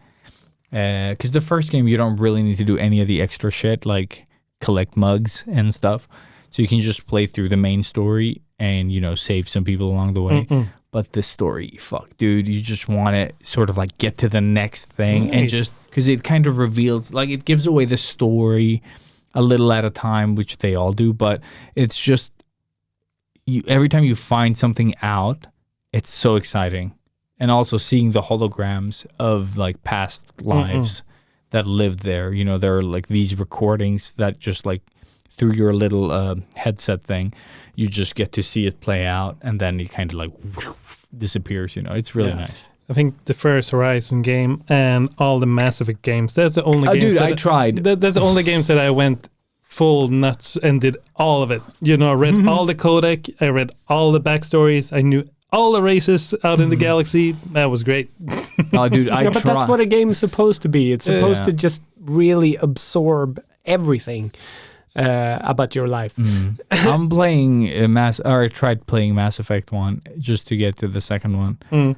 Speaker 1: Because the first game, you don't really need to do any of the extra shit, like collect mugs and stuff. So you can just play through the main story and, save some people along the way. But the story, fuck, dude, you just want to sort of like get to the next thing and just because it kind of reveals, like it gives away the story a little at a time, which they all do. But it's just every time you find something out, it's so exciting. And also seeing the holograms of like past lives that lived there. There are like these recordings that just like through your little headset thing, you just get to see it play out, and then it kind of like disappears. It's really nice.
Speaker 3: I think the first Horizon game and all the Mass Effect games, that's the only games
Speaker 1: dude, I tried.
Speaker 3: That's the only games that I went full nuts and did all of it. I read all the codec, I read all the backstories, I knew all the races out in the galaxy. That was great.
Speaker 1: Oh, dude, I
Speaker 2: but that's what a game is supposed to be. It's supposed to just really absorb everything about your life.
Speaker 1: I'm playing I tried playing Mass Effect 1 just to get to the second one.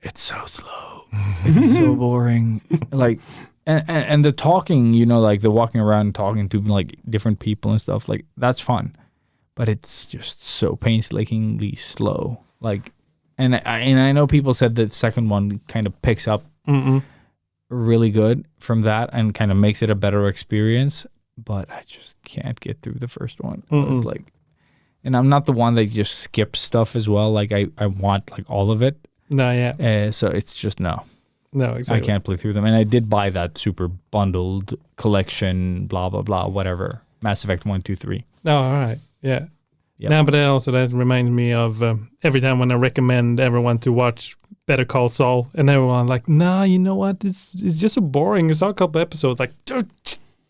Speaker 1: It's so slow. It's so boring. Like, and the talking, like the walking around and talking to like different people and stuff, like that's fun. But it's just so painstakingly slow. Like, and I know people said that the second one kind of picks up really good from that and kind of makes it a better experience. But I just can't get through the first one. It's like, and I'm not the one that just skips stuff as well. Like I want like all of it.
Speaker 3: No, yeah.
Speaker 1: So it's just no,
Speaker 3: exactly.
Speaker 1: I can't play through them. And I did buy that super bundled collection, blah blah blah, whatever. Mass Effect 1, 2, 3.
Speaker 3: Oh, all right, yeah.
Speaker 1: Yep.
Speaker 3: No, but that reminds me of every time when I recommend everyone to watch Better Call Saul, and everyone like, nah, you know what? It's just so boring. It's all a couple episodes. Like,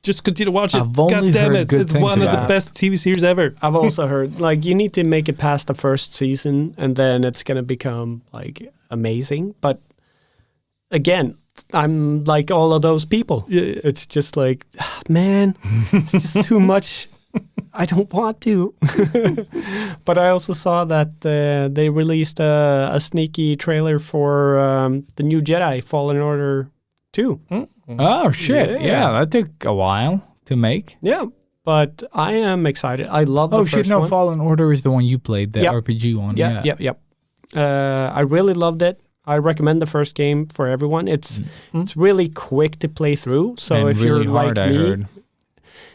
Speaker 3: just continue to watch it.
Speaker 1: I've only
Speaker 3: God damn
Speaker 1: heard
Speaker 3: it.
Speaker 1: good
Speaker 3: It's
Speaker 1: things
Speaker 3: one of
Speaker 1: about
Speaker 3: the
Speaker 1: it.
Speaker 3: best TV series ever.
Speaker 2: I've also heard like you need to make it past the first season and then it's gonna become like amazing. But again, I'm like all of those people. It's just like, man, it's just too much. I don't want to. But I also saw that they released a sneaky trailer for the new Jedi Fallen Order 2.
Speaker 1: Oh shit! Yeah, that took a while to make.
Speaker 2: Yeah, but I am excited. I love the
Speaker 1: Oh
Speaker 2: first
Speaker 1: shit! No,
Speaker 2: one.
Speaker 1: Fallen Order is the one you played, the
Speaker 2: Yep.
Speaker 1: RPG one.
Speaker 2: Yep. I really loved it. I recommend the first game for everyone. It's really quick to play through. So
Speaker 1: And
Speaker 2: if
Speaker 1: really
Speaker 2: you're
Speaker 1: hard,
Speaker 2: like
Speaker 1: I
Speaker 2: me,
Speaker 1: heard.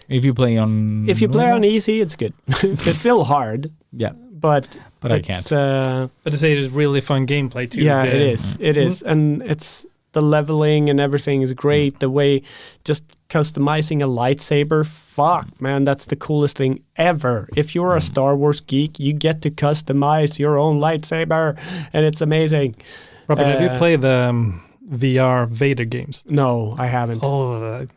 Speaker 1: If you play on,
Speaker 2: on easy, it's good. It's still hard,
Speaker 1: yeah,
Speaker 2: but
Speaker 1: I
Speaker 2: it's,
Speaker 1: can't.
Speaker 3: But they say it's really fun gameplay too.
Speaker 2: Yeah, it is. It is, and it's the leveling and everything is great. The way just customizing a lightsaber, fuck, man, that's the coolest thing ever. If you're a Star Wars geek, you get to customize your own lightsaber, and it's amazing.
Speaker 3: Robert, have you played the VR Vader games?
Speaker 2: No, I haven't.
Speaker 3: Oh,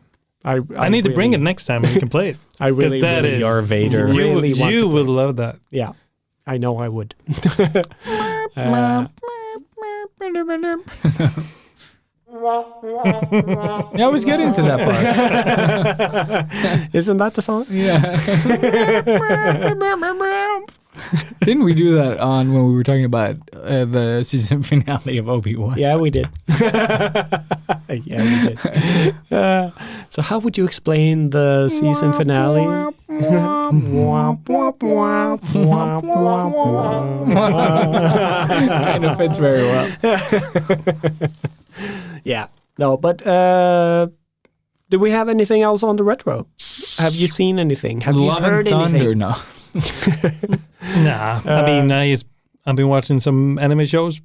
Speaker 2: I
Speaker 3: need to bring it
Speaker 2: really-
Speaker 3: next time when you can play it.
Speaker 2: I really,
Speaker 3: that
Speaker 2: really,
Speaker 3: is-
Speaker 1: VR Vader.
Speaker 2: really want
Speaker 3: You
Speaker 2: to
Speaker 3: will love that.
Speaker 2: yeah, I know I would.
Speaker 1: Yeah, I was getting to that part.
Speaker 2: Isn't that the song?
Speaker 1: Yeah. Didn't we do that on when we were talking about the season finale of Obi-Wan?
Speaker 2: Yeah, we did. Yeah, we did. So how would you explain the season finale?
Speaker 1: Kind of fits very well.
Speaker 2: Yeah. No, but do we have anything else on the retro? Have you seen anything? Have you
Speaker 1: Love
Speaker 2: heard
Speaker 1: and Thunder,
Speaker 2: anything?
Speaker 1: no.
Speaker 3: Nah, I mean, I've been watching some anime shows.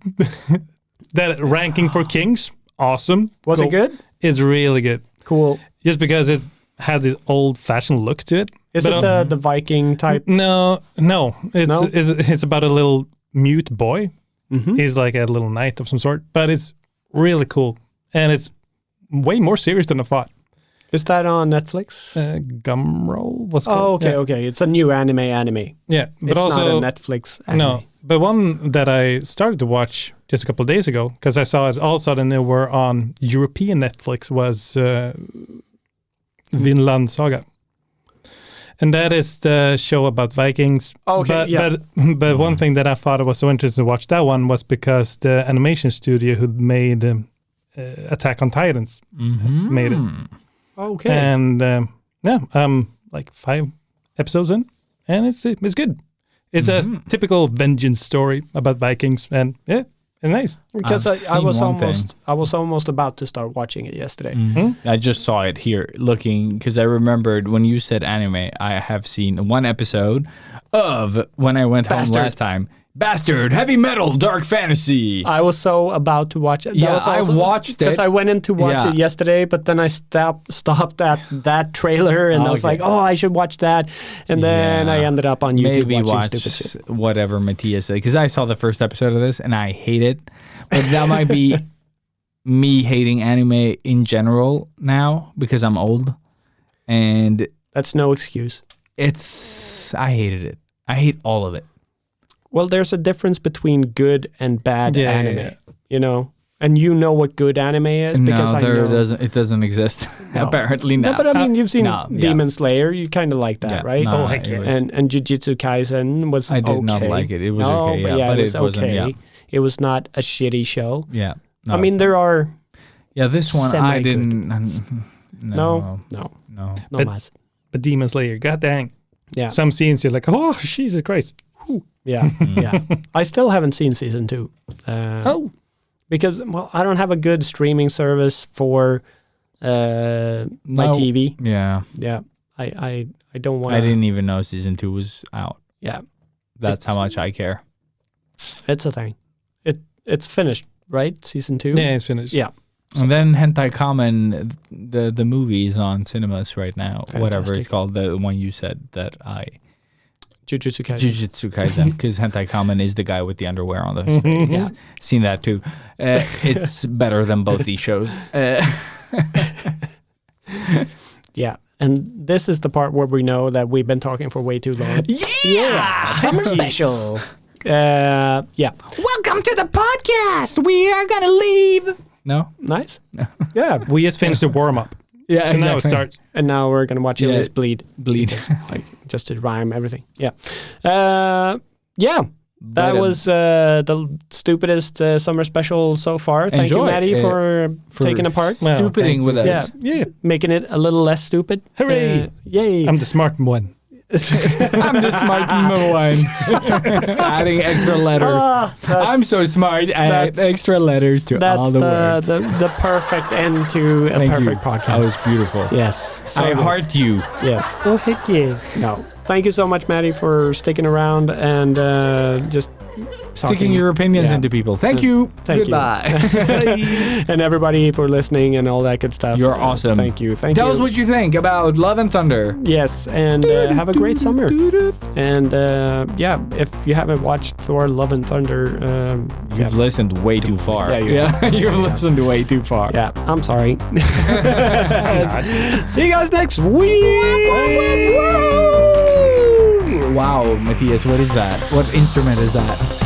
Speaker 3: That ranking for Kings, awesome.
Speaker 2: Was it good?
Speaker 3: It's really good.
Speaker 2: Cool.
Speaker 3: Just because it had this old-fashioned look to it.
Speaker 2: Is
Speaker 3: But,
Speaker 2: it the Viking type?
Speaker 3: No. It's
Speaker 2: No?
Speaker 3: it's about a little mute boy.
Speaker 2: Mm-hmm.
Speaker 3: He's like a little knight of some sort, but it's really cool, and it's way more serious than I thought.
Speaker 2: Is that on Netflix?
Speaker 3: Gumroll? What's it
Speaker 2: Oh,
Speaker 3: called?
Speaker 2: okay,
Speaker 3: Yeah.
Speaker 2: okay. It's a new anime.
Speaker 3: Yeah, but
Speaker 2: It's
Speaker 3: also
Speaker 2: not a Netflix anime.
Speaker 3: no. But one that I started to watch just a couple of days ago because I saw it all of a sudden they were on European Netflix was Vinland Saga. And that is the show about Vikings.
Speaker 2: Okay,
Speaker 3: but,
Speaker 2: yeah.
Speaker 3: but one thing that I thought was so interesting to watch that one was because the animation studio who made Attack on Titans made it.
Speaker 2: Okay.
Speaker 3: And like 5 episodes in, and it's good. It's a typical vengeance story about Vikings, and yeah, it's nice.
Speaker 2: Because
Speaker 1: I've
Speaker 2: I was
Speaker 1: seen one
Speaker 2: almost about to start watching it yesterday.
Speaker 1: I just saw it here looking because I remembered when you said anime, I have seen one episode of when I went home last time. Bastard, heavy metal, dark fantasy.
Speaker 2: I was so about to watch it.
Speaker 1: Yeah, I watched it.
Speaker 2: because I went in to watch it yesterday, but then I stopped at that trailer, and I was like, "Oh, I should watch that." And then I ended up on YouTube
Speaker 1: Maybe
Speaker 2: watching
Speaker 1: watch
Speaker 2: stupid shit.
Speaker 1: whatever Mattias said because I saw the first episode of this and I hate it. But that might be me hating anime in general now because I'm old, and
Speaker 2: That's no excuse.
Speaker 1: I hated it. I hate all of it.
Speaker 2: Well, there's a difference between good and bad anime,
Speaker 3: yeah.
Speaker 2: you know. And you know what good anime is because I know.
Speaker 1: It doesn't exist.
Speaker 2: No.
Speaker 1: Apparently not.
Speaker 2: No, but I mean, you've seen
Speaker 1: no, yeah.
Speaker 2: Demon Slayer. You kind of like that,
Speaker 1: Yeah,
Speaker 2: right?
Speaker 1: no,
Speaker 3: heck yeah.
Speaker 2: And Jujutsu Kaisen was
Speaker 1: I did not
Speaker 2: okay.
Speaker 1: like it. It was
Speaker 2: No,
Speaker 1: okay,
Speaker 2: but
Speaker 1: but
Speaker 2: it was
Speaker 1: it wasn't.
Speaker 2: okay.
Speaker 1: Yeah,
Speaker 2: It was not a shitty show.
Speaker 1: yeah. No,
Speaker 2: I mean,
Speaker 1: it's
Speaker 2: there are
Speaker 1: not. This one I
Speaker 2: semi-good.
Speaker 1: didn't.
Speaker 2: no.
Speaker 1: no.
Speaker 3: But-
Speaker 2: mas.
Speaker 3: But Demon Slayer, god dang.
Speaker 2: Yeah,
Speaker 3: Some scenes you're like, oh, Jesus Christ.
Speaker 2: yeah, yeah. I still haven't seen season 2. Because I don't have a good streaming service for my TV.
Speaker 1: Yeah,
Speaker 2: Yeah, I don't want.
Speaker 1: I didn't even know season 2 was out.
Speaker 2: Yeah,
Speaker 1: That's how much I care.
Speaker 2: it's a thing. It's finished, right? Season 2.
Speaker 3: Yeah, it's finished.
Speaker 2: Yeah.
Speaker 1: And then Hentai Kamen, the movie is on cinemas right now. Whatever it's
Speaker 2: Fantastic.
Speaker 1: called, the one you said that I
Speaker 2: Jujutsu Kaisen.
Speaker 1: Jujutsu Kaisen, because Hentai Kamen is the guy with the underwear on the face.
Speaker 2: Yeah.
Speaker 1: Seen that too. It's better than both these shows.
Speaker 2: Yeah, and this is the part where we know that we've been talking for way too long. Yeah, summer special. Yeah,
Speaker 1: Welcome to the podcast. We are gonna leave. No.
Speaker 2: nice. Yeah,
Speaker 3: We just finished the warm-up.
Speaker 1: Yeah.
Speaker 3: So now it starts.
Speaker 2: and now we're gonna watch Ilias bleed,
Speaker 1: Bleed.
Speaker 2: like just to rhyme everything. Yeah, yeah. That
Speaker 1: But,
Speaker 2: was the stupidest summer special so far. Thank you,
Speaker 1: Enjoy,
Speaker 2: Maddie, for taking a part.
Speaker 3: Well,
Speaker 1: stupiding
Speaker 3: thanks.
Speaker 1: with us.
Speaker 2: Yeah,
Speaker 3: Yeah,
Speaker 2: making it a little less stupid.
Speaker 3: Hooray.
Speaker 2: Yay!
Speaker 3: I'm the smart one.
Speaker 1: I'm the smart one. Adding extra letters. I'm so smart. I add
Speaker 2: that's-
Speaker 1: extra letters to
Speaker 2: That's
Speaker 1: all the words.
Speaker 2: the perfect end to a
Speaker 1: Thank
Speaker 2: perfect
Speaker 1: you.
Speaker 2: podcast.
Speaker 1: That was beautiful.
Speaker 2: Yes. So
Speaker 1: I
Speaker 2: good.
Speaker 1: heart you.
Speaker 2: Yes.
Speaker 3: Oh, heck yeah.
Speaker 2: No. Thank you so much, Maddie, for sticking around and just
Speaker 1: Sticking
Speaker 2: talking.
Speaker 1: your opinions
Speaker 2: Yeah.
Speaker 1: into people. Thank you.
Speaker 2: Thank you.
Speaker 1: Goodbye.
Speaker 2: and everybody for listening and all that good stuff.
Speaker 1: You're awesome.
Speaker 2: Thank you. Thank
Speaker 1: Tell
Speaker 2: you.
Speaker 1: us what you think about Love and Thunder.
Speaker 2: Yes, and have a great summer. And yeah, if you haven't watched Thor: Love and Thunder,
Speaker 1: You've listened way too far.
Speaker 2: Yeah,
Speaker 1: You've listened way too far.
Speaker 2: yeah, I'm sorry. See you guys next week.
Speaker 1: Wow, Mattias, what is that? What instrument is that?